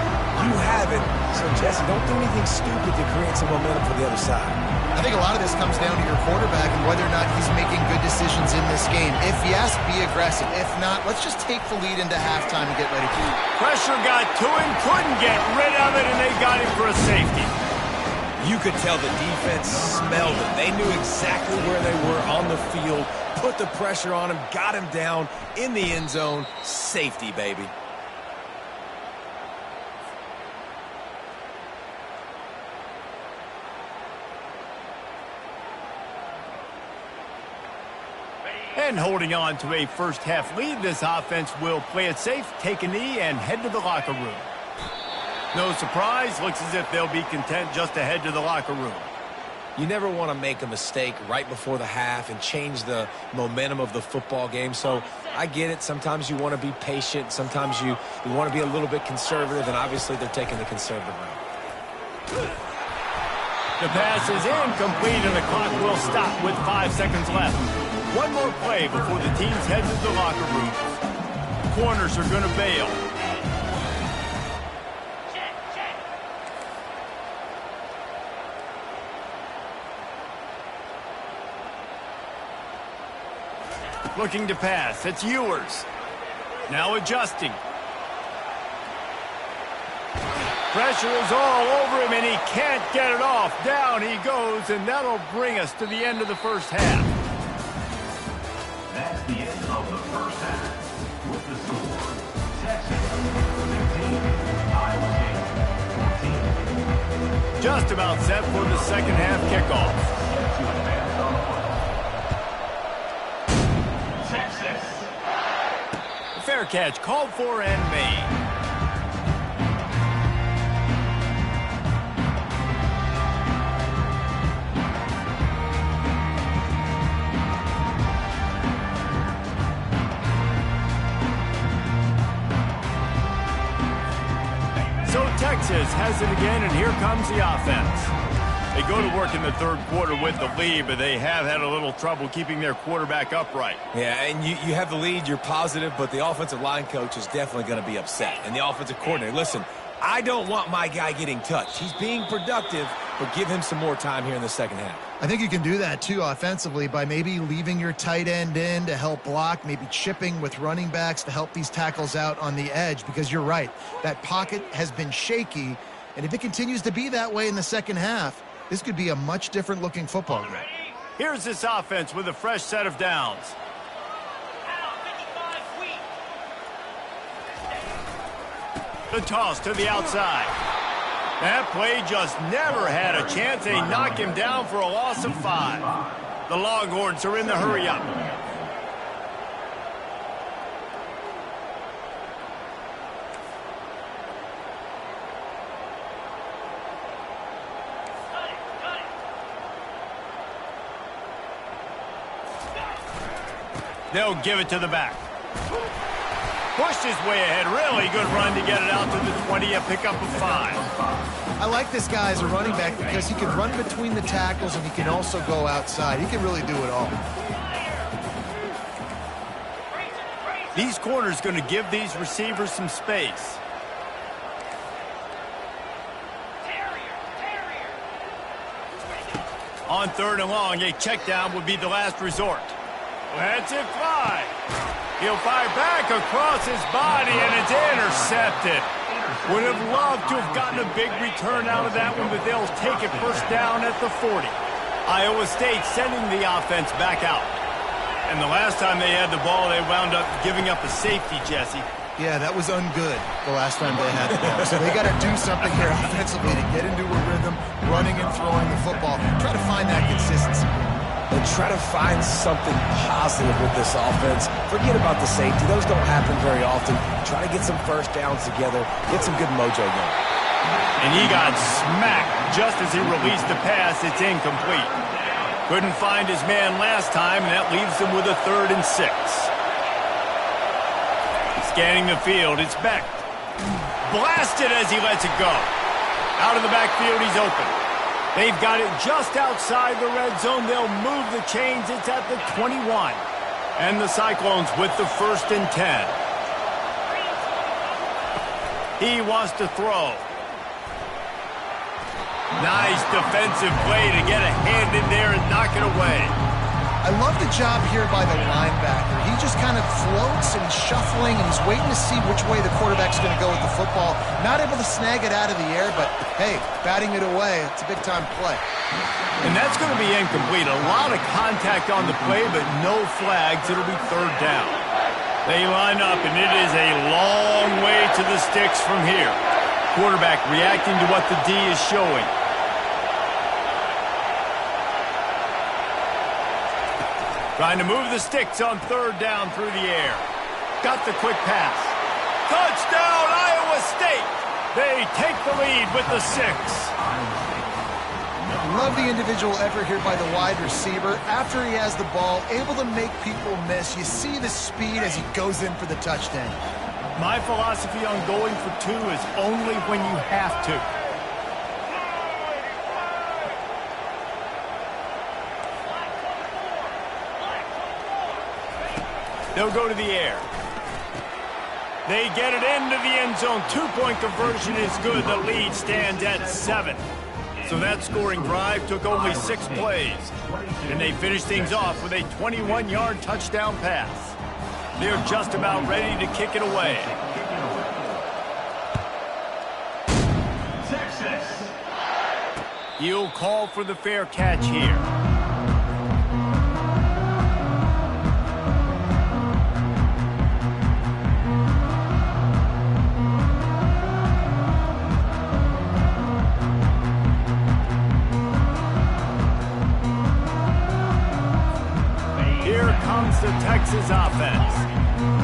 You have it, so Jesse, don't do anything stupid to create some momentum for the other side. I think a lot of this comes down to your quarterback and whether or not he's making good decisions in this game. If yes, be aggressive. If not, let's just take the lead into halftime and get ready to eat. Pressure got to him, couldn't get rid of it, and they got him for a safety. You could tell the defense smelled it. They knew exactly where they were on the field, put the pressure on him, got him down in the end zone. Safety, baby. And holding on to a first-half lead, this offense will play it safe, take a knee, and head to the locker room. No surprise, looks as if they'll be content just to head to the locker room. You never want to make a mistake right before the half and change the momentum of the football game. So I get it. Sometimes you want to be patient. Sometimes you want to be a little bit conservative, and obviously they're taking the conservative route. The pass is incomplete, and the clock will stop with 5 seconds left. One more play before the teams head to the locker rooms. Corners are going to bail. Looking to pass. It's Ewers. Now adjusting. Pressure is all over him, and he can't get it off. Down he goes, and that'll bring us to the end of the first half. That's the end of the first half. With the score, Texas 15, Iowa State 14. Just about set for the second half kickoff. Fair catch, called for and made. So Texas has it again, and here comes the offense. They go to work in the third quarter with the lead, but they have had a little trouble keeping their quarterback upright. Yeah, and you have the lead, you're positive, but the offensive line coach is definitely going to be upset. And the offensive coordinator, listen, I don't want my guy getting touched. He's being productive, but give him some more time here in the second half. I think you can do that, too, offensively, by maybe leaving your tight end in to help block, maybe chipping with running backs to help these tackles out on the edge, because you're right. That pocket has been shaky, and if it continues to be that way in the second half, this could be a much different looking football game. Here's this offense with a fresh set of downs. The toss to the outside. That play just never had a chance. They knock him down for a loss of 5. The Longhorns are in the hurry-up. They'll give it to the back. Pushed his way ahead. Really good run to get it out to the 20, a pickup of 5. I like this guy as a running back because he can run between the tackles and he can also go outside. He can really do it all. These corners going to give these receivers some space. On 3rd and long, a check down would be the last resort. Lets it fly. He'll fire back across his body, and it's intercepted. Would have loved to have gotten a big return out of that one, but they'll take it first down at the 40. Iowa State sending the offense back out. And the last time they had the ball, they wound up giving up a safety, Jesse. Yeah, that was ungood the last time they had the ball. So they got to do something here offensively to get into a rhythm, running and throwing the football. Try to find that consistency. And try to find something positive with this offense. Forget about the safety. Those don't happen very often. Try to get some first downs together. Get some good mojo going. And he got smacked just as he released the pass. It's incomplete. Couldn't find his man last time, and that leaves him with a 3rd and 6. Scanning the field, it's Beck. Blasted as he lets it go. Out of the backfield, he's open. They've got it just outside the red zone. They'll move the chains. It's at the 21. And the Cyclones with the 1st and 10. He wants to throw. Nice defensive play to get a hand in there and knock it away. I love the job here by the linebacker. He just kind of floats and shuffling, and he's waiting to see which way the quarterback's going to go with the football. Not able to snag it out of the air, but, hey, batting it away, it's a big-time play. And that's going to be incomplete. A lot of contact on the play, but no flags. It'll be 3rd down. They line up, and it is a long way to the sticks from here. Quarterback reacting to what the D is showing. Trying to move the sticks on 3rd down through the air. Got the quick pass. Touchdown, Iowa State! They take the lead with the 6. Love the individual effort here by the wide receiver. After he has the ball, able to make people miss. You see the speed as he goes in for the touchdown. My philosophy on going for 2 is only when you have to. They'll go to the air. They get it into the end zone. 2-point conversion is good. The lead stands at 7. So that scoring drive took only 6 plays. And they finished things off with a 21-yard touchdown pass. They're just about ready to kick it away. He'll call for the fair catch here. The Texas offense.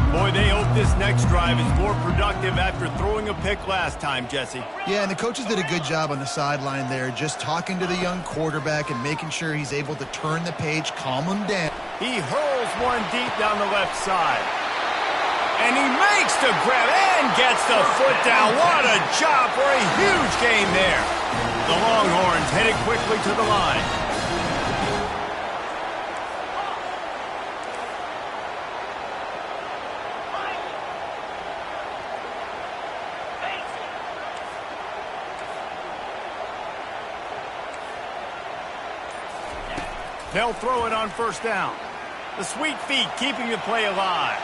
Boy, they hope this next drive is more productive after throwing a pick last time, Jesse. Yeah, and the coaches did a good job on the sideline there, just talking to the young quarterback and making sure he's able to turn the page, calm him down. He hurls one deep down the left side. And he makes the grab and gets the foot down. What a job for a huge gain there. The Longhorns headed quickly to the line. They'll throw it on 1st down. The sweet feet keeping the play alive.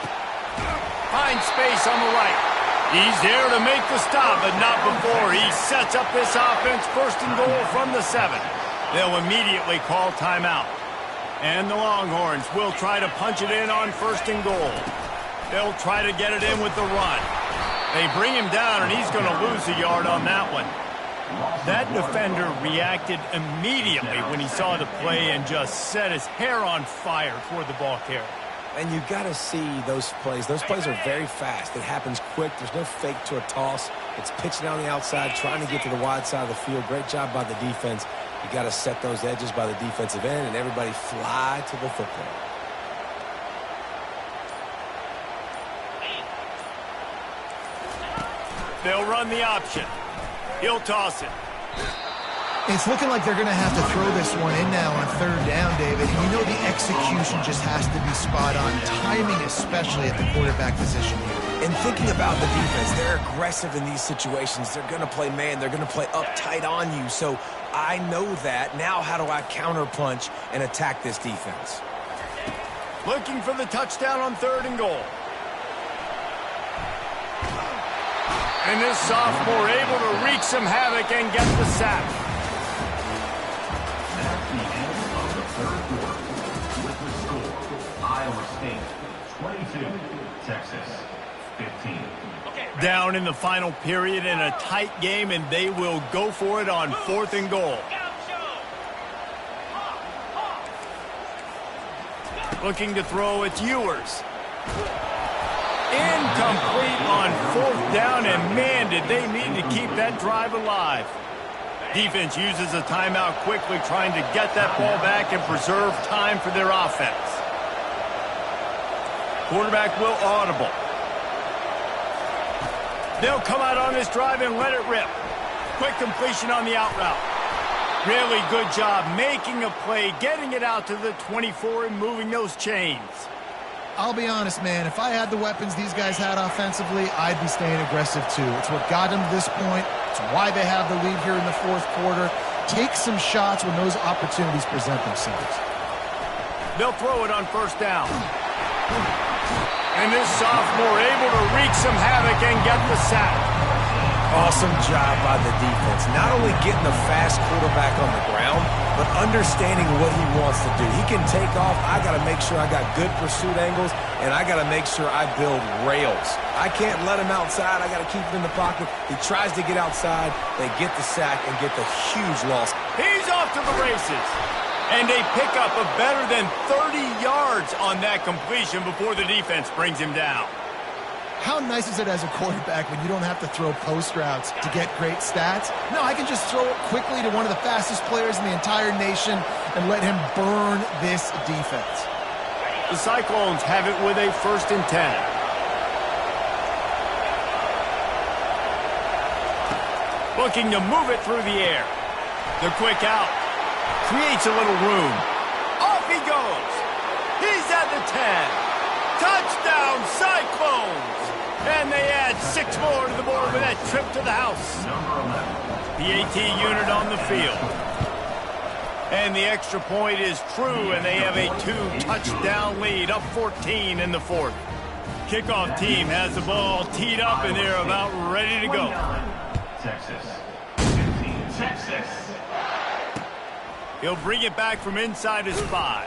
Finds space on the right. He's there to make the stop, but not before. He sets up this offense 1st and goal from the 7. They'll immediately call timeout. And the Longhorns will try to punch it in on 1st and goal. They'll try to get it in with the run. They bring him down, and he's going to lose a yard on that one. That defender reacted immediately when he saw the play and just set his hair on fire toward the ball carrier. And you got to see those plays. Those plays are very fast. It happens quick. There's no fake to a toss. It's pitching on the outside, trying to get to the wide side of the field. Great job by the defense. You got to set those edges by the defensive end, and everybody fly to the football. They'll run the option. He'll toss it. It's looking like they're going to have to throw this one in now on 3rd down, David. And you know the execution just has to be spot on, timing especially at the quarterback position here. And thinking about the defense, they're aggressive in these situations. They're going to play man. They're going to play uptight on you. So I know that. Now how do I counterpunch and attack this defense? Looking for the touchdown on 3rd and goal. And this sophomore able to wreak some havoc and get the sack. That's the end of the 3rd quarter. With the score, Iowa State 22, Texas 15. Down in the final period in a tight game, and they will go for it on 4th and goal. Looking to throw, it's Ewers. Incomplete on 4th down, and man, did they need to keep that drive alive. Defense uses a timeout quickly, trying to get that ball back and preserve time for their offense. Quarterback will audible. They'll come out on this drive and let it rip. Quick completion on the out route. Really good job making a play, getting it out to the 24 and moving those chains. I'll be honest, man, if I had the weapons these guys had offensively, I'd be staying aggressive too. It's what got them to this point. It's why they have the lead here in the 4th quarter. Take some shots when those opportunities present themselves. They'll throw it on 1st down. And this sophomore able to wreak some havoc and get the sack. Awesome job by the defense. Not only getting a fast quarterback on the ground, but understanding what he wants to do. He can take off. I got to make sure I got good pursuit angles, and I got to make sure I build rails. I can't let him outside. I got to keep him in the pocket. He tries to get outside. They get the sack and get the huge loss. He's off to the races. And they pick up a better than 30 yards on that completion before the defense brings him down. How nice is it as a quarterback when you don't have to throw post routes to get great stats? No, I can just throw it quickly to one of the fastest players in the entire nation and let him burn this defense. The Cyclones have it with a 1st and 10. Looking to move it through the air. The quick out. Creates a little room. Off he goes. He's at the 10. Touchdown, Cyclones! And they add 6 more to the board with that trip to the house. The AT unit on the field. And the extra point is true, and they have a 2-touchdown lead, up 14 in the 4th. Kickoff team has the ball teed up, and they're about ready to go. Texas 15, Texas. He'll bring it back from inside his 5.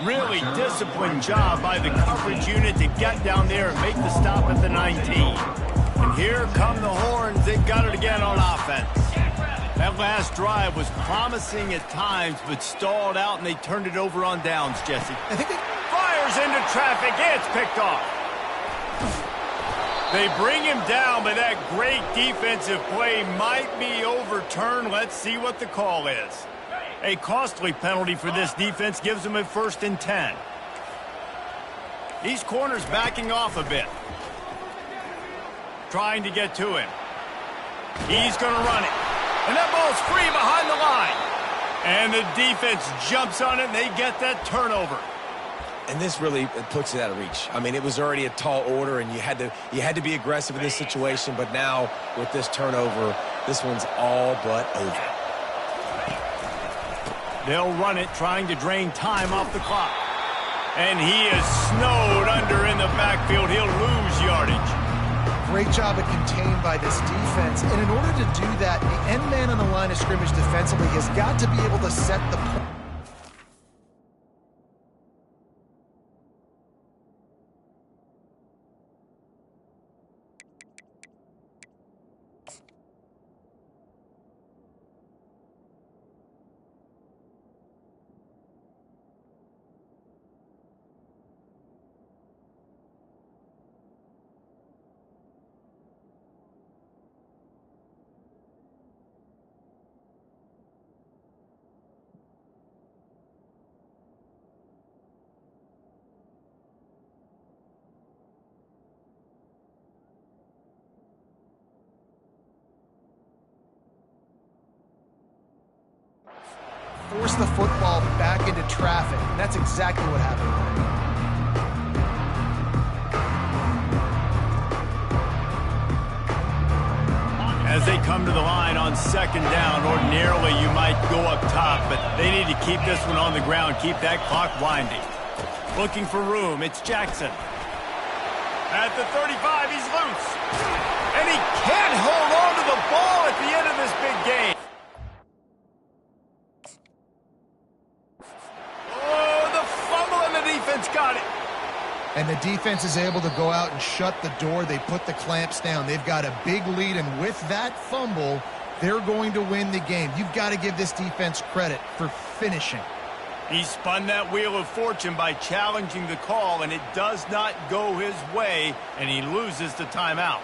Really disciplined job by the coverage unit to get down there and make the stop at the 19. And here come the horns. They've got it again on offense. That last drive was promising at times, but stalled out, and they turned it over on downs, Jesse. I think they Fires into traffic. It's picked off. They bring him down, but that great defensive play might be overturned. Let's see what the call is. A costly penalty for this defense gives them a 1st and 10. These corners backing off a bit. Trying to get to him. He's going to run it. And that ball's free behind the line. And the defense jumps on it, and they get that turnover. And this really puts it out of reach. I mean, it was already a tall order, and you had to be aggressive in this situation. But now, with this turnover, this one's all but over. They'll run it, trying to drain time off the clock. And he is snowed under in the backfield. He'll lose yardage. Great job of contained by this defense. And in order to do that, the end man on the line of scrimmage defensively has got to be able to set the point. force the football back into traffic. And that's exactly what happened there. As they come to the line on second down, ordinarily you might go up top, but they need to keep this one on the ground, keep that clock winding. Looking for room, it's Jackson. At the 35, he's loose. And he can't hold on to the ball at the end of this big game. Oh, the fumble, and the defense got it. And the defense is able to go out and shut the door. They put the clamps down. They've got a big lead, and with that fumble, they're going to win the game. You've got to give this defense credit for finishing. He spun that wheel of fortune by challenging the call, and it does not go his way, and he loses the timeout.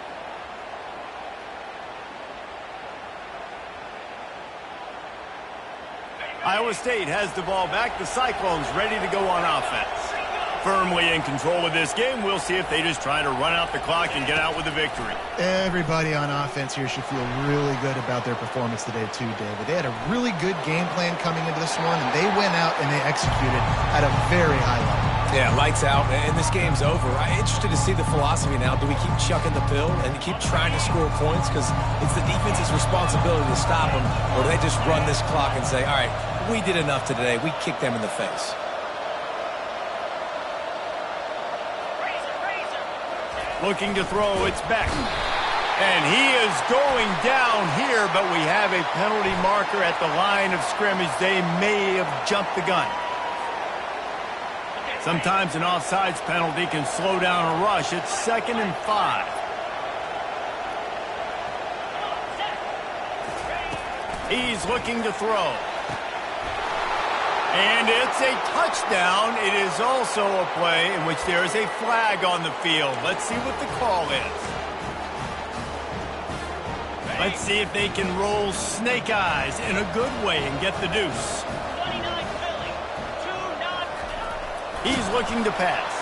Iowa State has the ball back. The Cyclones ready to go on offense. Firmly in control of this game. We'll see if they just try to run out the clock and get out with a victory. Everybody on offense here should feel really good about their performance today too, David. They had a really good game plan coming into this one, and they went out and they executed at a very high level. Yeah, lights out, and this game's over. I'm interested to see the philosophy now. Do we keep chucking the pill and keep trying to score points? Because it's the defense's responsibility to stop them, or do they just run this clock and say, all right, we did enough today. We kicked them in the face. Looking to throw, it's Beck. And he is going down here, but we have a penalty marker at the line of scrimmage. They may have jumped the gun. Sometimes an offsides penalty can slow down a rush. It's 2nd and 5. He's looking to throw. And it's a touchdown. It is also a play in which there is a flag on the field. Let's see what the call is. Let's see if they can roll snake eyes in a good way and get the deuce. He's looking to pass.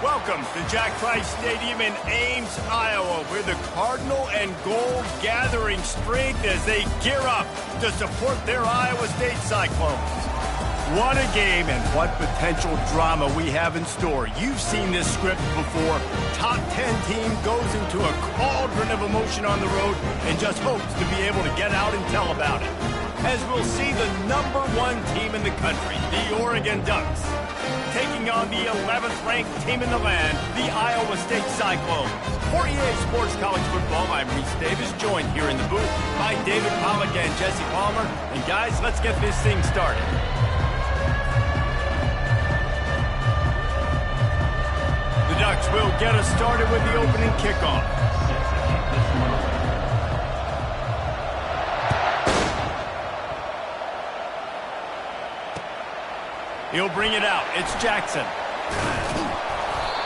Welcome to Jack Trice Stadium in Ames, Iowa, where the Cardinal and Gold gathering strength as they gear up to support their Iowa State Cyclones. What a game and what potential drama we have in store. You've seen this script before. Top 10 team goes into a cauldron of emotion on the road and just hopes to be able to get out and tell about it. As we'll see the #1 team in the country, the Oregon Ducks, taking on the 11th ranked team in the land, the Iowa State Cyclones. For EA Sports College Football, I'm Reese Davis, joined here in the booth by David Pollack and Jesse Palmer. And guys, let's get this thing started. The Ducks will get us started with the opening kickoff. He'll bring it out. It's Jackson.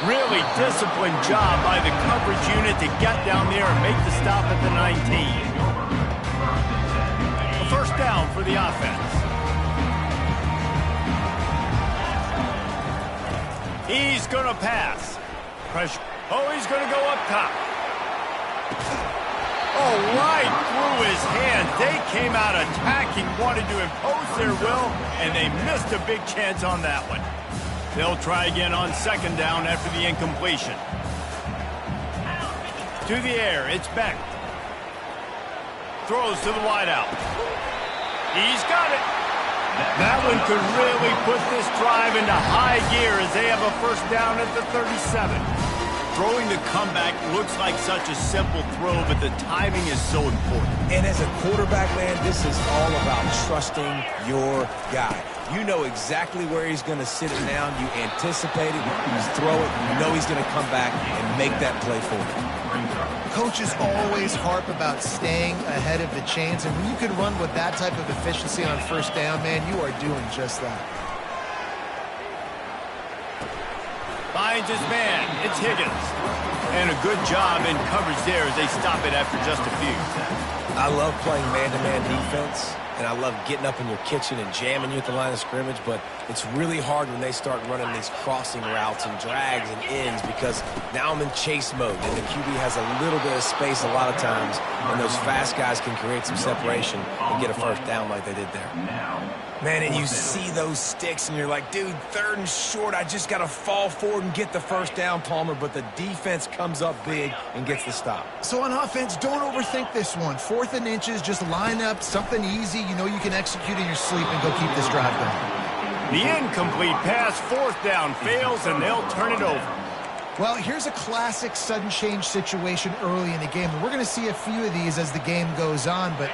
Really disciplined job by the coverage unit to get down there and make the stop at the 19. A first down for the offense. He's going to pass. Pressure. Oh, he's going to go up top. Oh, right through his hands. They came out attacking, wanted to impose their will, and they missed a big chance on that one. They'll try again on second down after the incompletion. To the air, it's Beck. Throws to the wideout. He's got it. That one could really put this drive into high gear as they have a first down at the 37. Throwing the comeback looks like such a simple throw, but the timing is so important. And as a quarterback, man, this is all about trusting your guy. You know exactly where he's going to sit it down. You anticipate it. You throw it. You know he's going to come back and make that play for you. Coaches always harp about staying ahead of the chains, and when you can run with that type of efficiency on first down, man, you are doing just that. Finds his man. It's Higgins. And a good job in coverage there as they stop it after just a few. I love playing man-to-man defense, and I love getting up in your kitchen and jamming you at the line of scrimmage, but it's really hard when they start running these crossing routes and drags and ends because now I'm in chase mode, and the QB has a little bit of space a lot of times, and those fast guys can create some separation and get a first down like they did there. Man, and you see those sticks, and you're like, dude, 3rd and short, I just got to fall forward and get the first down, Palmer, but the defense comes up big and gets the stop. So on offense, don't overthink this one. 4th and inches, just line up something easy you know you can execute in your sleep and go keep this drive going. The incomplete pass, 4th down, fails, and they'll turn it over. Well, here's a classic sudden change situation early in the game. We're going to see a few of these as the game goes on, but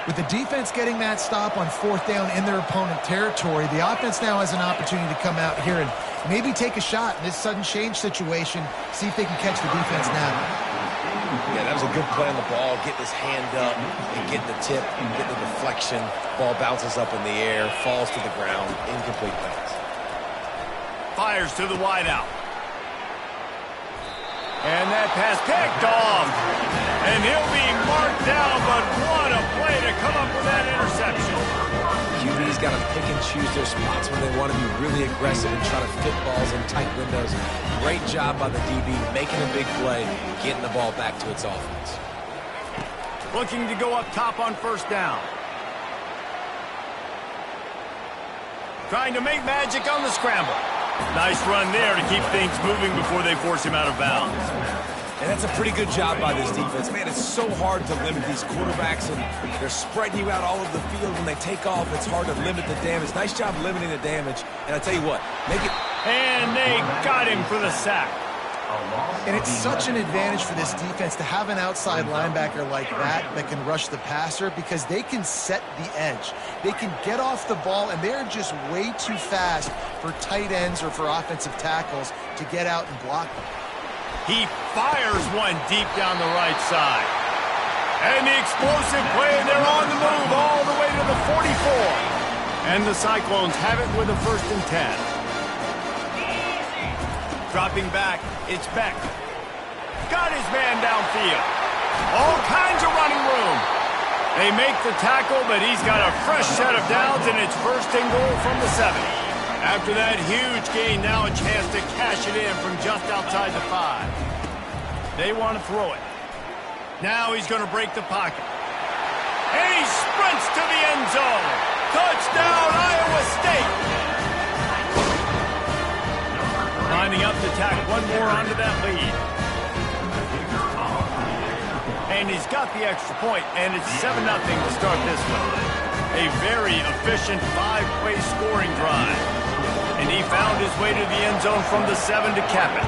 with the defense getting that stop on 4th down in their opponent territory, the offense now has an opportunity to come out here and maybe take a shot in this sudden change situation, see if they can catch the defense now. Yeah, that was a good play on the ball, getting his hand up and getting the tip and getting the deflection. Ball bounces up in the air, falls to the ground, incomplete pass. Fires to the wideout. And that pass picked off. And he'll be marked down, but what a play to come up with that interception. QB's got to pick and choose their spots when they want to be really aggressive and try to fit balls in tight windows. Great job by the DB, making a big play, getting the ball back to its offense. Looking to go up top on first down. Trying to make magic on the scramble. Nice run there to keep things moving before they force him out of bounds. And that's a pretty good job by this defense. Man, it's so hard to limit these quarterbacks, and they're spreading you out all over the field. When they take off, it's hard to limit the damage. Nice job limiting the damage. And I tell you what, make it... And they got him for the sack. And it's such an advantage for this defense to have an outside linebacker like that can rush the passer because they can set the edge. They can get off the ball, and they're just way too fast for tight ends or for offensive tackles to get out and block them. He fires one deep down the right side. And the explosive play, and they're on the move all the way to the 44. And the Cyclones have it with a 1st and 10. Dropping back, it's Beck. Got his man downfield. All kinds of running room. They make the tackle, but he's got a fresh set of downs, and it's 1st and goal from the 7. After that huge gain, now a chance to cash it in from just outside the 5. They want to throw it. Now he's going to break the pocket. And he sprints to the end zone. Touchdown, Iowa State. Lining up to tack one more onto that lead. And he's got the extra point, and it's 7-0 to start this one. A very efficient 5-play scoring drive. And he found his way to the end zone from the 7 to cap it.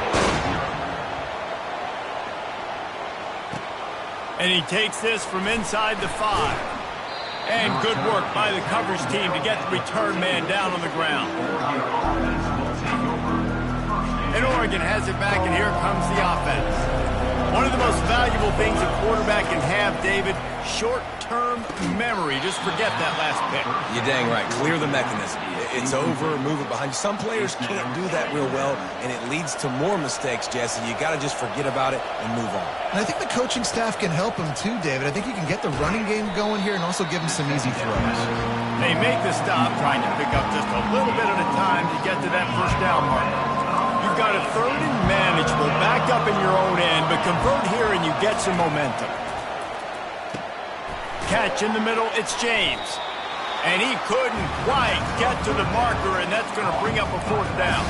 And he takes this from inside the 5. And good work by the coverage team to get the return man down on the ground. And Oregon has it back, and here comes the offense. One of the most valuable things a quarterback can have, David, short-term memory. Just forget that last pick. You're dang right. Clear the mechanism. It's over, move it behind you. Some players can't do that real well, and it leads to more mistakes, Jesse. You got to just forget about it and move on. And I think the coaching staff can help him too, David. I think you can get the running game going here and also give him some easy throws. They make the stop, trying to pick up just a little bit at a time to get to that first down mark. You've got a 3rd and manageable back up in your own end, but convert here and you get some momentum. Catch in the middle, it's James. And he couldn't quite get to the marker, and that's going to bring up a 4th down.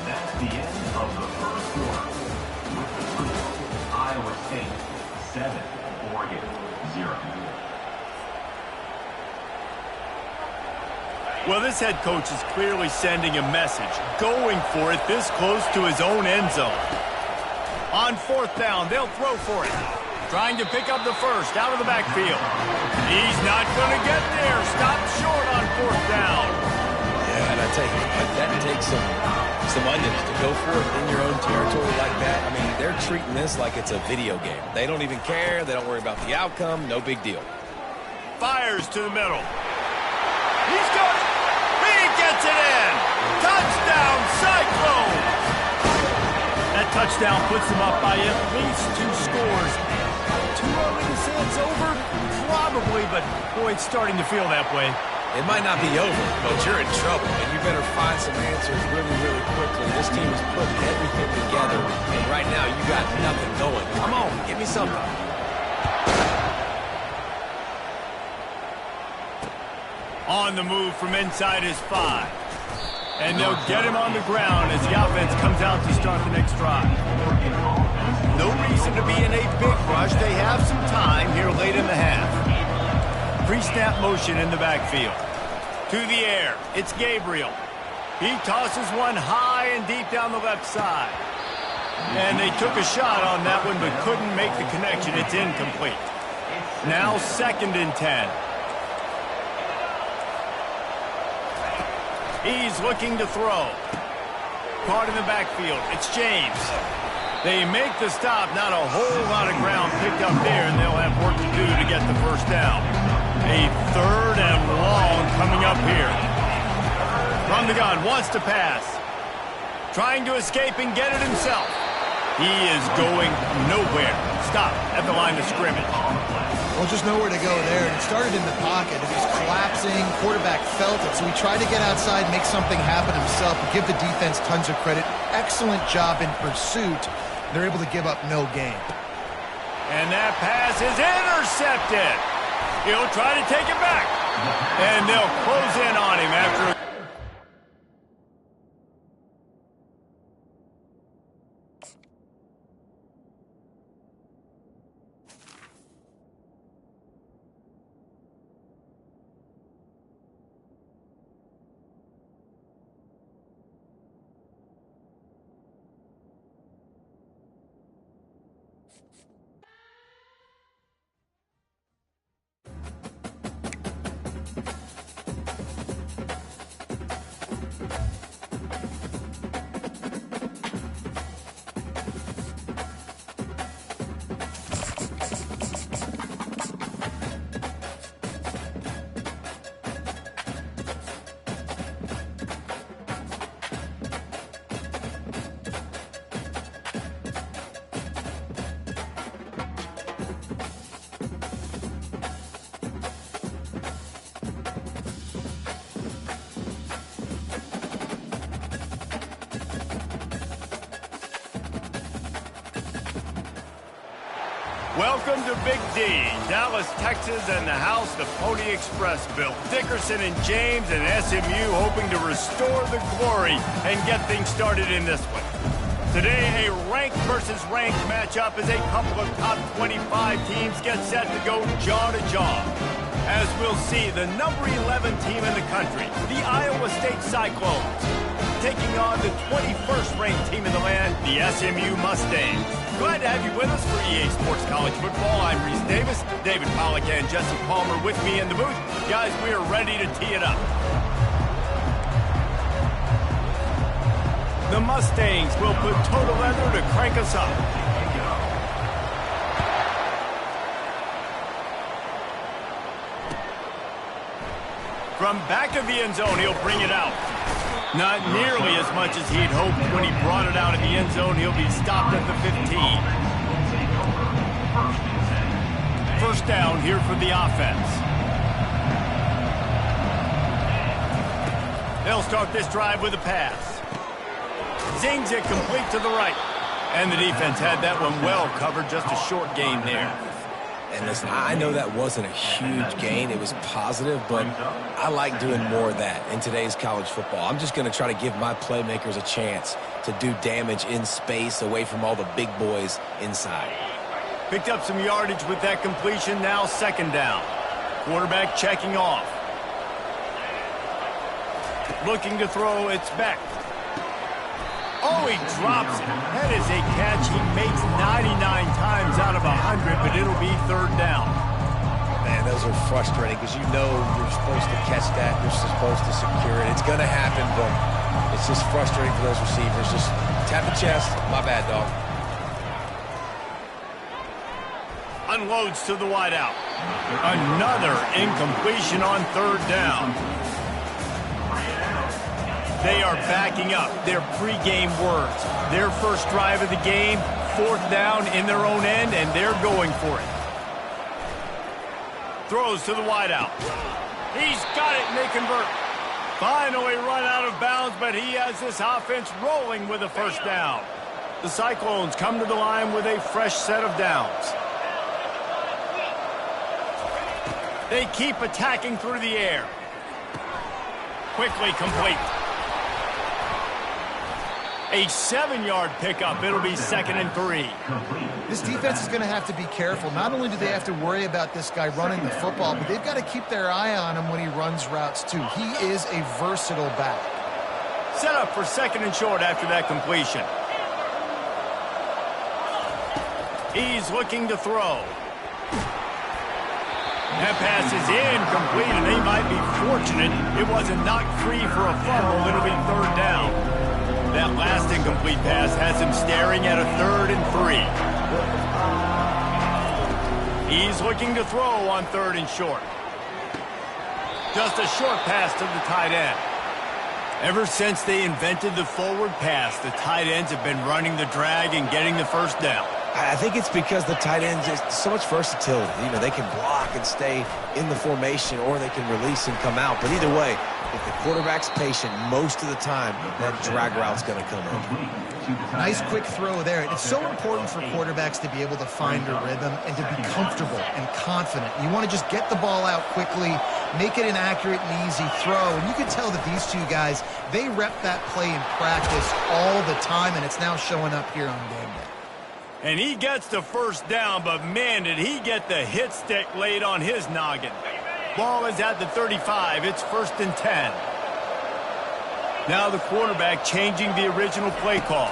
That's the end of the first quarter. With the score, Iowa State 7, Oregon 0. Well, this head coach is clearly sending a message, going for it this close to his own end zone. On 4th down, they'll throw for it. Trying to pick up the first out of the backfield. He's not going to get there. Stopped short on 4th down. Yeah, and I tell you, that takes some onions to go for it in your own territory like that. I mean, they're treating this like it's a video game. They don't even care. They don't worry about the outcome. No big deal. Fires to the middle. He's got it. He gets it in. Touchdown, Cyclones. That touchdown puts them up by at least 2 scores. Too early to say it's over? Probably, but boy, it's starting to feel that way. It might not be over, but you're in trouble, and you better find some answers really, really quickly. This team is putting everything together, and right now you got nothing going. Come on, give me something. On the move from inside his 5. And they'll get him on the ground as the offense comes out to start the next drive. No reason to be in a big rush. They have some time here late in the half. Pre-snap motion in the backfield. To the air, it's Gabriel. He tosses one high and deep down the left side. And they took a shot on that one but couldn't make the connection. It's incomplete. Now 2nd and 10. He's looking to throw. Caught in the backfield. It's James. They make the stop. Not a whole lot of ground picked up there, and they'll have work to do to get the first down. A 3rd and long coming up here. From the gun, wants to pass. Trying to escape and get it himself. He is going nowhere. Stop at the line of scrimmage. Well, just nowhere to go there. And it started in the pocket. It was collapsing. Quarterback felt it, so he tried to get outside, make something happen himself, and give the defense tons of credit. Excellent job in pursuit. They're able to give up no gain. And that pass is intercepted. He'll try to take it back. And they'll close in on him after... Welcome to Big D, Dallas, Texas, and the house the Pony Express built. Dickerson and James and SMU hoping to restore the glory and get things started in this one. Today, a ranked versus ranked matchup as a couple of top 25 teams get set to go jaw-to-jaw. As we'll see, the number 11 team in the country, the Iowa State Cyclones, taking on the 21st ranked team in the land, the SMU Mustangs. Glad to have you with us for EA Sports College Football. I'm Reese Davis, David Pollack and Jesse Palmer with me in the booth. Guys, we are ready to tee it up. The Mustangs will put total leather to crank us up. From back of the end zone, he'll bring it out. Not nearly as much as he'd hoped when he brought it out in the end zone. He'll be stopped at the 15. First down here for the offense. They'll start this drive with a pass. Zings it complete to the right. And the defense had that one well covered, just a short gain there. And listen, I know that wasn't a huge gain. It was positive, but I like doing more of that in today's college football. I'm just going to try to give my playmakers a chance to do damage in space away from all the big boys inside. Picked up some yardage with that completion. Now second down. Quarterback checking off. Looking to throw, it's Beck. Oh, he drops it. That is a catch he makes 99 times out of 100, but it'll be third down. Man, those are frustrating because you know you're supposed to catch that. You're supposed to secure it. It's going to happen, but it's just frustrating for those receivers. Just tap the chest. My bad, dog. Unloads to the wideout. Another incompletion on third down. They are backing up their pregame words. Their first drive of the game, fourth down in their own end, and they're going for it. Throws to the wideout. He's got it, and they convert. Finally run out of bounds, but he has this offense rolling with a first down. The Cyclones come to the line with a fresh set of downs. They keep attacking through the air. Quickly complete. A 7-yard pickup. It'll be 2nd and 3. This defense is going to have to be careful. Not only do they have to worry about this guy running the football, but they've got to keep their eye on him when he runs routes too. He is a versatile back. Set up for 2nd and short after that completion. He's looking to throw. That pass is incomplete, and they might be fortunate it wasn't knocked free for a fumble. It'll be third down. That last incomplete pass has him staring at a 3rd and 3. He's looking to throw on 3rd and short. Just a short pass to the tight end. Ever since they invented the forward pass, the tight ends have been running the drag and getting the first down. I think it's because the tight ends just so much versatility. You know, they can block and stay in the formation, or they can release and come out. But either way, if the quarterback's patient most of the time, that drag route's going to come in. Nice quick throw there. It's so important for quarterbacks to be able to find a rhythm and to be comfortable and confident. You want to just get the ball out quickly, make it an accurate and easy throw. And you can tell that these two guys, they rep that play in practice all the time, and it's now showing up here on game day. And he gets the first down, but man, did he get the hit stick laid on his noggin. Ball is at the 35. It's 1st and 10. Now the quarterback changing the original play call.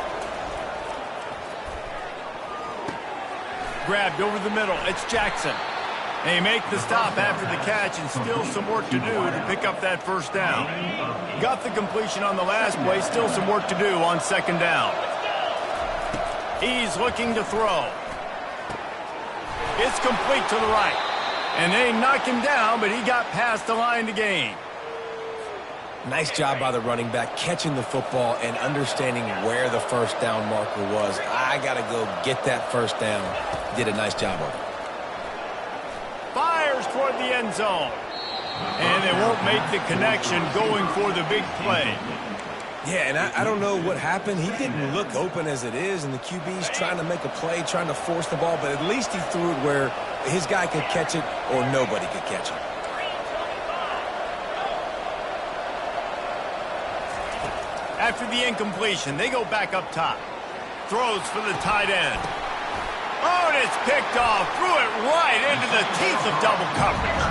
Grabbed over the middle. It's Jackson. They make the stop after the catch, and still some work to do to pick up that first down. Got the completion on the last play. Still some work to do on 2nd down. He's looking to throw. It's complete to the right. And they knock him down, but he got past the line to gain. Nice job by the running back, catching the football and understanding where the first down marker was. I got to go get that first down. Did a nice job of it. Fires toward the end zone. And they won't make the connection going for the big play. Yeah, and I don't know what happened. He didn't look open as it is, and the QB's trying to make a play, trying to force the ball, but at least he threw it where his guy could catch it or nobody could catch it. After the incompletion, they go back up top. Throws for the tight end. Oh, and it's picked off. Threw it right into the teeth of double coverage.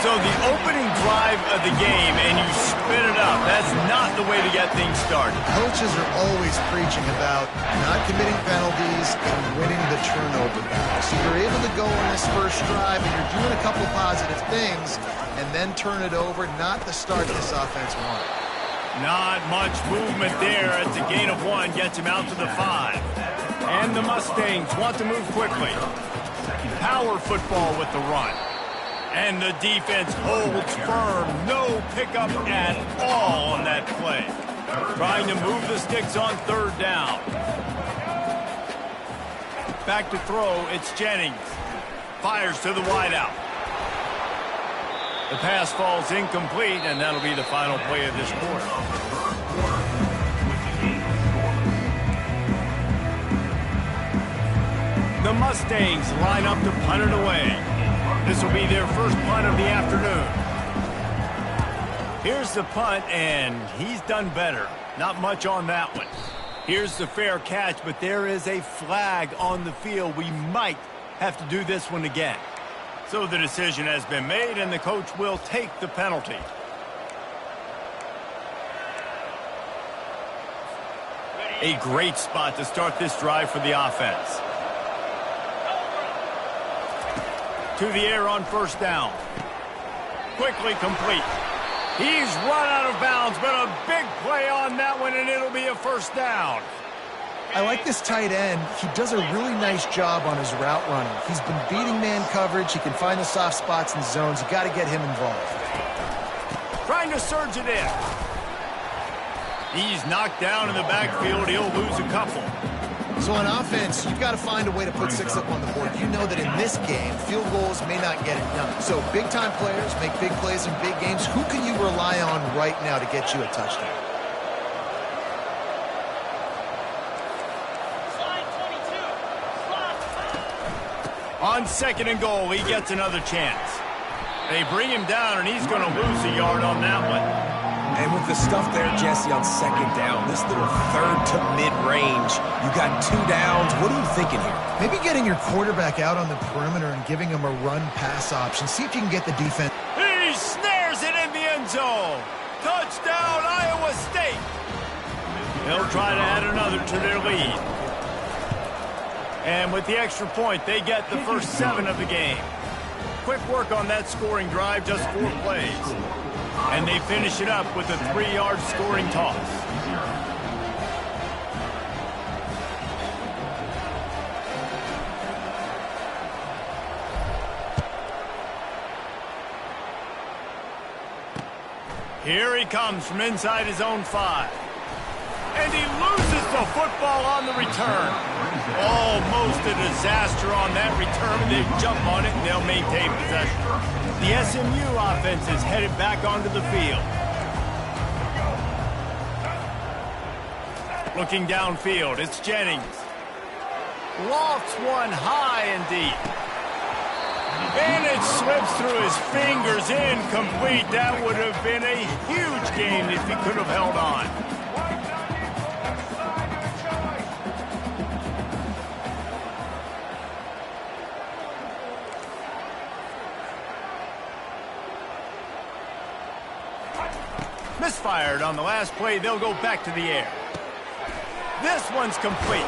So the opening drive of the game, and you spin it up. That's not the way to get things started. Coaches are always preaching about not committing penalties and winning the turnover battle. So you're able to go on this first drive, and you're doing a couple of positive things, and then turn it over. Not the start this offense wanted. Not much movement there. It's a gain of 1, gets him out to the 5. And the Mustangs want to move quickly. Power football with the run. And the defense holds firm. No pickup at all on that play. Trying to move the sticks on 3rd down. Back to throw, it's Jennings. Fires to the wideout. The pass falls incomplete, and that'll be the final play of this quarter. The Mustangs line up to punt it away. This will be their first punt of the afternoon. Here's the punt, and he's done better. Not much on that one. Here's the fair catch, but there is a flag on the field. We might have to do this one again. So the decision has been made, and the coach will take the penalty. A great spot to start this drive for the offense. To the air on 1st down. Quickly complete. He's run out of bounds, but a big play on that one, and it'll be a 1st down. I like this tight end. He does a really nice job on his route running. He's been beating man coverage. He can find the soft spots in zones. You got to get him involved. Trying to surge it in. He's knocked down in the backfield. He'll lose a couple. So on offense, you've got to find a way to put 6 up on the board. You know that in this game, field goals may not get it done. So big-time players make big plays in big games. Who can you rely on right now to get you a touchdown? On 2nd and goal, he gets another chance. They bring him down, and he's going to lose a yard on that one. And with the stuff there, Jesse, on 2nd down, this little 3rd to mid-range, you got 2 downs. What are you thinking here? Maybe getting your quarterback out on the perimeter and giving him a run-pass option. See if you can get the defense. He snares it in the end zone. Touchdown, Iowa State. They'll try to add another to their lead. And with the extra point, they get the first 7 of the game. Quick work on that scoring drive, just 4 plays. And they finish it up with a 3-yard scoring toss. Here he comes from inside his own 5. And he loses the football on the return. Almost a disaster on that return. They jump on it, and they'll maintain possession. The SMU offense is headed back onto the field. Looking downfield, it's Jennings. Lofts one high and deep. And it slips through his fingers, incomplete. That would have been a huge gain if he could have held on. Misfired on the last play. They'll go back to the air. This one's complete.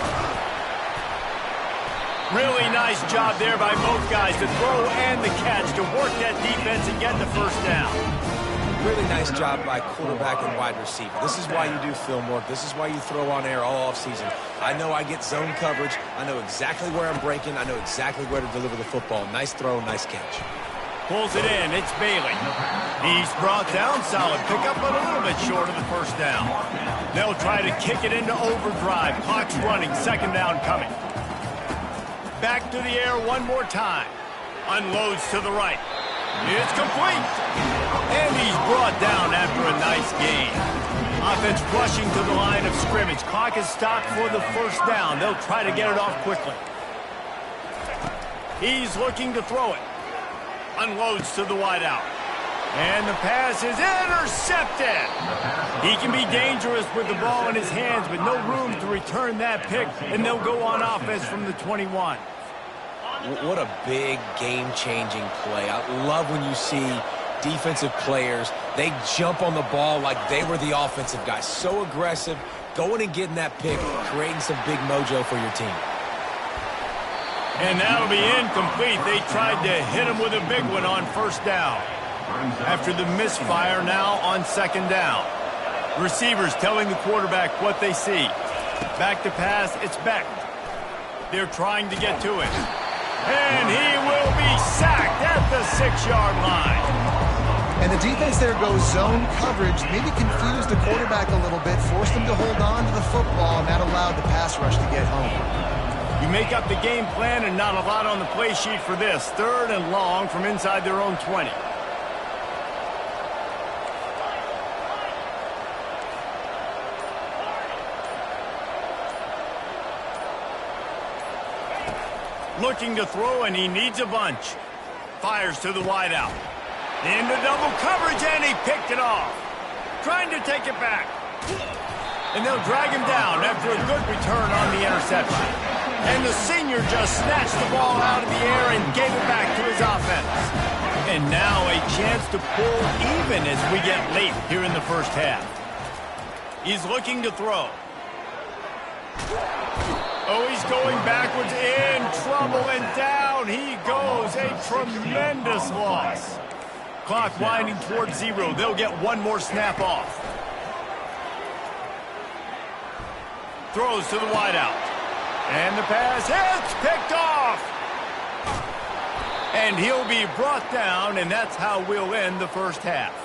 Really nice job there by both guys to throw and the catch to work that defense and get the first down. Really nice job by quarterback and wide receiver. This is why you do film work. This is why you throw on air all offseason. I know I get zone coverage. I know exactly where I'm breaking. I know exactly where to deliver the football. Nice throw, nice catch. Pulls it in. It's Bailey. He's brought down. Solid pickup, but a little bit short of the first down. They'll try to kick it into overdrive. Clock's running. 2nd down coming. Back to the air one more time. Unloads to the right. It's complete. And he's brought down after a nice gain. Offense rushing to the line of scrimmage. Clock is stopped for the first down. They'll try to get it off quickly. He's looking to throw it. Unloads to the wideout. And the pass is intercepted. He can be dangerous with the ball in his hands, but no room to return that pick, and they'll go on offense from the 21. What a big game-changing play. I love when you see defensive players, they jump on the ball like they were the offensive guys. So aggressive, going and getting that pick, creating some big mojo for your team. And that'll be incomplete. They tried to hit him with a big one on first down. After the misfire, now on second down. Receivers telling the quarterback what they see. Back to pass, it's Beck. They're trying to get to it. And he will be sacked at the 6-yard line. And the defense there goes zone coverage, maybe confused the quarterback a little bit, forced him to hold on to the football, and that allowed the pass rush to get home. You make up the game plan and not a lot on the play sheet for this. 3rd and long from inside their own 20. Looking to throw, and he needs a bunch. Fires to the wideout. Into double coverage, and he picked it off. Trying to take it back. And they'll drag him down after a good return on the interception. And the senior just snatched the ball out of the air and gave it back to his offense. And now a chance to pull even as we get late here in the first half. He's looking to throw. Oh, he's going backwards, in trouble, and down he goes. A tremendous loss. Clock winding towards 0. They'll get one more snap off. Throws to the wideout. And the pass hits, picked off. And he'll be brought down, and that's how we'll end the first half.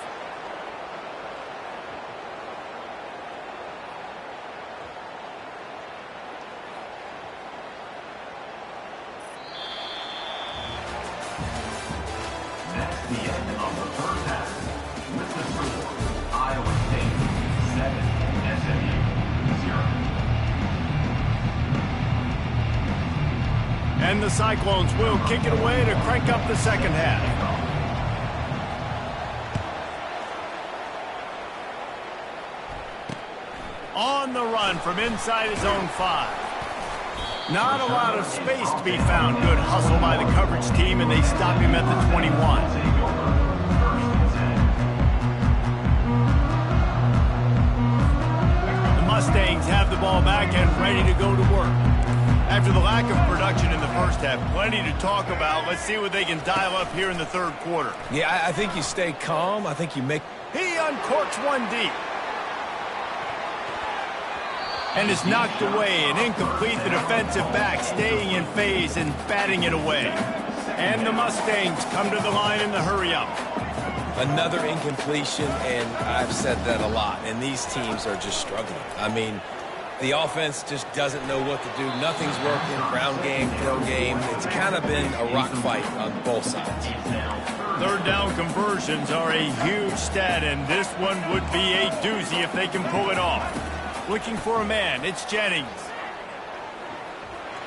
That's the end of the first half. With the score, Iowa State 7, SMU 0. And the Cyclones will kick it away to crank up the second half. On the run from inside his own 5. Not a lot of space to be found. Good hustle by the coverage team, and they stop him at the 21. The Mustangs have the ball back and ready to go to work. After the lack of production in the first half, plenty to talk about. Let's see what they can dial up here in the third quarter. Yeah, I think you stay calm. I think you make... He uncorks one deep. And is knocked away and incomplete. The defensive back staying in phase and batting it away. And the Mustangs come to the line in the hurry-up. Another incompletion, and I've said that a lot, and these teams are just struggling. I mean, the offense just doesn't know what to do. Nothing's working. Ground game, throw game. It's kind of been a rock fight on both sides. 3rd down conversions are a huge stat, and this one would be a doozy if they can pull it off. Looking for a man. It's Jennings.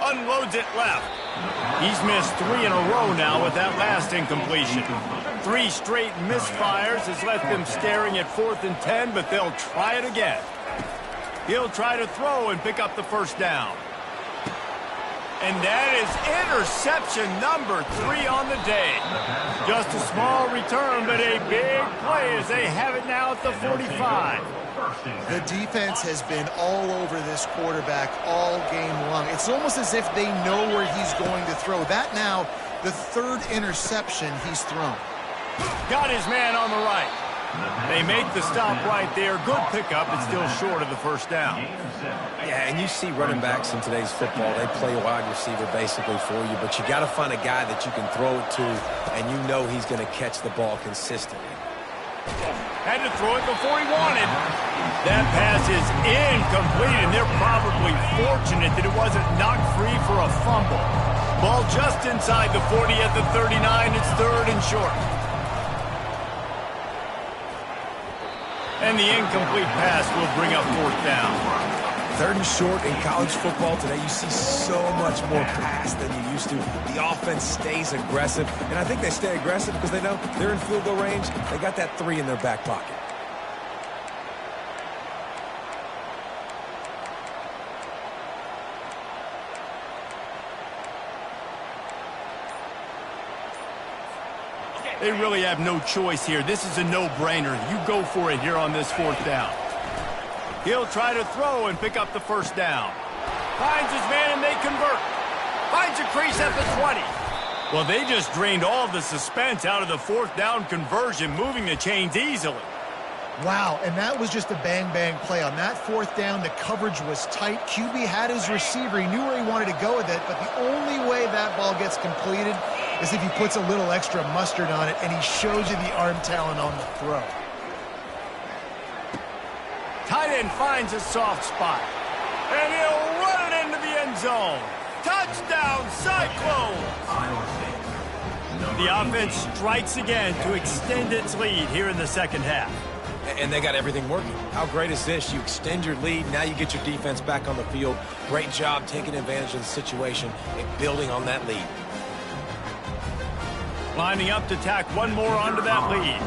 Unloads it left. He's missed 3 in a row now with that last incompletion. 3 straight misfires has left them staring at 4th and 10, but they'll try it again. He'll try to throw and pick up the first down. And that is interception number 3 on the day. Just a small return, but a big play as they have it now at the 45. The defense has been all over this quarterback all game long. It's almost as if they know where he's going to throw. That now, the 3rd interception he's thrown. Got his man on the right. They make the stop right there. Good pickup, but still short of the first down. Yeah, and you see running backs in today's football, they play wide receiver basically for you, but you got to find a guy that you can throw it to, and you know he's going to catch the ball consistently. Had to throw it before he wanted. That pass is incomplete, and they're probably fortunate that it wasn't knocked free for a fumble. Ball just inside the 40 at the 39. It's 3rd and short. And the incomplete pass will bring up fourth down. 3rd and short in college football today, you see so much more pass than you used to. The offense stays aggressive, and I think they stay aggressive because they know they're in field goal range. They got that 3 in their back pocket. They really have no choice here. This is a no-brainer. You go for it here on this fourth down. He'll try to throw and pick up the first down. Finds his man and they convert. Finds a crease at the 20. Well, they just drained all of the suspense out of the fourth down conversion, moving the chains easily. Wow, and that was just a bang-bang play. On that fourth down, the coverage was tight. QB had his receiver. He knew where he wanted to go with it, but the only way that ball gets completed is if he puts a little extra mustard on it, and he shows you the arm talent on the throw. Tight end finds a soft spot, and he'll run it into the end zone. Touchdown, Cyclones! The offense strikes again to extend its lead here in the second half. And they got everything working. How great is this? You extend your lead, now you get your defense back on the field. Great job taking advantage of the situation and building on that lead. Lining up to tack one more onto that lead.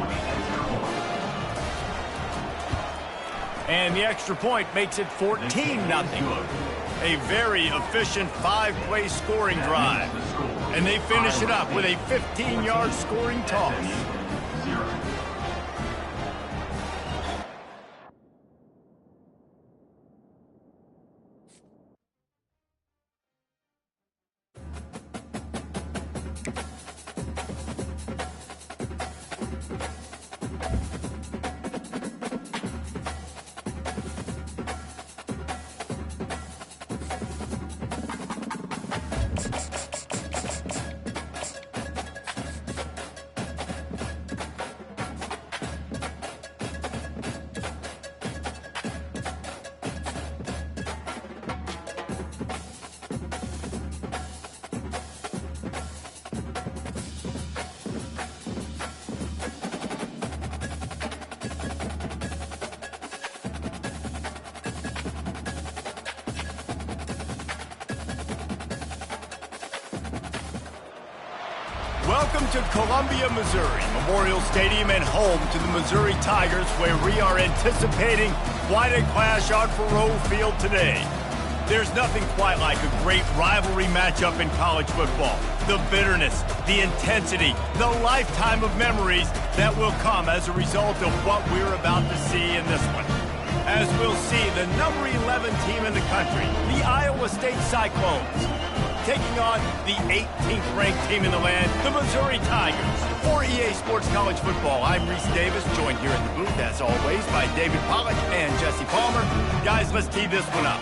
And the extra point makes it 14-0. A very efficient 5-play scoring drive. And they finish it up with a 15-yard scoring toss. Welcome to Columbia, Missouri, Memorial Stadium and home to the Missouri Tigers, where we are anticipating quite a clash on Faroe Field today. There's nothing quite like a great rivalry matchup in college football. The bitterness, the intensity, the lifetime of memories that will come as a result of what we're about to see in this one. As we'll see the number 11 team in the country, the Iowa State Cyclones, taking on the 18th ranked team in the land, the Missouri Tigers. For EA Sports College Football, I'm Reese Davis, joined here in the booth, as always, by David Pollack and Jesse Palmer. Guys, let's tee this one up.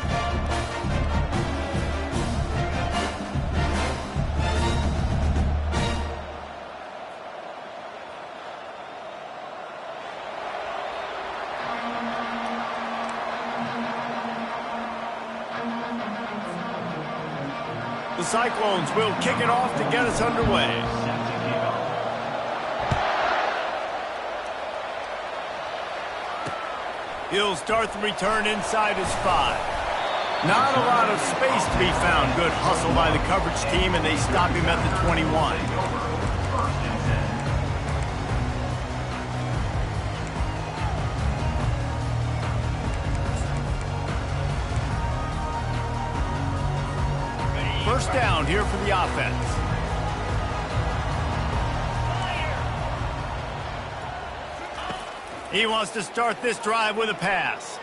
The Cyclones will kick it off to get us underway. He'll start the return inside his 5. Not a lot of space to be found. Good hustle by the coverage team, and they stop him at the 21. First down here for the offense. He wants to start this drive with a pass.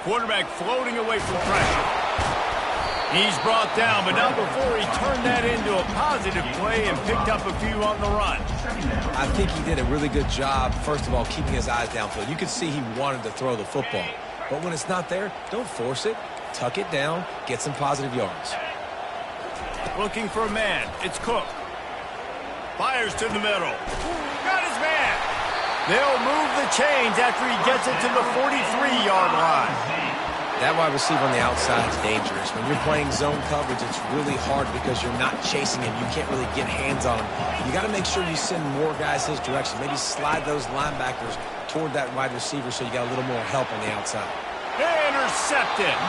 Quarterback floating away from pressure. He's brought down, but not before he turned that into a positive play and picked up a few on the run. I think he did a really good job, first of all, keeping his eyes downfield. You could see he wanted to throw the football. But when it's not there, don't force it. Tuck it down, get some positive yards. Looking for a man. It's Cook. Fires to the middle. Got his man. They'll move the chains after he gets it to the 43-yard line. That wide receiver on the outside is dangerous. When you're playing zone coverage, it's really hard because you're not chasing him. You can't really get hands on him. You got to make sure you send more guys his direction. Maybe slide those linebackers toward that wide receiver so you got a little more help on the outside. Intercepted.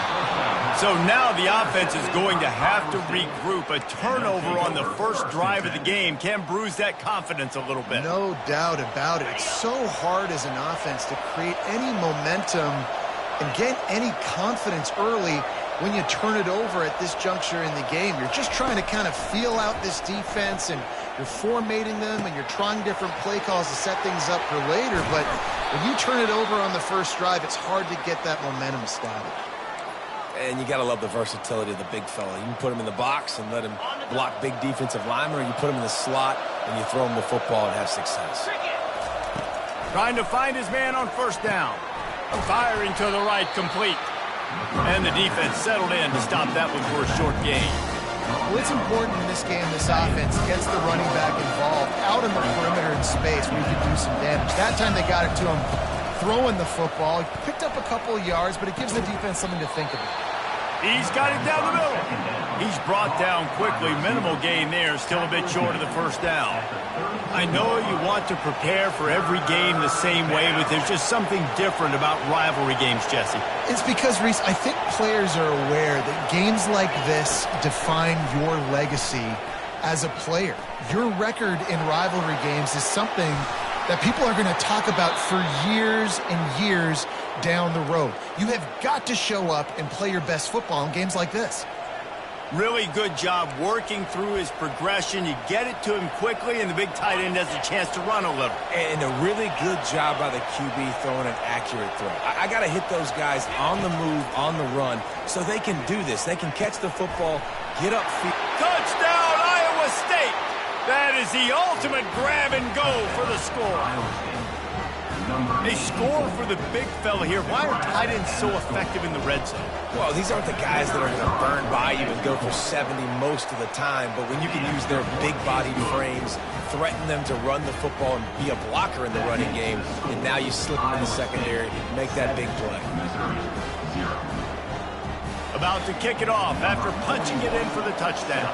So now the offense is going to have to regroup. A turnover on the first drive of the game can bruise that confidence a little bit. No doubt about it. It's so hard as an offense to create any momentum and get any confidence early when you turn it over at this juncture in the game. You're just trying to kind of feel out this defense, and you're formatting them, and you're trying different play calls to set things up for later. But when you turn it over on the first drive, it's hard to get that momentum started. And you got to love the versatility of the big fella. You can put him in the box and let him block big defensive linemen, or you put him in the slot and you throw him the football and have success. Trying to find his man on first down. Firing to the right, complete. And the defense settled in to stop that one for a short gain. Well, it's important in this game, this offense gets the running back involved out in the perimeter in space where you can do some damage. That time they got it to him throwing the football. He picked up a couple of yards, but it gives the defense something to think about. He's got it down the middle. He's brought down quickly. Minimal gain there. Still a bit short of the first down. I know you want to prepare for every game the same way, but there's just something different about rivalry games, Jesse. It's because, Reese, I think players are aware that games like this define your legacy as a player. Your record in rivalry games is something that people are going to talk about for years and years down the road. You have got to show up and play your best football in games like this. Really good job working through his progression. You get it to him quickly, and the big tight end has a chance to run a little. And a really good job by the QB throwing an accurate throw. I got to hit those guys on the move, on the run, so they can do this. They can catch the football, get upfield. Touchdown, Iowa State! That is the ultimate grab and go for the score. They score for the big fella here. Why are tight ends so effective in the red zone? Well, these aren't the guys that are going to burn by you and go for 70 most of the time, but when you can use their big-bodied frames, threaten them to run the football and be a blocker in the running game, and now you slip them in the secondary, make that big play. About to kick it off after punching it in for the touchdown.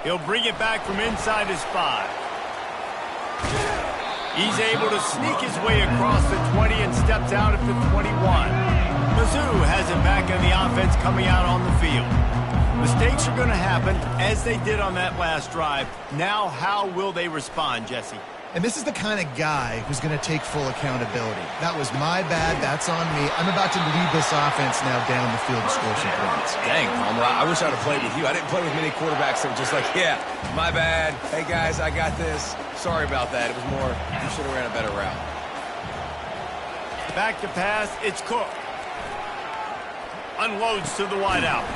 He'll bring it back from inside his 5. He's able to sneak his way across the 20 and steps out at the 21. Mizzou has it back on the offense coming out on the field. Mistakes are going to happen, as they did on that last drive. Now, how will they respond, Jesse? And this is the kind of guy who's going to take full accountability. That was my bad. That's on me. I'm about to lead this offense now down the field to score some points. Dang, Palmer, I wish I'd have played with you. I didn't play with many quarterbacks that were just like, yeah, my bad. Hey, guys, I got this. Sorry about that. It was more, you should have ran a better route. Back to pass. It's Cook. Unloads to the wideout.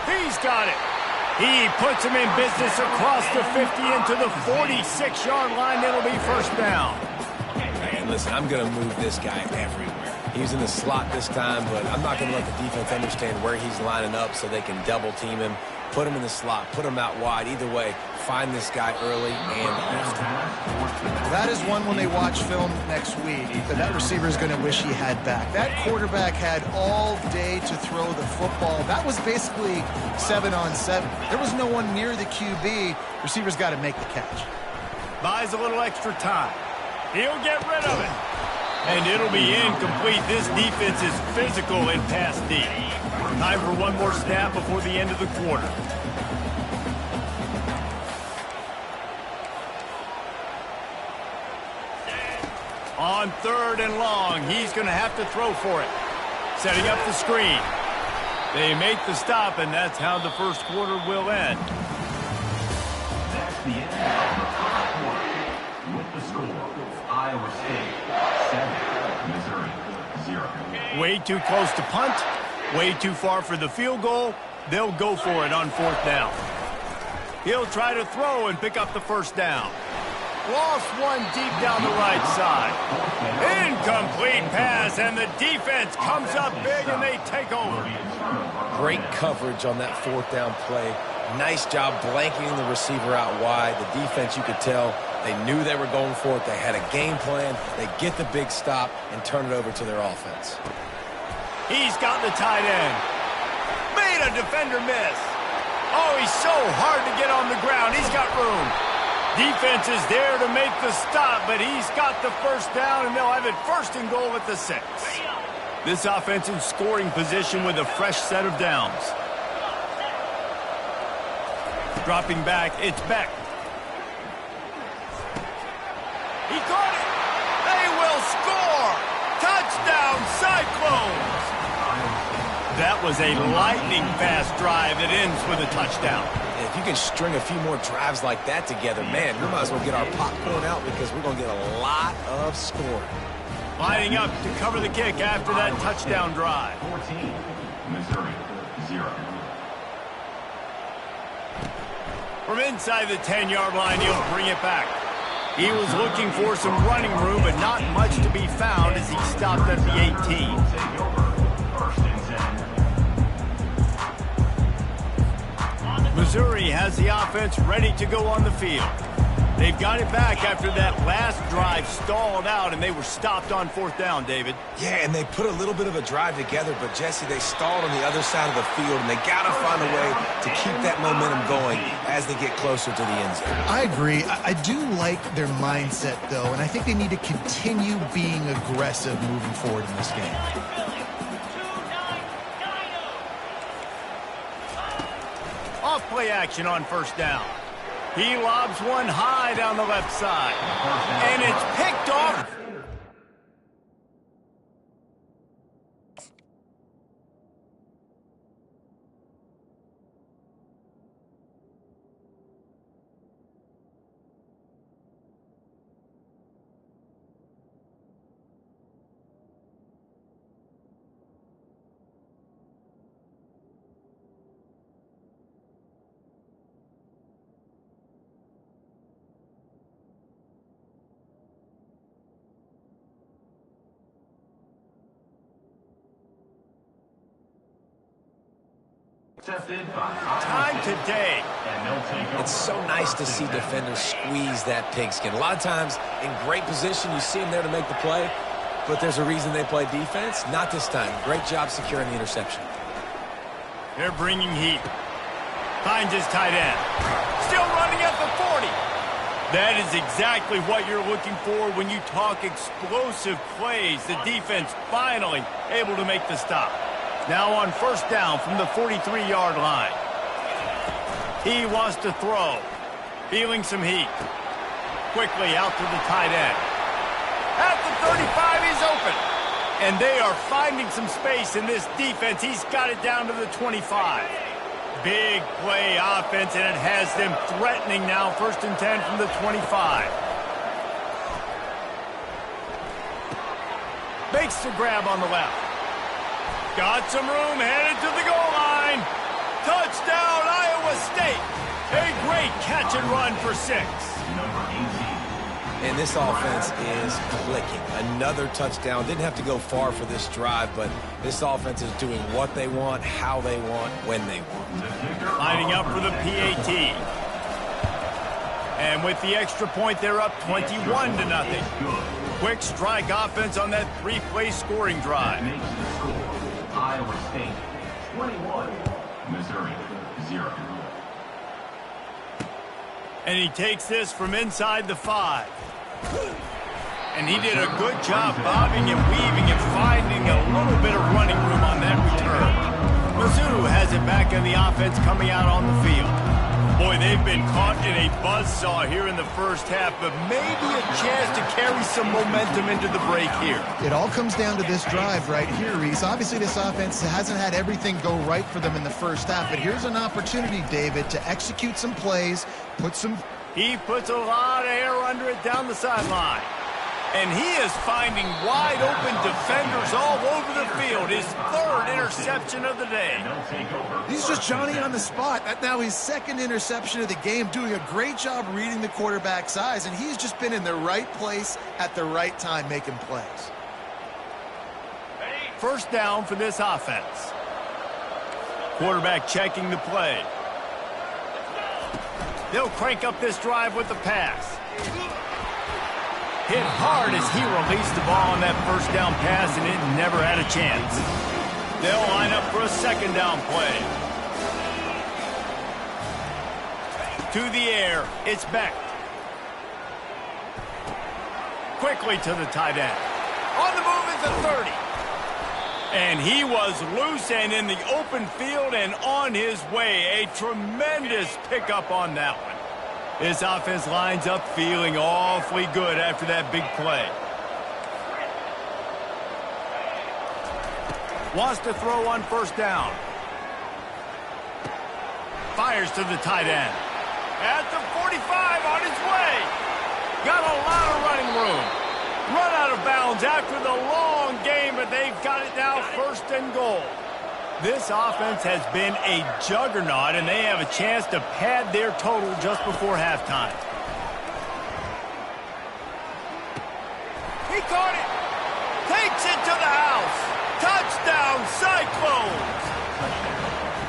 He's got it. He puts him in business across the 50 into the 46-yard line. It'll be first down. And listen, I'm going to move this guy everywhere. He's in the slot this time, but I'm not going to let the defense understand where he's lining up so they can double team him. Put him in the slot, put him out wide. Either way, find this guy early and often. That is one when they watch film next week that receiver is going to wish he had back. That quarterback had all day to throw the football. That was basically 7-on-7. There was no one near the QB. Receiver's got to make the catch. Buys a little extra time. He'll get rid of it. And it'll be incomplete. This defense is physical in pass D. Time for one more snap before the end of the quarter. On 3rd and long, he's going to have to throw for it. Setting up the screen. They make the stop, and that's how the first quarter will end. That's the end of the first quarter. With the score, Iowa State 7, Missouri 0. Way too close to punt. Way too far for the field goal. They'll go for it on 4th down. He'll try to throw and pick up the first down. Lost one deep down the right side. Incomplete pass, and the defense comes up big, and they take over. Great coverage on that 4th down play. Nice job blanketing the receiver out wide. The defense, you could tell, They knew they were going for it. They had a game plan. They get the big stop and turn it over to their offense. He's got the tight end. Made a defender miss. Oh, he's so hard to get on the ground. He's got room. Defense is there to make the stop, but he's got the first down, and they'll have it first and goal at the 6. This offense in scoring position with a fresh set of downs. Dropping back, it's Beck. He caught it. They will score. Touchdown, Cyclones. That was a lightning-fast drive that ends with a touchdown. If you can string a few more drives like that together, man, we might as well get our popcorn out because we're going to get a lot of scoring. Lining up to cover the kick after that touchdown drive. 14, Missouri, 0. From inside the 10-yard line, he'll bring it back. He was looking for some running room, but not much to be found as he stopped at the 18. Missouri has the offense ready to go on the field. They've got it back after that last drive stalled out, and they were stopped on 4th down, David. Yeah, and they put a little bit of a drive together, but, Jesse, they stalled on the other side of the field, and they got to find a way to keep that momentum going as they get closer to the end zone. I agree. I do like their mindset, though, and I think they need to continue being aggressive moving forward in this game. Off play action on 1st down. He lobs one high down the left side. And it's picked off. Time today. It's so nice to see defenders squeeze that pigskin. A lot of times in great position, you see them there to make the play, but there's a reason they play defense. Not this time. Great job securing the interception. They're bringing heat. Finds his tight end. Still running at the 40. That is exactly what you're looking for when you talk explosive plays. The defense finally able to make the stop. Now on 1st down from the 43-yard line. He wants to throw. Feeling some heat. Quickly out to the tight end. At the 35, he's open. And they are finding some space in this defense. He's got it down to the 25. Big play offense, and it has them threatening now. 1st and 10 from the 25. Makes the grab on the left. Got some room, headed to the goal line. Touchdown, Iowa State. A great catch and run for 6. And this offense is clicking. Another touchdown. Didn't have to go far for this drive, but this offense is doing what they want, how they want, when they want. Lining up for the PAT. And with the extra point, they're up 21-0. Quick strike offense on that 3-play scoring drive. Iowa State, 21. Missouri, 0. And he takes this from inside the 5. And he did a good job bobbing and weaving and finding a little bit of running room on that return. Mizzou has it back in the offense coming out on the field. Boy, they've been caught in a buzzsaw here in the first half, but maybe a chance to carry some momentum into the break here. It all comes down to this drive right here, Reese. Obviously, this offense hasn't had everything go right for them in the first half, but here's an opportunity, David, to execute some plays, put some... He puts a lot of air under it down the sideline. And he is finding wide-open defenders all over the field. His 3rd interception of the day. He's just Johnny on the spot. Now his 2nd interception of the game, doing a great job reading the quarterback's eyes, and he's just been in the right place at the right time making plays. 1st down for this offense. Quarterback checking the play. They'll crank up this drive with the pass. Hit hard as he released the ball on that first down pass, and it never had a chance. They'll line up for a second down play. To the air, it's Beck. Quickly to the tight end. On the move is the 30. And he was loose and in the open field and on his way. A tremendous pickup on that one. This offense lines up feeling awfully good after that big play. Wants to throw on first down. Fires to the tight end. At the 45 on his way. Got a lot of running room. Run out of bounds after the long game, but they've got it now first and goal. This offense has been a juggernaut, and they have a chance to pad their total just before halftime. He caught it. Takes it to the house. Touchdown, Cyclones.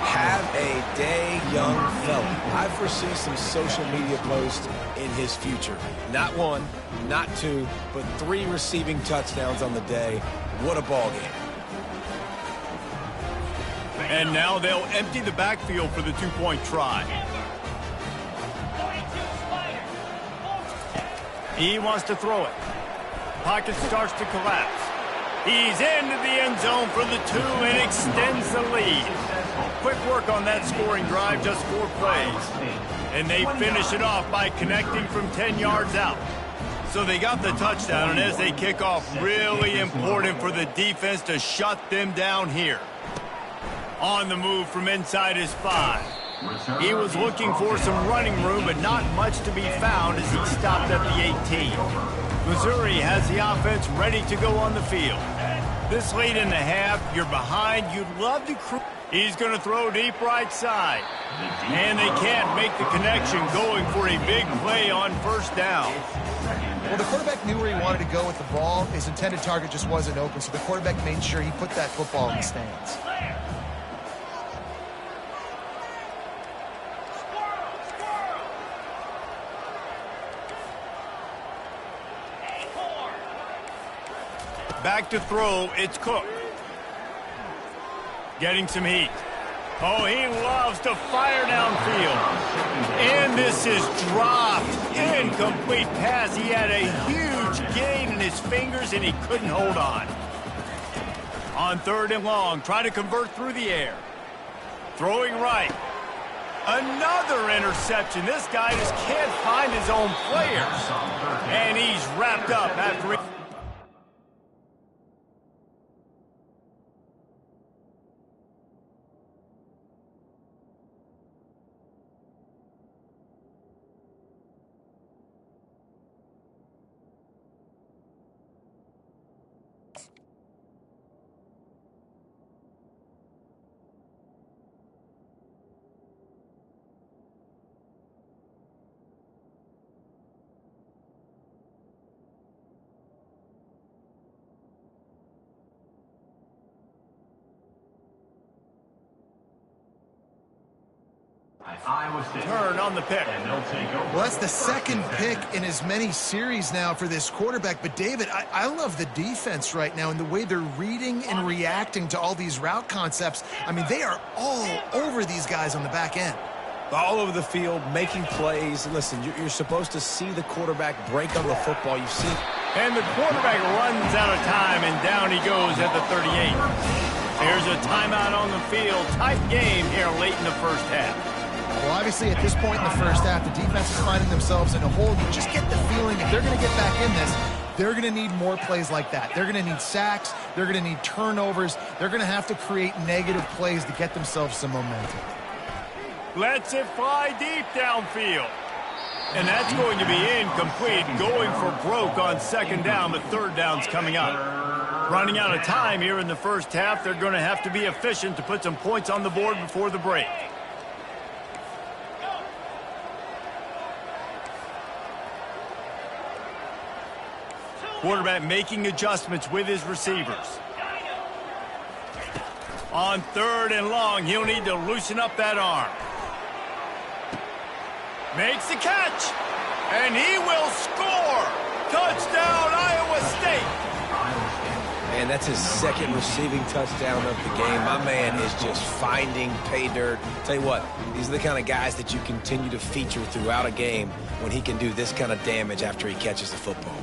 Have a day, young fella. I foresee some social media posts in his future. Not one, not two, but 3 receiving touchdowns on the day. What a ball game. And now they'll empty the backfield for the two-point try. He wants to throw it. Pocket starts to collapse. He's into the end zone for the 2 and extends the lead. Quick work on that scoring drive, just 4 plays. And they finish it off by connecting from 10 yards out. So they got the touchdown, and as they kick off, really important for the defense to shut them down here. On the move from inside his 5. He was looking for some running room, but not much to be found as he stopped at the 18. Missouri has the offense ready to go on the field. This late in the half, you're behind. You'd love to cruise. He's going to throw deep right side. And they can't make the connection, going for a big play on first down. Well, the quarterback knew where he wanted to go with the ball. His intended target just wasn't open, so the quarterback made sure he put that football in the stands. Back to throw, it's Cook. Getting some heat. Oh, he loves to fire downfield. And this is dropped. Incomplete pass. He had a huge gain in his fingers, and he couldn't hold on. On 3rd and long, try to convert through the air. Throwing right. Another interception. This guy just can't find his own players. And he's wrapped up after he... Turn on the pick. Well, that's the second pick in as many series now for this quarterback. But, David, I love the defense right now and the way they're reading and reacting to all these route concepts. I mean, they are all over these guys on the back end. All over the field, making plays. Listen, you're supposed to see the quarterback break on the football. You've seen. And the quarterback runs out of time, and down he goes at the 38. There's a timeout on the field. Tight game here late in the first half. Well, obviously, at this point in the first half, the defense is finding themselves in a hole. You just get the feeling if they're going to get back in this, they're going to need more plays like that. They're going to need sacks. They're going to need turnovers. They're going to have to create negative plays to get themselves some momentum. Lets it fly deep downfield. And that's going to be incomplete. Going for broke on 2nd down, but 3rd down's coming up. Running out of time here in the first half. They're going to have to be efficient to put some points on the board before the break. Quarterback making adjustments with his receivers. On 3rd and long, he'll need to loosen up that arm. Makes the catch. And he will score! Touchdown, Iowa State! And that's his second receiving touchdown of the game. My man is just finding pay dirt. Tell you what, these are the kind of guys that you continue to feature throughout a game when he can do this kind of damage after he catches the football.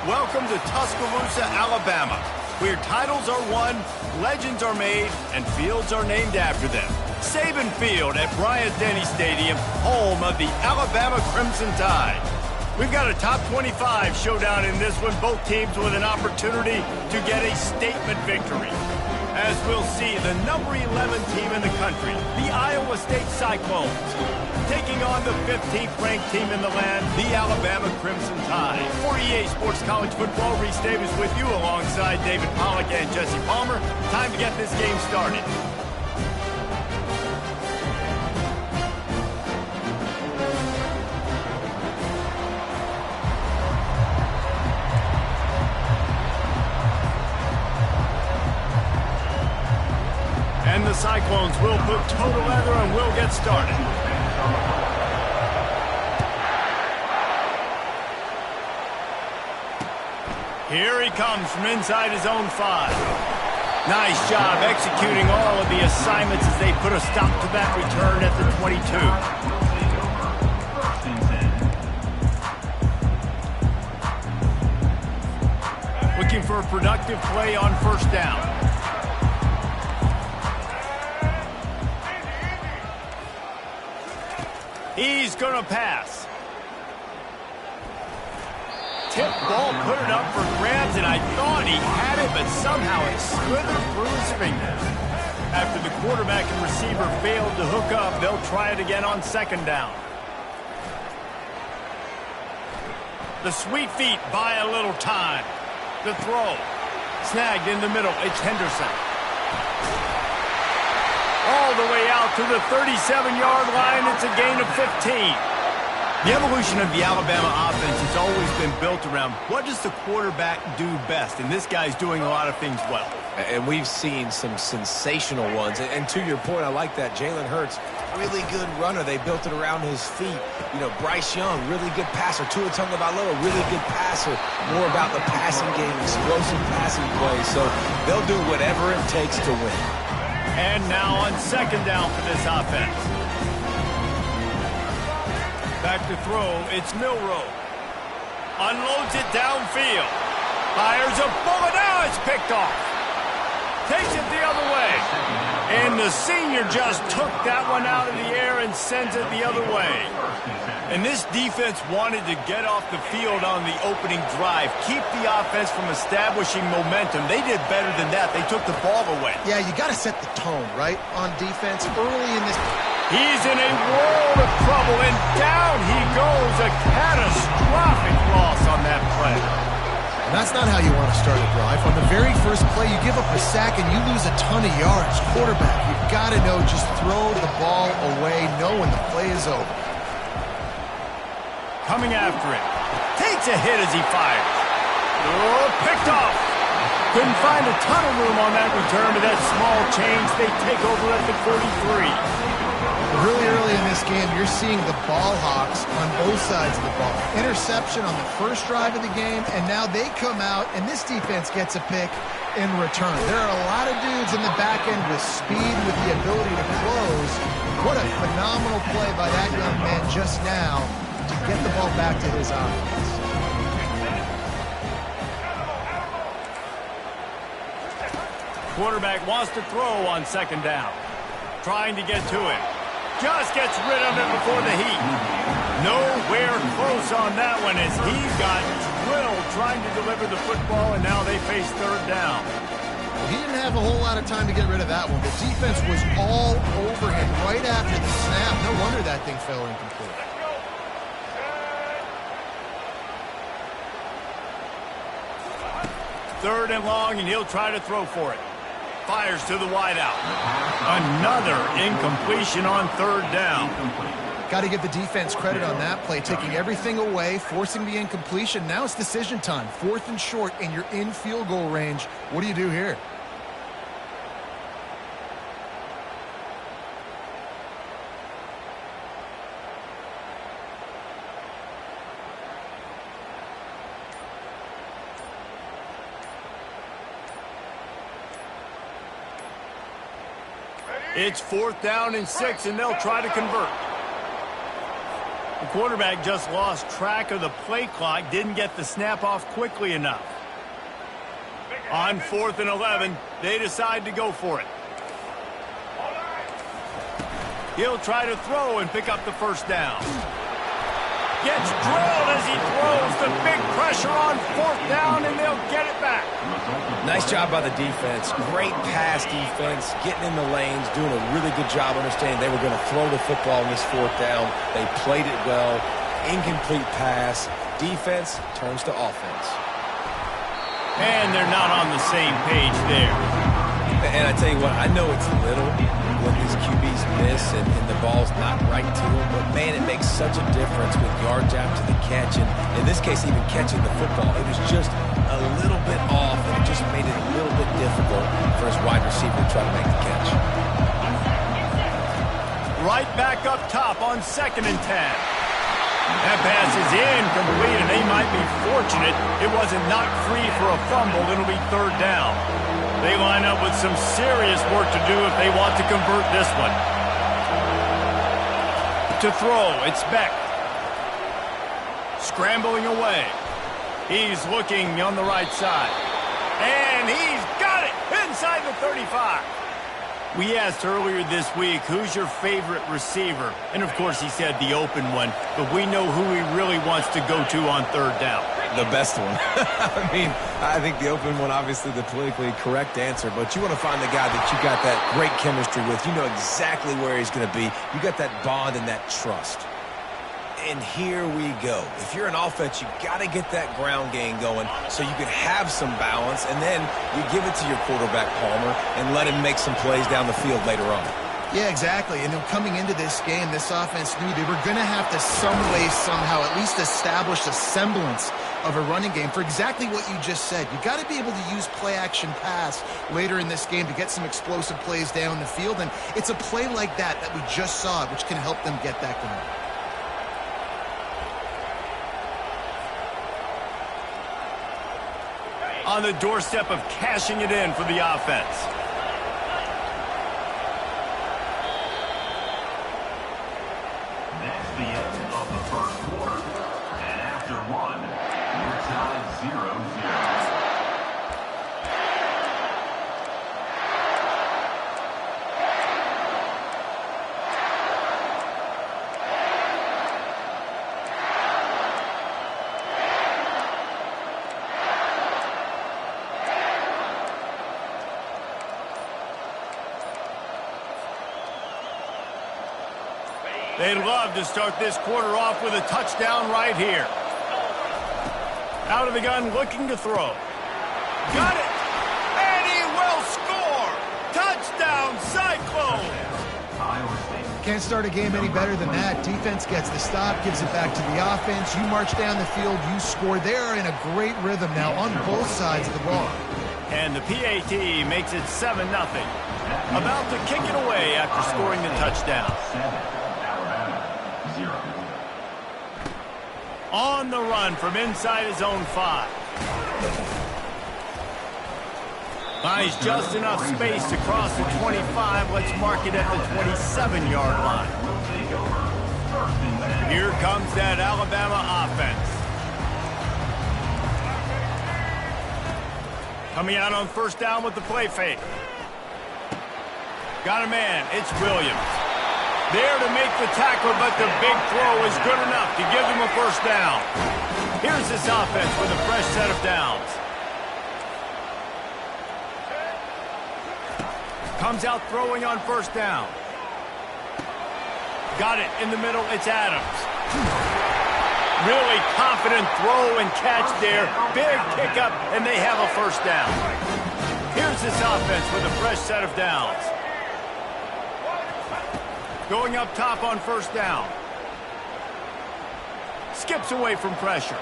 Welcome to Tuscaloosa, Alabama, where titles are won, legends are made, and fields are named after them. Saban Field at Bryant-Denny Stadium, home of the Alabama Crimson Tide. We've got a top 25 showdown in this one, both teams with an opportunity to get a statement victory. As we'll see, the number 11 team in the country, the Iowa State Cyclones, taking on the 15th ranked team in the land, the Alabama Crimson Tide. For EA Sports College Football, Reese Davis with you alongside David Pollack and Jesse Palmer. Time to get this game started. And the Cyclones will put total leather and will get started. Here he comes from inside his own 5. Nice job executing all of the assignments as they put a stop to that return at the 22. Looking for a productive play on first down. He's going to pass. Tip ball, put it up for grabs, and I thought he had it, but somehow it slithered through his fingers. After the quarterback and receiver failed to hook up, they'll try it again on second down. The sweet feet buy a little time. The throw. Snagged in the middle. It's Henderson. All the way out to the 37-yard line. It's a gain of 15. The evolution of the Alabama offense has always been built around what does the quarterback do best, and this guy's doing a lot of things well. And we've seen some sensational ones. And to your point, I like that. Jalen Hurts, really good runner. They built it around his feet. You know, Bryce Young, really good passer. Tua Tagovailoa, really good passer. More about the passing game, explosive passing plays. So they'll do whatever it takes to win. And now on second down for this offense. Back to throw, it's Milroe. Unloads it downfield. Fires a bullet, now it's picked off. Takes it the other way. And the senior just took that one out of the air and sends it the other way. And this defense wanted to get off the field on the opening drive, keep the offense from establishing momentum. They did better than that. They took the ball away. Yeah, you got to set the tone, right, on defense early in this. He's in a world of trouble, and down he goes. A catastrophic loss on that play. And that's not how you want to start a drive. On the very first play, you give up a sack and you lose a ton of yards. Quarterback, you've got to know, just throw the ball away, know when the play is over. Coming after it. Takes a hit as he fires. Oh, picked off. Couldn't find a ton of room on that return, but that small change, they take over at the 43. Really early in this game, you're seeing the ball hawks on both sides of the ball. Interception on the first drive of the game, and now they come out, and this defense gets a pick in return. There are a lot of dudes in the back end with speed, with the ability to close. What a phenomenal play by that young man just now to get the ball back to his offense. Quarterback wants to throw on second down. Trying to get to it. Just gets rid of it before the heat. Nowhere close on that one as he got drilled trying to deliver the football, and now they face third down. He didn't have a whole lot of time to get rid of that one. The defense was all over him right after the snap. No wonder that thing fell incomplete. Third and long, and he'll try to throw for it. Fires to the wideout. Another incompletion on third down. Got to give the defense credit on that play, taking everything away, forcing the incompletion. Now it's decision time. 4th and short, and you're in field goal range. What do you do here? It's 4th down and 6, and they'll try to convert. The quarterback just lost track of the play clock, didn't get the snap off quickly enough. On 4th and 11, they decide to go for it. He'll try to throw and pick up the first down. Gets drilled as he throws. The big pressure on 4th down, and they'll get it back. Nice job by the defense. Great pass defense, getting in the lanes, doing a really good job understanding they were going to throw the football in this 4th down. They played it well. Incomplete pass. Defense turns to offense. And they're not on the same page there. And I tell you what, I know it's little when these QBs miss and the ball's not right to them, but man, it makes such a difference with yards after the catch, and in this case, even catching the football. It was just a little bit off, and it just made it a little bit difficult for his wide receiver to try to make the catch. Right back up top on 2nd and 10. That pass is incomplete, and they might be fortunate it wasn't knocked free for a fumble. It'll be 3rd down. They line up with some serious work to do if they want to convert this one. To throw, it's Beck. Scrambling away. He's looking on the right side. And he's got it inside the 35. We asked earlier this week, who's your favorite receiver? And, of course, he said the open one. But we know who he really wants to go to on 3rd down. The best one. I mean, I think the open one, obviously the politically correct answer, but you want to find the guy that you got that great chemistry with. You know exactly where he's going to be. You got that bond and that trust. And here we go. If you're an offense, you got to get that ground game going so you can have some balance, and then you give it to your quarterback, Palmer, and let him make some plays down the field later on. Yeah, exactly. And then coming into this game, this offense knew they were going to have to some way, somehow, at least establish a semblance of a running game for exactly what you just said. You got to be able to use play-action pass later in this game to get some explosive plays down the field. And it's a play like that we just saw, which can help them get that going. On the doorstep of cashing it in for the offense. That's the end of the first quarter. And after one, we're tied 0-0. They'd love to start this quarter off with a touchdown right here. Out of the gun, looking to throw. Got it! And he will score! Touchdown, Cyclones! Can't start a game any better than that. Defense gets the stop, gives it back to the offense. You march down the field, you score. They're in a great rhythm now on both sides of the ball. And the PAT makes it 7-0. About to kick it away after scoring the touchdown. On the run from inside his own 5. Finds just enough space to cross the 25. Let's mark it at the 27-yard line. Here comes that Alabama Coming out on first down with the play fake. Got a man. It's Williams. There to make the tackle, but the big throw is good enough to give them a first down. Here's this offense with a fresh set of downs. Comes out throwing on first down. Got it in the middle. It's Adams. Really confident throw and catch there. Big pickup, and they have a first down. Here's this offense with a fresh set of downs. Going up top on first down. Skips away from pressure.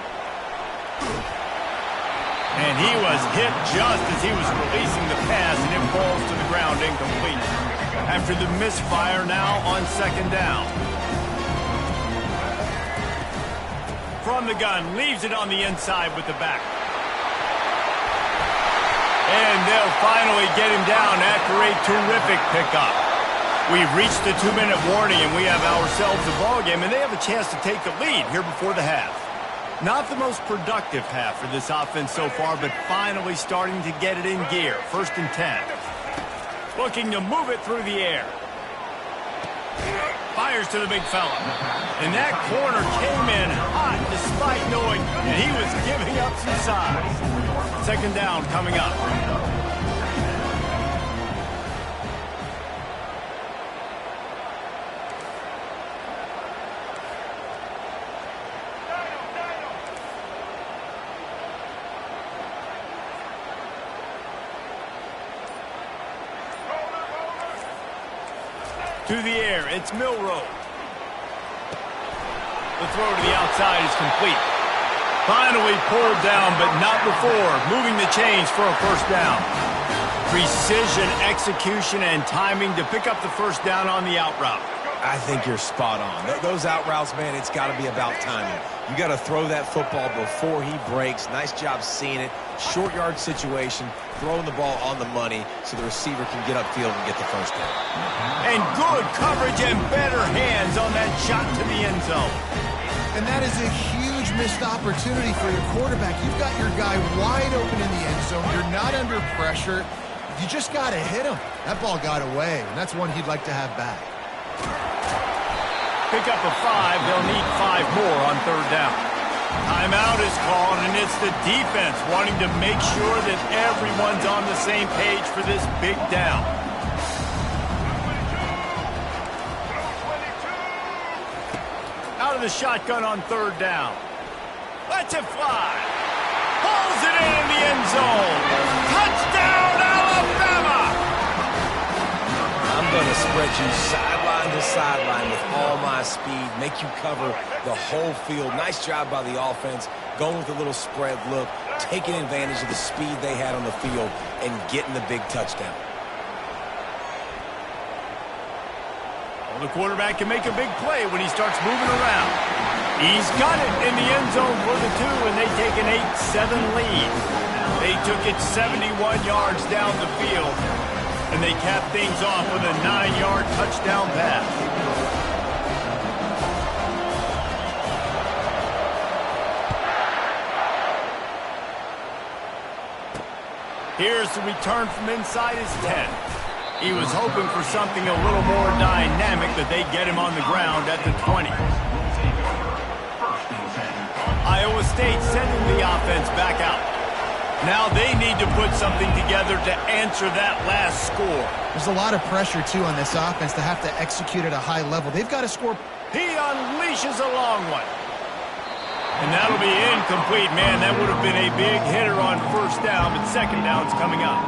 And he was hit just as he was releasing the pass, and it falls to the ground incomplete. After the misfire now on second down. From the gun, leaves it on the inside with the back. And they'll finally get him down after a terrific pickup. We've reached the 2-minute warning, and we have ourselves a ball game, and they have a chance to take the lead here before the half. Not the most productive half for this offense so far, but finally starting to get it in gear. 1st and 10. Looking to move it through the air. Fires to the big fella. And that corner came in hot despite knowing that he was giving up some size. Second down coming up. To the air, it's Milroe. The throw to the outside is complete. Finally pulled down, but not before moving the chains for a first down. Precision, execution, and timing to pick up the first down on the out route. I think you're spot on. Those out routes, man, it's got to be about timing. You got to throw that football before he breaks. Nice job seeing it. Short yard situation, throwing the ball on the money so the receiver can get upfield and get the first down. And good coverage and better hands on that shot to the end zone. And that is a huge missed opportunity for your quarterback. You've got your guy wide open in the end zone. You're not under pressure. You just got to hit him. That ball got away, and that's one he'd like to have back. Pick up a 5. They'll need 5 more on third down. Timeout is called, and it's the defense wanting to make sure that everyone's on the same page for this big down. Out of the shotgun on third down. Lets it fly. Pulls it in the end zone. Touchdown, Alabama! I'm going to spread you sideline to sideline with all my speed, make you cover the whole field. Nice job by the offense, going with a little spread look, taking advantage of the speed they had on the field and getting the big touchdown. Well, the quarterback can make a big play when he starts moving around. He's got it in the end zone for the 2, and they take an 8-7 lead. They took it 71 yards down the field, and they cap things off with a 9-yard touchdown pass. Here's the return from inside his 10. He was hoping for something a little more dynamic, but they get him on the ground at the 20. Iowa State sending the offense back out. Now they need to put something together to answer that last score. There's a lot of pressure, too, on this offense to have to execute at a high level. They've got to score. He unleashes a long one. And that'll be incomplete. Man, that would have been a big hitter on first down, but second down's coming up.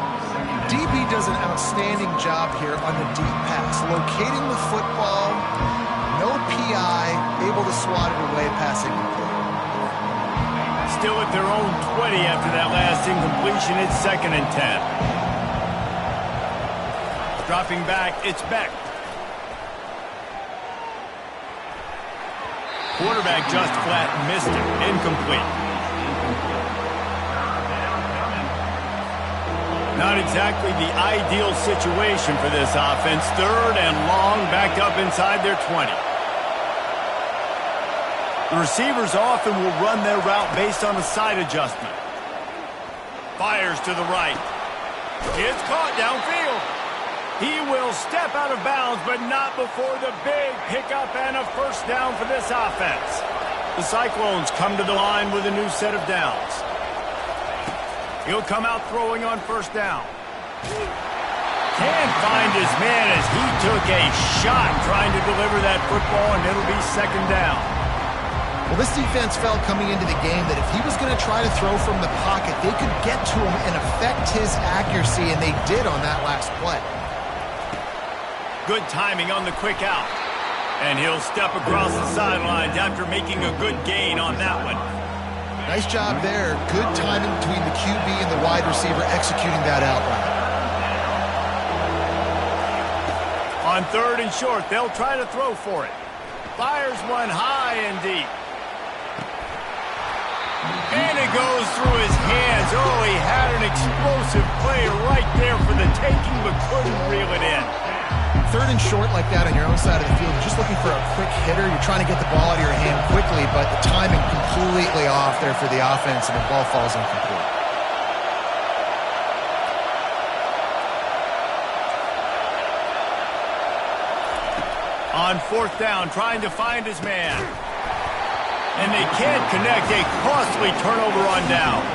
DB does an outstanding job here on the deep pass, locating the football, no PI, able to swat it away, passing complete. Still at their own 20 after that last incompletion. It's 2nd and 10. Dropping back, it's Beck. Quarterback just flat missed it. Incomplete. Not exactly the ideal situation for this offense. 3rd and long, back up inside their 20. The receivers often will run their route based on a side adjustment. Fires to the right. It's caught downfield. He will step out of bounds, but not before the big pickup and a first down for this offense. The Cyclones come to the line with a new set of downs. He'll come out throwing on first down. Can't find his man as he took a shot trying to deliver that football, and it'll be second down. Well, this defense felt coming into the game that if he was going to try to throw from the pocket, they could get to him and affect his accuracy, and they did on that last play. Good timing on the quick out. And he'll step across the sidelines after making a good gain on that one. Nice job there. Good timing between the QB and the wide receiver executing that out route. On third and short, they'll try to throw for it. Fires one high and deep. And it goes through his hands. Oh, he had an explosive play right there for the taking, but couldn't reel it in. Third and short like that on your own side of the field, you're just looking for a quick hitter. You're trying to get the ball out of your hand quickly, but the timing completely off there for the offense, and the ball falls incomplete. On fourth down, trying to find his man. And they can't connect. A costly turnover on downs.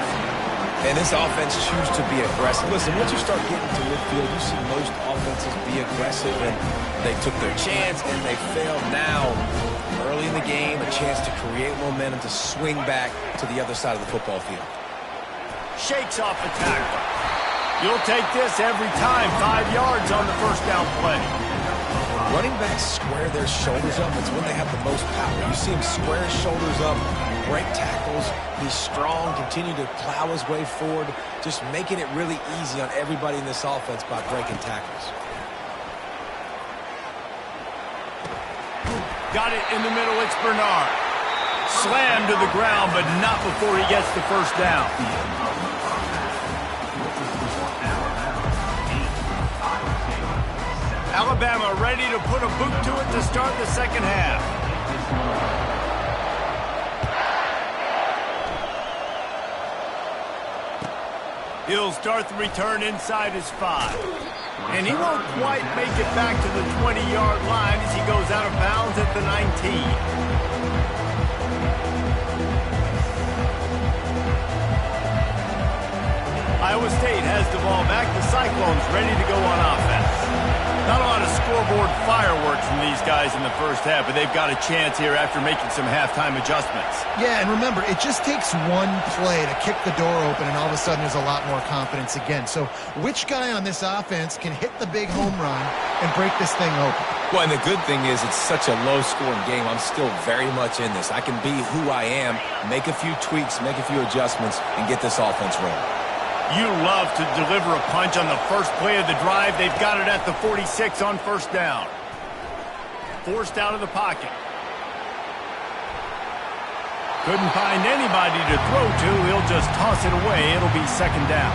And this offense chooses to be aggressive. Listen, once you start getting to midfield, you see most offenses be aggressive, and they took their chance, and they failed. Now, early in the game, a chance to create momentum to swing back to the other side of the football field. Shakes off the tackle. You'll take this every time. 5 yards on the first down play. Running backs square their shoulders up. It's when they have the most power. You see him square his shoulders up, break tackles. He's strong, continue to plow his way forward, just making it really easy on everybody in this offense by breaking tackles. Got it in the middle. It's Bernard. Slammed to the ground, but not before he gets the first down. Alabama ready to put a boot to it to start the second half. He'll start the return inside his 5. And he won't quite make it back to the 20-yard line as he goes out of bounds at the 19. Iowa State has the ball back. The Cyclones ready to go on offense. Not a lot of scoreboard fireworks from these guys in the first half, but they've got a chance here after making some halftime adjustments. Yeah, and remember, it just takes one play to kick the door open, and all of a sudden there's a lot more confidence again. So which guy on this offense can hit the big home run and break this thing open? Well, and the good thing is it's such a low-scoring game. I'm still very much in this. I can be who I am, make a few tweaks, make a few adjustments, and get this offense rolling. You love to deliver a punch on the first play of the drive. They've got it at the 46 on first down. Forced out of the pocket. Couldn't find anybody to throw to. He'll just toss it away. It'll be second down.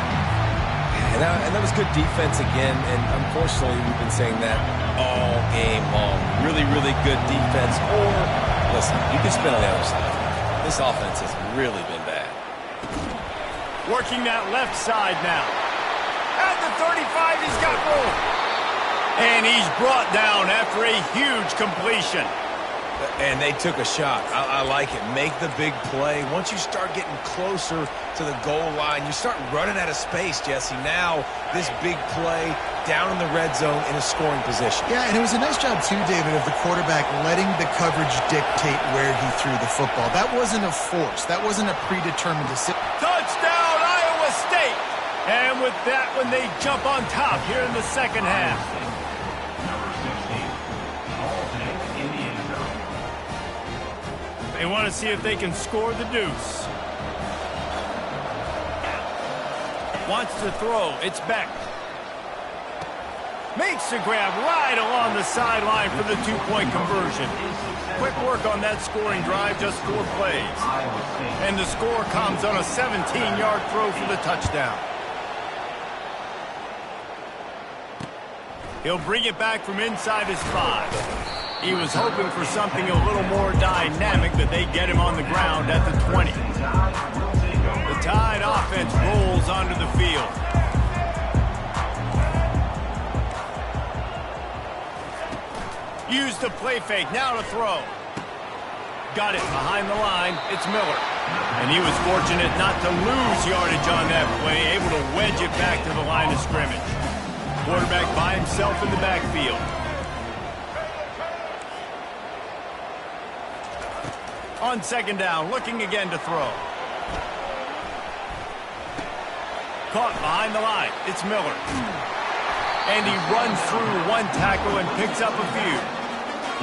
And that was good defense again, and unfortunately we've been saying that all game long. Really, really good defense. Or, listen, you can spin on the other side. This offense has really been bad. Working that left side now. At the 35, he's got room. And he's brought down after a huge completion. And they took a shot. I like it. Make the big play. Once you start getting closer to the goal line, you start running out of space, Jesse. Now, this big play down in the red zone in a scoring position. Yeah, and it was a nice job, too, David, of the quarterback letting the coverage dictate where he threw the football. That wasn't a force. That wasn't a predetermined decision. Touchdown, Iowa State! And with that one, they jump on top here in the second half. They want to see if they can score the deuce. Wants to throw. It's Beck. Makes the grab right along the sideline for the two-point conversion. Quick work on that scoring drive, just 4 plays. And the score comes on a 17-yard throw for the touchdown. He'll bring it back from inside his 5. He was hoping for something a little more dynamic, but they get him on the ground at the 20. The Tide offense rolls onto the field. Use the play fake, now to throw. Got it behind the line, it's Miller. And he was fortunate not to lose yardage on that play, able to wedge it back to the line of scrimmage. Quarterback by himself in the backfield. On second down, looking again to throw. Caught behind the line, it's Miller. And he runs through one tackle and picks up a few.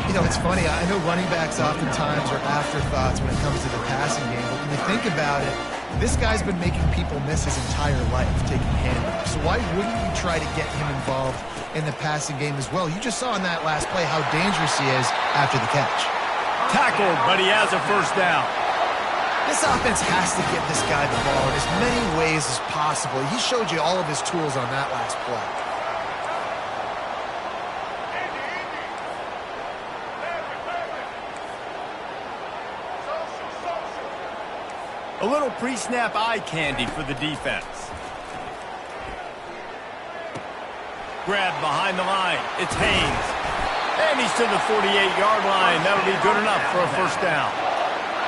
You know, it's funny. I know running backs oftentimes are afterthoughts when it comes to the passing game. But when you think about it, this guy's been making people miss his entire life taking handoffs. So why wouldn't you try to get him involved in the passing game as well? You just saw in that last play how dangerous he is after the catch. Tackled, but he has a first down. This offense has to get this guy the ball in as many ways as possible. He showed you all of his tools on that last play. A little pre-snap eye candy for the defense. Grab behind the line. It's Haynes. And he's to the 48-yard line. That'll be good enough for a first down.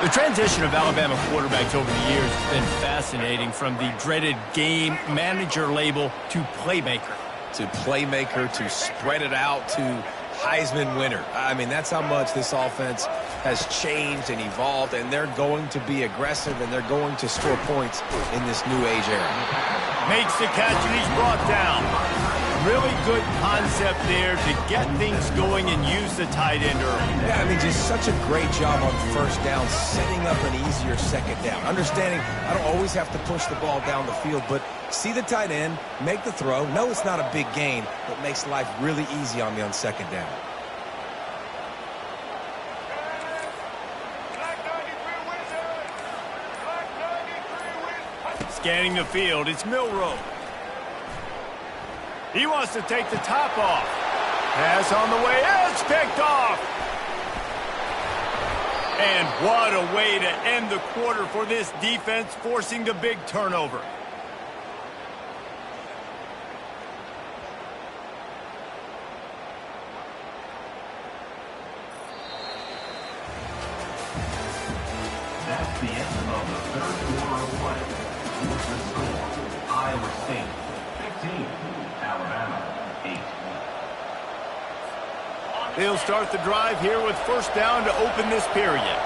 The transition of Alabama quarterbacks over the years has been fascinating, from the dreaded game manager label to playmaker. To playmaker, to spread it out, to Heisman winner. I mean, that's how much this offense has changed and evolved, and they're going to be aggressive, and they're going to score points in this new age era. Makes the catch, and he's brought down. Really good concept there to get things going and use the tight end early. Yeah, I mean, just such a great job on first down, setting up an easier second down. Understanding I don't always have to push the ball down the field, but see the tight end, make the throw. No, it's not a big gain, but makes life really easy on me on second down. Scanning the field, it's Milroe. He wants to take the top off. Pass on the way, it's picked off. And what a way to end the quarter for this defense, forcing the big turnover. That's the end of the third quarter of play. With the score, Iowa State 15, Alabama 8. They'll start the drive here with first down to open this period.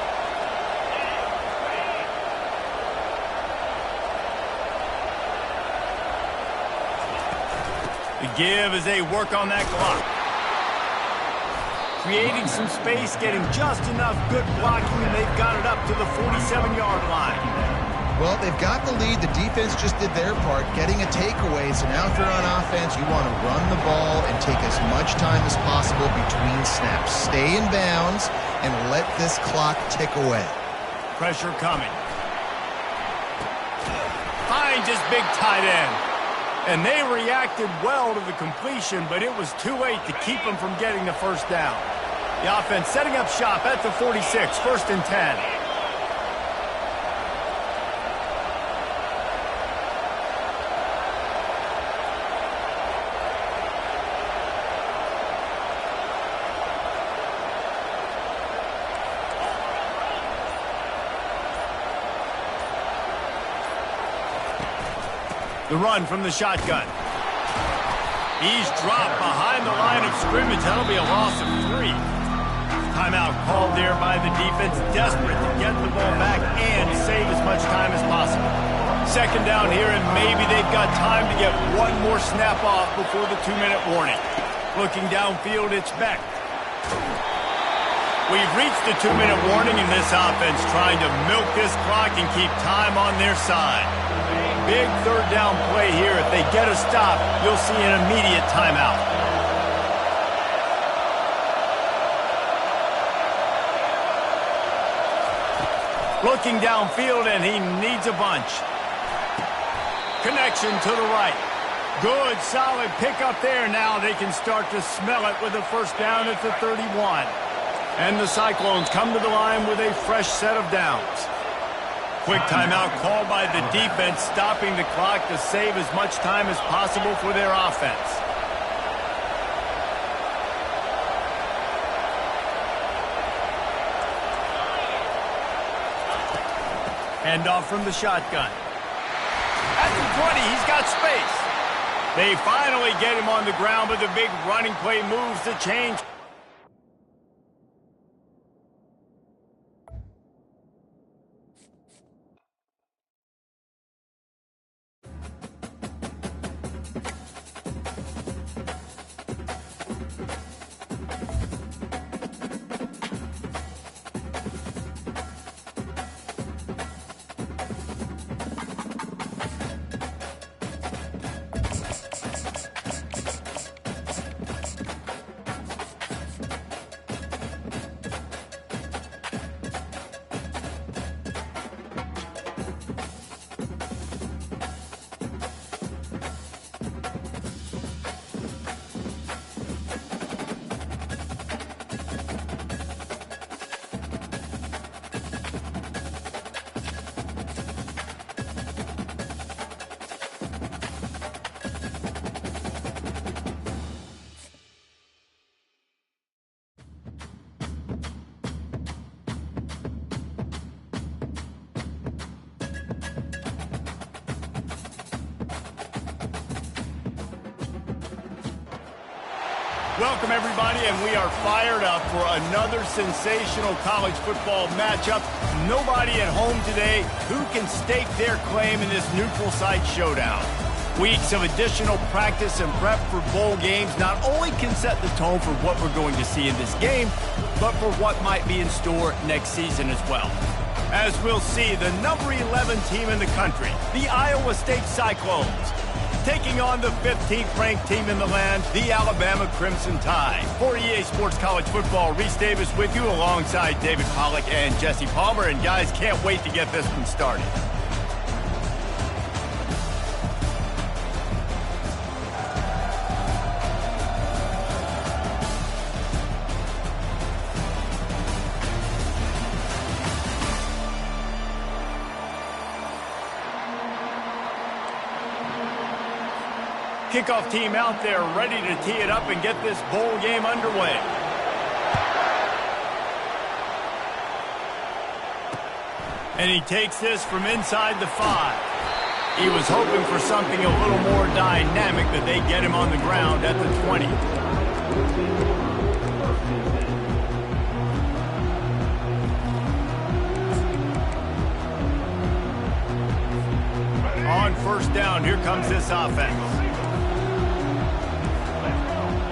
The give as they work on that clock. Creating some space, getting just enough good blocking, and they've got it up to the 47-yard line. Well, they've got the lead. The defense just did their part, getting a takeaway. So now if you're on offense, you want to run the ball and take as much time as possible between snaps. Stay in bounds and let this clock tick away. Pressure coming. Finds his big tight end. And they reacted well to the completion, but it was too late to keep them from getting the first down. The offense setting up shop at the 46, first and 10. The run from the shotgun. He's dropped behind the line of scrimmage. That'll be a loss of 3. Timeout called there by the defense, desperate to get the ball back and save as much time as possible. Second down here, and maybe they've got time to get one more snap off before the 2-minute warning. Looking downfield, it's Beck. We've reached the 2-minute warning, and this offense trying to milk this clock and keep time on their side. Big third down play here. If they get a stop, you'll see an immediate timeout. Looking downfield, and he needs a bunch. Connection to the right. Good, solid pickup there. Now they can start to smell it with a first down at the 31. And the Cyclones come to the line with a fresh set of downs. Quick timeout called by the defense, stopping the clock to save as much time as possible for their offense. Hand off from the shotgun. At the 20, he's got space. They finally get him on the ground, but the big running play moves the change. Welcome, everybody, and we are fired up for another sensational college football matchup. Nobody at home today who can stake their claim in this neutral site showdown. Weeks of additional practice and prep for bowl games not only can set the tone for what we're going to see in this game, but for what might be in store next season as well. As we'll see, the number 11 team in the country, the Iowa State Cyclones, taking on the 15th ranked team in the land, the Alabama Crimson Tide. For EA Sports College Football, Reese Davis with you alongside David Pollack and Jesse Palmer. And guys, can't wait to get this one started. Kickoff team out there ready to tee it up and get this bowl game underway. And he takes this from inside the 5. He was hoping for something a little more dynamic, but they get him on the ground at the 20. On first down, here comes this offense.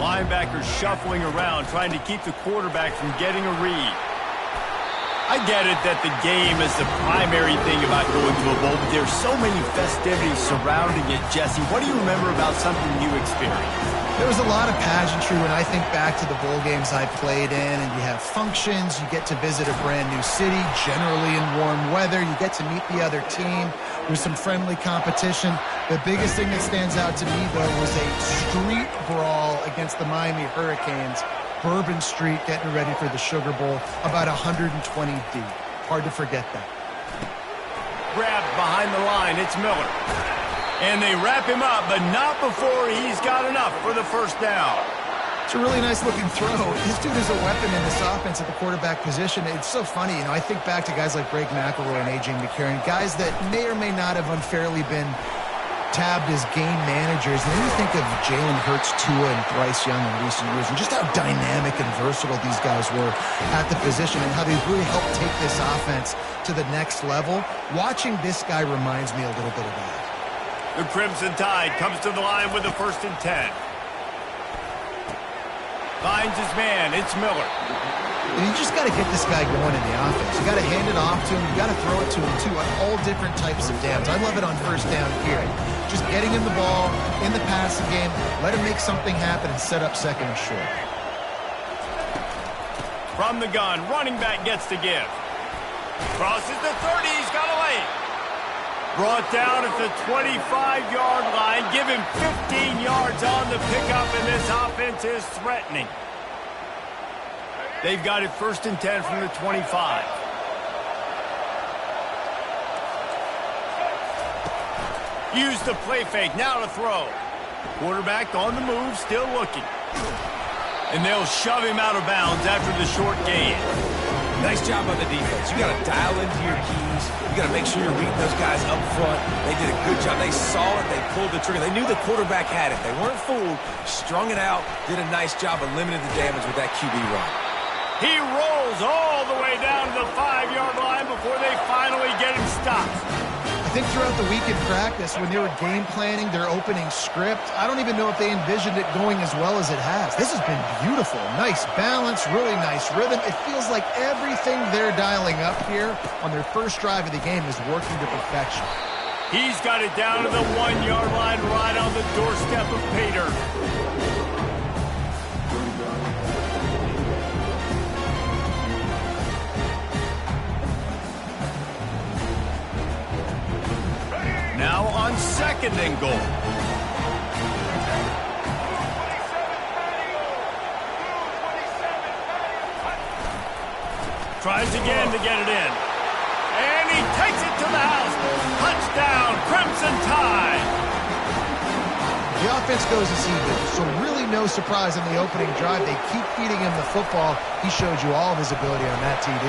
Linebackers shuffling around, trying to keep the quarterback from getting a read. I get it that the game is the primary thing about going to a bowl, but there's so many festivities surrounding it. Jesse, what do you remember about something you experienced? There was a lot of pageantry when I think back to the bowl games I played in, and you have functions, you get to visit a brand new city, generally in warm weather, you get to meet the other team, there's some friendly competition. The biggest thing that stands out to me, though, was a street brawl against the Miami Hurricanes. Bourbon Street getting ready for the Sugar Bowl, about 120 deep. Hard to forget that. Grabbed behind the line, it's Miller. And they wrap him up, but not before he's got enough for the first down. It's a really nice-looking throw. This dude is a weapon in this offense at the quarterback position. It's so funny, you know, I think back to guys like Greg McElroy and A.J. McCarron, guys that may or may not have unfairly been tabbed as game managers. And then you think of Jalen Hurts, Tua, and Bryce Young in recent years, and just how dynamic and versatile these guys were at the position and how they really helped take this offense to the next level. Watching this guy reminds me a little bit of that. The Crimson Tide comes to the line with a 1st and 10. Finds his man, it's Miller. You just got to get this guy going in the offense. You got to hand it off to him. You got to throw it to him, too, on all different types of downs. I love it on first down here. Just getting him the ball in the passing game, let him make something happen and set up second and short. From the gun, running back gets to give. Crosses the 30, he's got a lane. Brought down at the 25-yard line. Give him 15 yards on the pickup, and this offense is threatening. They've got it 1st and 10 from the 25. Use the play fake, now to throw. Quarterback on the move, still looking. And they'll shove him out of bounds after the short gain. Nice job on the defense. You got to dial into your keys. You got to make sure you're reading those guys up front. They did a good job. They saw it. They pulled the trigger. They knew the quarterback had it. They weren't fooled. Strung it out. Did a nice job of limiting the damage with that QB run. He rolls all the way down to the 5-yard line before they finally get him stopped. I think throughout the week in practice, when they were game planning their opening script, I don't even know if they envisioned it going as well as it has. This has been beautiful. Nice balance, really nice rhythm. It feels like everything they're dialing up here on their first drive of the game is working to perfection. He's got it down to the 1-yard line right on the doorstep of Pater. Now on 2nd and goal. Tries again to get it in. And he takes it to the house. Touchdown, Crimson Tide. The offense goes as he did, so really no surprise in the opening drive. They keep feeding him the football. He showed you all of his ability on that TD.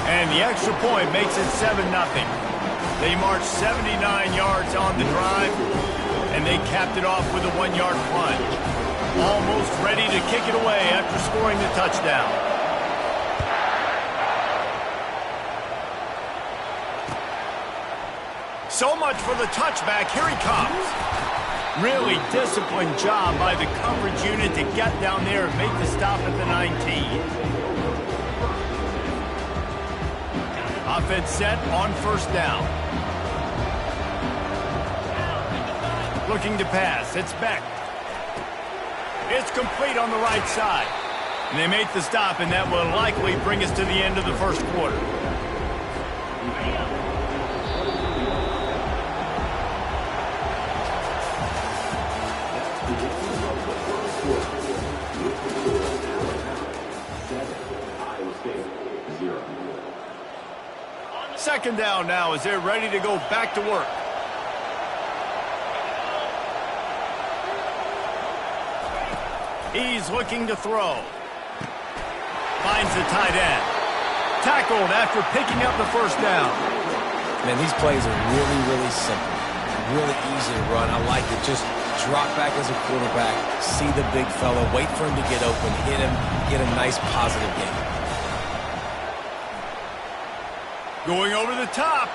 And the extra point makes it 7-0. They marched 79 yards on the drive, and they capped it off with a 1-yard plunge. Almost ready to kick it away after scoring the touchdown. So much for the touchback. Here he comes. Really disciplined job by the coverage unit to get down there and make the stop at the 19. Offense set on 1st down. Looking to pass. It's Beck. It's complete on the right side. And they make the stop, and that will likely bring us to the end of the 1st quarter. Second down now as they're ready to go back to work. He's looking to throw. Finds the tight end. Tackled after picking up the 1st down. Man, these plays are really, really simple. Really easy to run. I like it. Just drop back as a quarterback, see the big fella, wait for him to get open, hit him, get a nice positive game. Going over the top.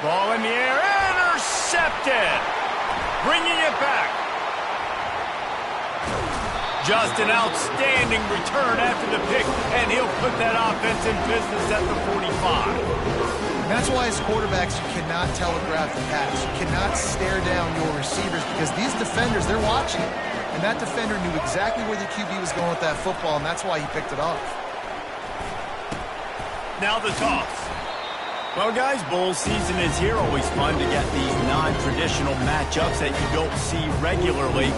Ball in the air. Intercepted. Bringing it back. Just an outstanding return after the pick, and he'll put that offense in business at the 45. That's why as quarterbacks, you cannot telegraph the pass. You cannot stare down your receivers because these defenders, they're watching. And that defender knew exactly where the QB was going with that football, and that's why he picked it off. Now the toss. Well, guys, bowl season is here. Always fun to get these non-traditional matchups that you don't see regularly.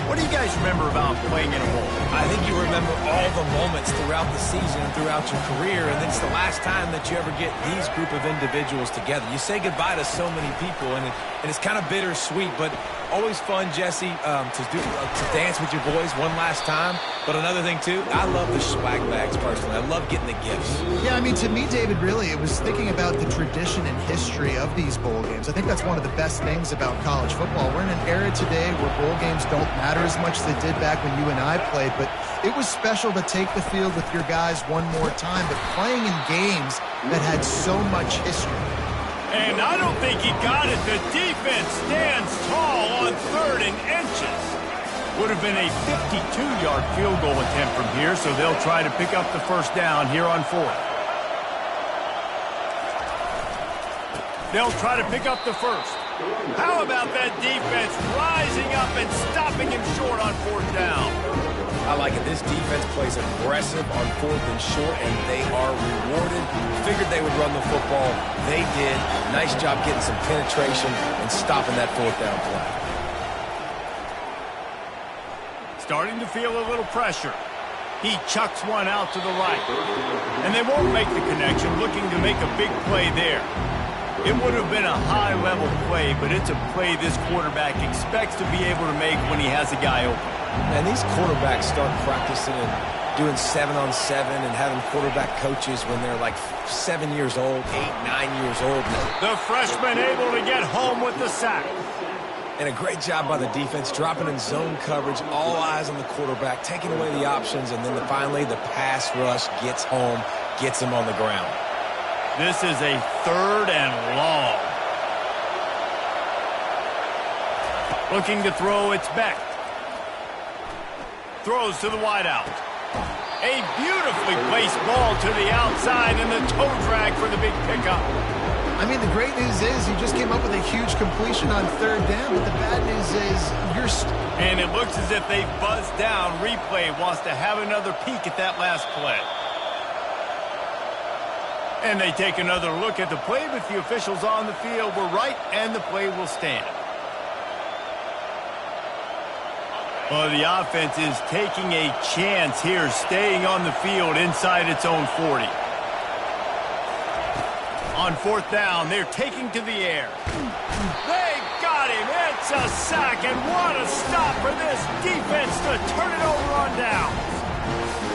What do you guys remember about playing in a bowl? I think you remember all the moments throughout the season and throughout your career, and it's the last time that you ever get these group of individuals together. You say goodbye to so many people, and it's kind of bittersweet, but always fun, Jesse, to dance with your boys one last time. But another thing, too, I love the swag bags, personally. I love getting the gifts. Yeah, I mean, to me, David, really, it was thinking about the tradition and history of these bowl games. I think that's one of the best things about college football. We're in an era today where bowl games don't matter as much as they did back when you and I played, but it was special to take the field with your guys one more time, but playing in games that had so much history. And I don't think he got it. The defense stands tall on 3rd and inches. Would have been a 52-yard field goal attempt from here, so they'll try to pick up the 1st down here on 4th. They'll try to pick up the 1st. How about that defense rising up and stopping him short on 4th down? I like it. This defense plays aggressive on 4th and short, and they are rewarded. Figured they would run the football. They did. Nice job getting some penetration and stopping that 4th down play. Starting to feel a little pressure. He chucks one out to the right. And they won't make the connection, looking to make a big play there. It would have been a high-level play, but it's a play this quarterback expects to be able to make when he has a guy open. And these quarterbacks start practicing and doing 7-on-7 and having quarterback coaches when they're like 7 years old, 8, 9 years old. The freshman able to get home with the sack. And a great job by the defense, dropping in zone coverage, all eyes on the quarterback, taking away the options, and then finally the pass rush gets home, gets him on the ground. This is a 3rd and long. Looking to throw, it's Beck. Throws to the wideout. A beautifully placed ball to the outside, and the toe drag for the big pickup. I mean, the great news is he just came up with a huge completion on 3rd down, but the bad news is and it looks as if they've buzzed down. Replay wants to have another peek at that last play. And they take another look at the play, but the officials on the field were right, and the play will stand. Well, the offense is taking a chance here, staying on the field inside its own 40. On 4th down, they're taking to the air. They got him. It's a sack, and what a stop for this defense to turn it over on down.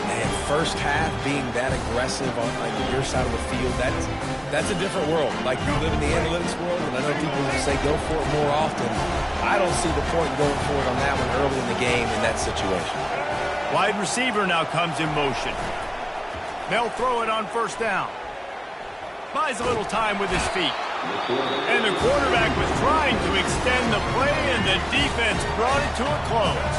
Man, first half being that aggressive on your side of the field, that's a different world. Like, you live in the analytics world, and I know people will say go for it more often. I don't see the point in going for it on that one early in the game in that situation. Wide receiver now comes in motion. They'll throw it on 1st down. Buys a little time with his feet. And the quarterback was trying to extend the play, and the defense brought it to a close.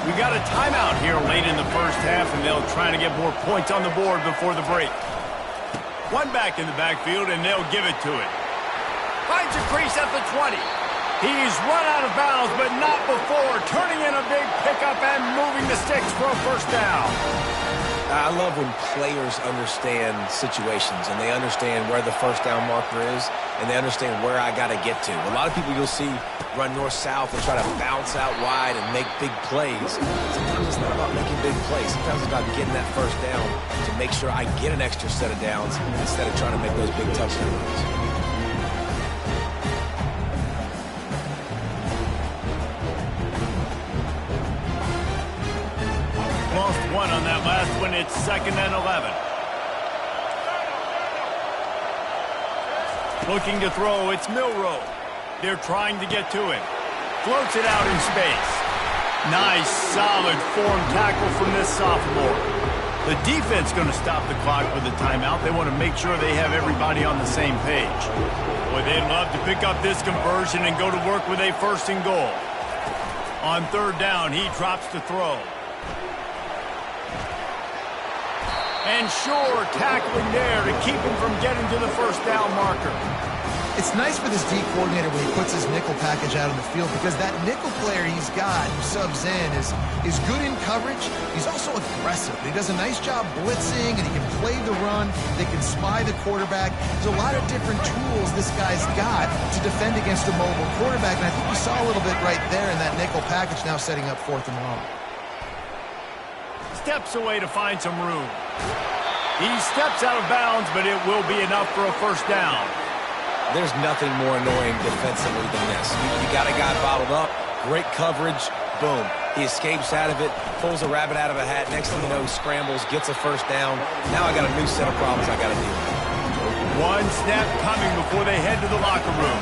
We got a timeout here late in the first half, and they'll try to get more points on the board before the break. One back in the backfield, and they'll give it to it. Finds a crease at the 20. He's run out of bounds, but not before turning in a big pickup and moving the sticks for a 1st down. I love when players understand situations and they understand where the 1st down marker is and they understand where I got to get to. A lot of people you'll see run north-south and try to bounce out wide and make big plays. Sometimes it's not about making big plays. Sometimes it's about getting that 1st down to make sure I get an extra set of downs instead of trying to make those big touchdown runs. Lost one on that last one. It's 2nd and 11. Looking to throw, it's Milroe. They're trying to get to him. Floats it out in space. Nice, solid form tackle from this sophomore. The defense going to stop the clock with a timeout. They want to make sure they have everybody on the same page. Boy, they'd love to pick up this conversion and go to work with a 1st and goal. On 3rd down, he drops to throw. And sure, tackling there to keep him from getting to the 1st down marker. It's nice for this D coordinator when he puts his nickel package out on the field because that nickel player he's got who subs in is good in coverage. He's also aggressive. He does a nice job blitzing, and he can play the run. They can spy the quarterback. There's a lot of different tools this guy's got to defend against a mobile quarterback, and I think we saw a little bit right there in that nickel package now setting up 4th and long. Steps away to find some room. He steps out of bounds, but it will be enough for a 1st down. There's nothing more annoying defensively than this. You got a guy bottled up, great coverage, boom. He escapes out of it, pulls a rabbit out of a hat. Next thing you know, he scrambles, gets a 1st down. Now I got a new set of problems I got to deal with. One snap coming before they head to the locker room.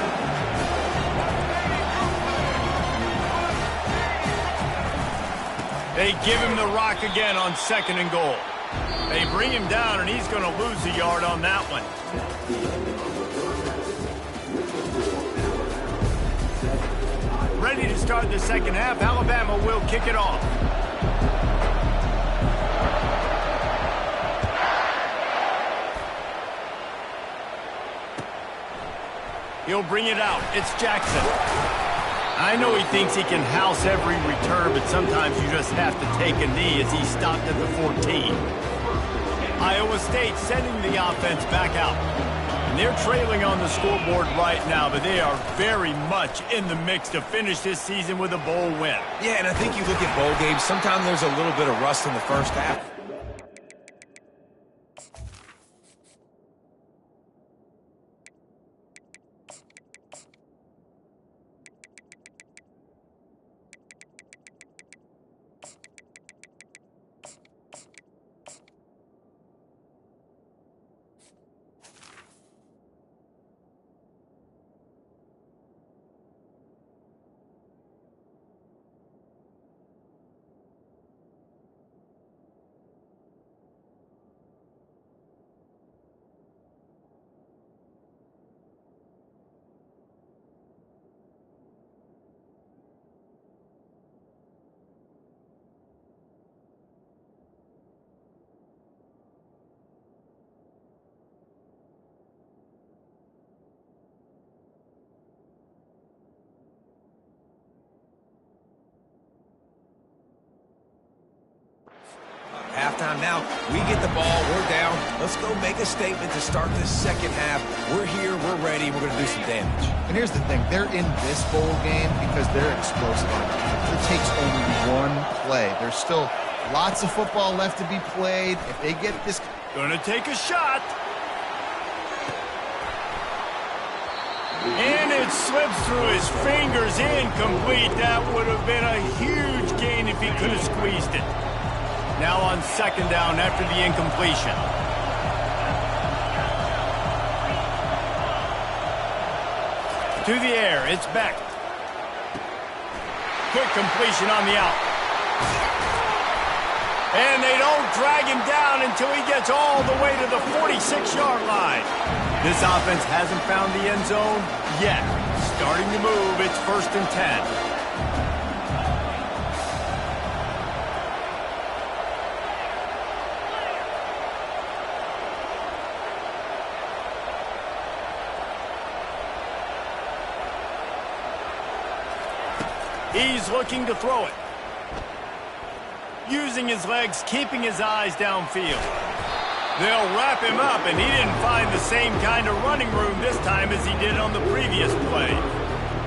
They give him the rock again on 2nd and goal. They bring him down, and he's going to lose a yard on that one. Ready to start the 2nd half. Alabama will kick it off. He'll bring it out. It's Jackson. I know he thinks he can house every return, but sometimes you just have to take a knee as he stopped at the 14. Iowa State sending the offense back out. And they're trailing on the scoreboard right now, but they are very much in the mix to finish this season with a bowl win. Yeah, and I think you look at bowl games, sometimes there's a little bit of rust in the first half. Halftime now, we get the ball, we're down. Let's go make a statement to start this second half. We're here, we're ready, we're going to do some damage. And here's the thing, they're in this bowl game because they're explosive on defense. It takes only one play. There's still lots of football left to be played. If they get this... Gonna take a shot. And it slips through his fingers, incomplete. That would have been a huge gain if he could have squeezed it. Now on second down after the incompletion. To the air, it's Beck. Quick completion on the out. And they don't drag him down until he gets all the way to the 46-yard line. This offense hasn't found the end zone yet. Starting to move, it's 1st and 10. He's looking to throw it. Using his legs, keeping his eyes downfield. They'll wrap him up, and he didn't find the same kind of running room this time as he did on the previous play.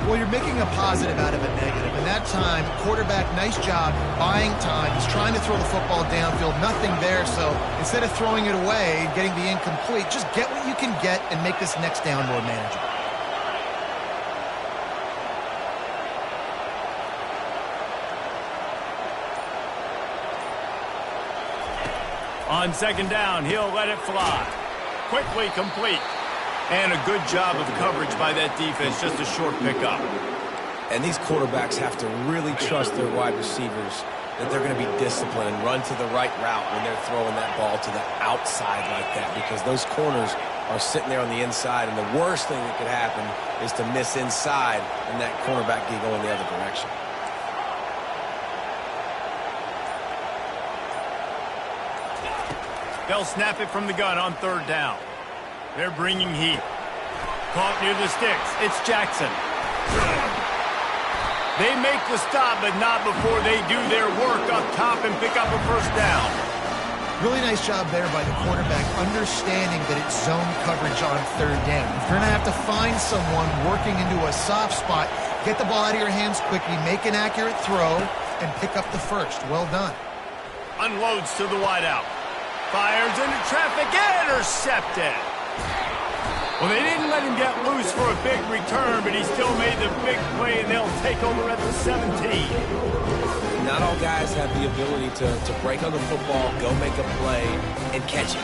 Well, you're making a positive out of a negative. And that time, quarterback, nice job, buying time. He's trying to throw the football downfield, nothing there. So instead of throwing it away and getting the incomplete, just get what you can get and make this next down more manageable. On second down, he'll let it fly. Quickly complete. And a good job of coverage by that defense, just a short pickup. And these quarterbacks have to really trust their wide receivers that they're going to be disciplined and run to the right route when they're throwing that ball to the outside like that, because those corners are sitting there on the inside, and the worst thing that could happen is to miss inside and that cornerback get going the other direction. They'll snap it from the gun on third down. They're bringing heat. Caught near the sticks. It's Jackson. They make the stop, but not before they do their work up top and pick up a first down. Really nice job there by the quarterback, understanding that it's zone coverage on third down. If you're going to have to find someone working into a soft spot, get the ball out of your hands quickly, make an accurate throw, and pick up the first. Well done. Unloads to the wideout. Fires into traffic, intercepted. Well, they didn't let him get loose for a big return, but he still made the big play, and they'll take over at the 17. Not all guys have the ability to break on the football, go make a play, and catch it.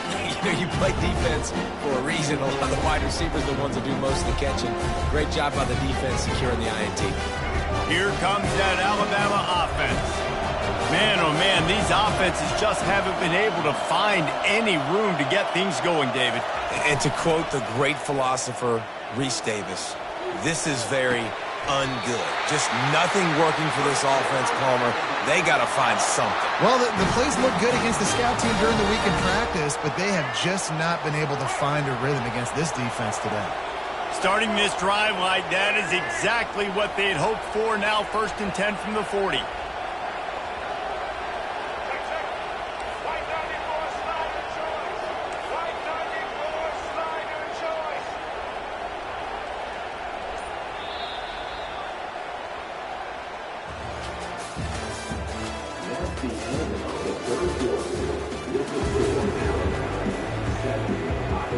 You play defense for a reason. A lot of the wide receivers are the ones that do most of the catching. Great job by the defense securing the INT. Here comes that Alabama offense. Man, oh man, these offenses just haven't been able to find any room to get things going, David. And to quote the great philosopher, Reese Davis, this is very ungood. Just nothing working for this offense, Palmer. They got to find something. Well, the plays look good against the scout team during the week in practice, but they have just not been able to find a rhythm against this defense today. Starting this drive like that is exactly what they had hoped for. Now 1st and 10 from the 40. New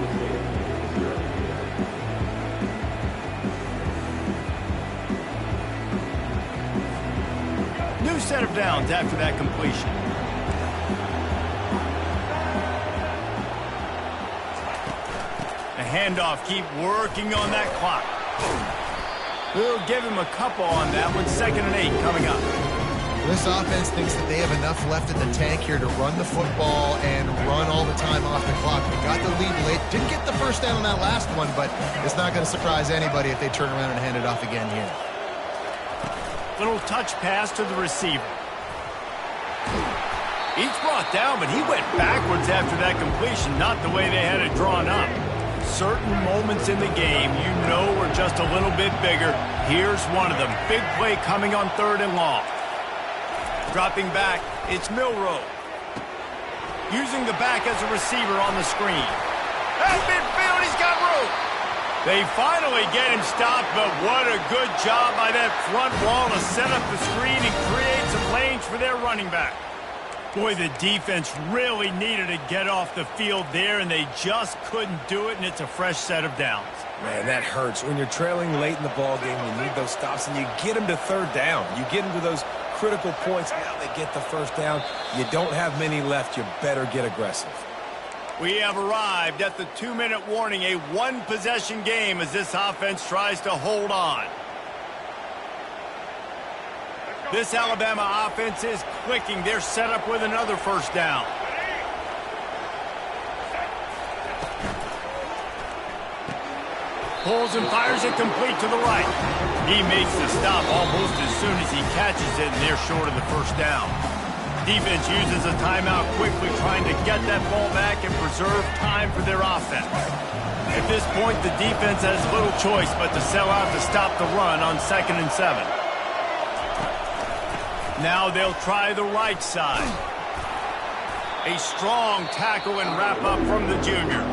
set of downs after that completion. The handoff, keep working on that clock. We'll give him a couple on that one. 2nd and 8 coming up. This offense thinks that they have enough left in the tank here to run the football and run all the time off the clock. We got the lead late. Didn't get the first down on that last one, but it's not going to surprise anybody if they turn around and hand it off again here. Little touch pass to the receiver. He's brought down, but he went backwards after that completion, not the way they had it drawn up. Certain moments in the game you know are just a little bit bigger. Here's one of them. Big play coming on 3rd and long. Dropping back, it's Milroe. Using the back as a receiver on the screen. At midfield, he's got room. They finally get him stopped, but what a good job by that front wall to set up the screen and create some lanes for their running back. Boy, the defense really needed to get off the field there, and they just couldn't do it, and it's a fresh set of downs. Man, that hurts. When you're trailing late in the ball game, you need those stops, and you get them to 3rd down. You get them to those critical points. Now they get the 1st down. You don't have many left. You better get aggressive. We have arrived at the 2-minute warning, a one-possession game as this offense tries to hold on. This Alabama offense is clicking. They're set up with another 1st down. Pulls and fires it complete to the right. He makes the stop almost as soon as he catches it, and they're short of the 1st down. Defense uses a timeout quickly, trying to get that ball back and preserve time for their offense. At this point, the defense has little choice but to sell out to stop the run on 2nd and 7. Now they'll try the right side. A strong tackle and wrap up from the junior.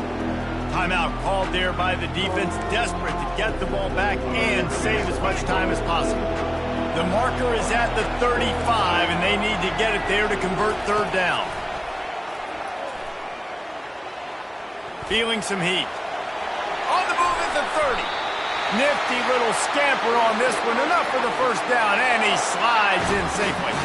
Timeout called there by the defense, desperate to get the ball back and save as much time as possible. The marker is at the 35, and they need to get it there to convert 3rd down. Feeling some heat. On the move at the 30. Nifty little scamper on this one. Enough for the 1st down, and he slides in safely.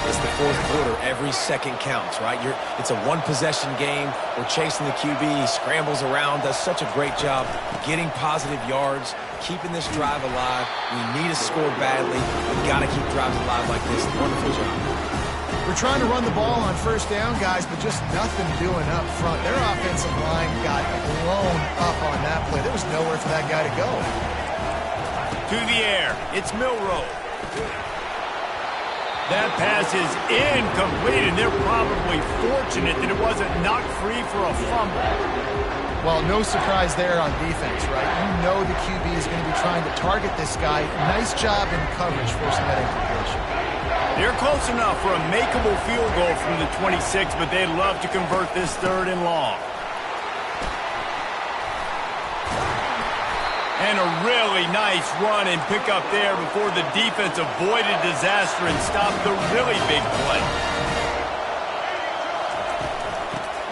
It's the 4th quarter. Every second counts, right? It's a one-possession game. We're chasing the QB. He scrambles around, does such a great job getting positive yards, keeping this drive alive. We need to score badly. We've got to keep drives alive like this. Wonderful job. We're trying to run the ball on 1st down, guys, but just nothing doing up front. Their offensive line got blown up on that play. There was nowhere for that guy to go. To the air. It's Milroe. That pass is incomplete, and they're probably fortunate that it wasn't knocked free for a fumble. Well, no surprise there on defense, right? You know the QB is going to be trying to target this guy. Nice job in coverage forcing that incompletion. They're close enough for a makeable field goal from the 26, but they'd love to convert this 3rd and long. And a really nice run and pick up there before the defense avoided disaster and stopped the really big play.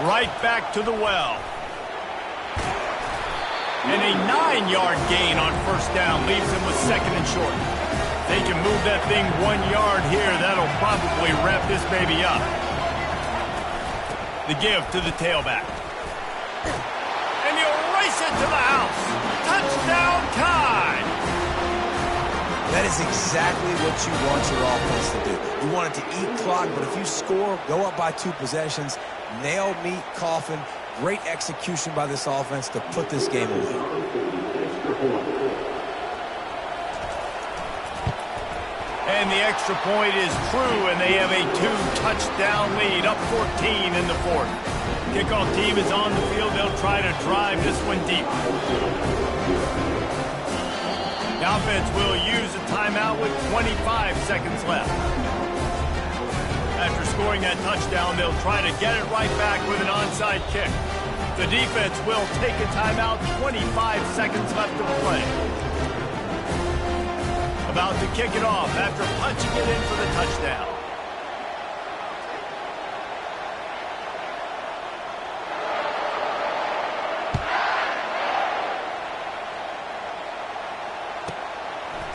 Right back to the well. And a 9-yard gain on 1st down leaves him with 2nd and short. They can move that thing 1 yard here. That'll probably wrap this baby up. The give to the tailback. And he'll race it to the house. Touchdown time! That is exactly what you want your offense to do. You want it to eat clock, but if you score, go up by 2 possessions, nail, meet, coffin. Great execution by this offense to put this game away. And the extra point is true, and they have a 2-touchdown lead, up 14 in the 4th. Kickoff team is on the field. They'll try to drive this one deep. The offense will use a timeout with 25 seconds left. After scoring that touchdown, they'll try to get it right back with an onside kick. The defense will take a timeout, 25 seconds left to play. About to kick it off after punching it in for the touchdown.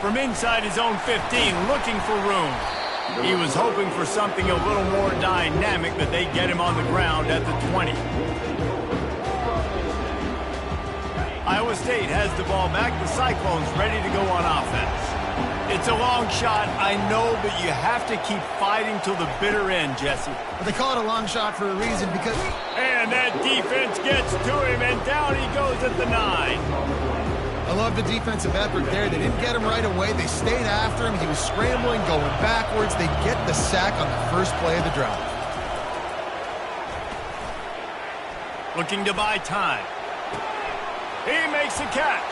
from inside his own 15, looking for room. He was hoping for something a little more dynamic, that they get him on the ground at the 20. Iowa State has the ball back. The Cyclones ready to go on offense. It's a long shot, I know, but you have to keep fighting till the bitter end, Jesse. But they call it a long shot for a reason, because... And that defense gets to him, and down he goes at the 9. I love the defensive effort there. They didn't get him right away. They stayed after him. He was scrambling, going backwards. They get the sack on the first play of the drive. Looking to buy time. He makes a catch.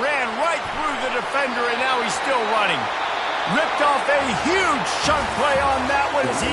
Ran right through the defender, and now he's still running. Ripped off a huge chunk play on that one as he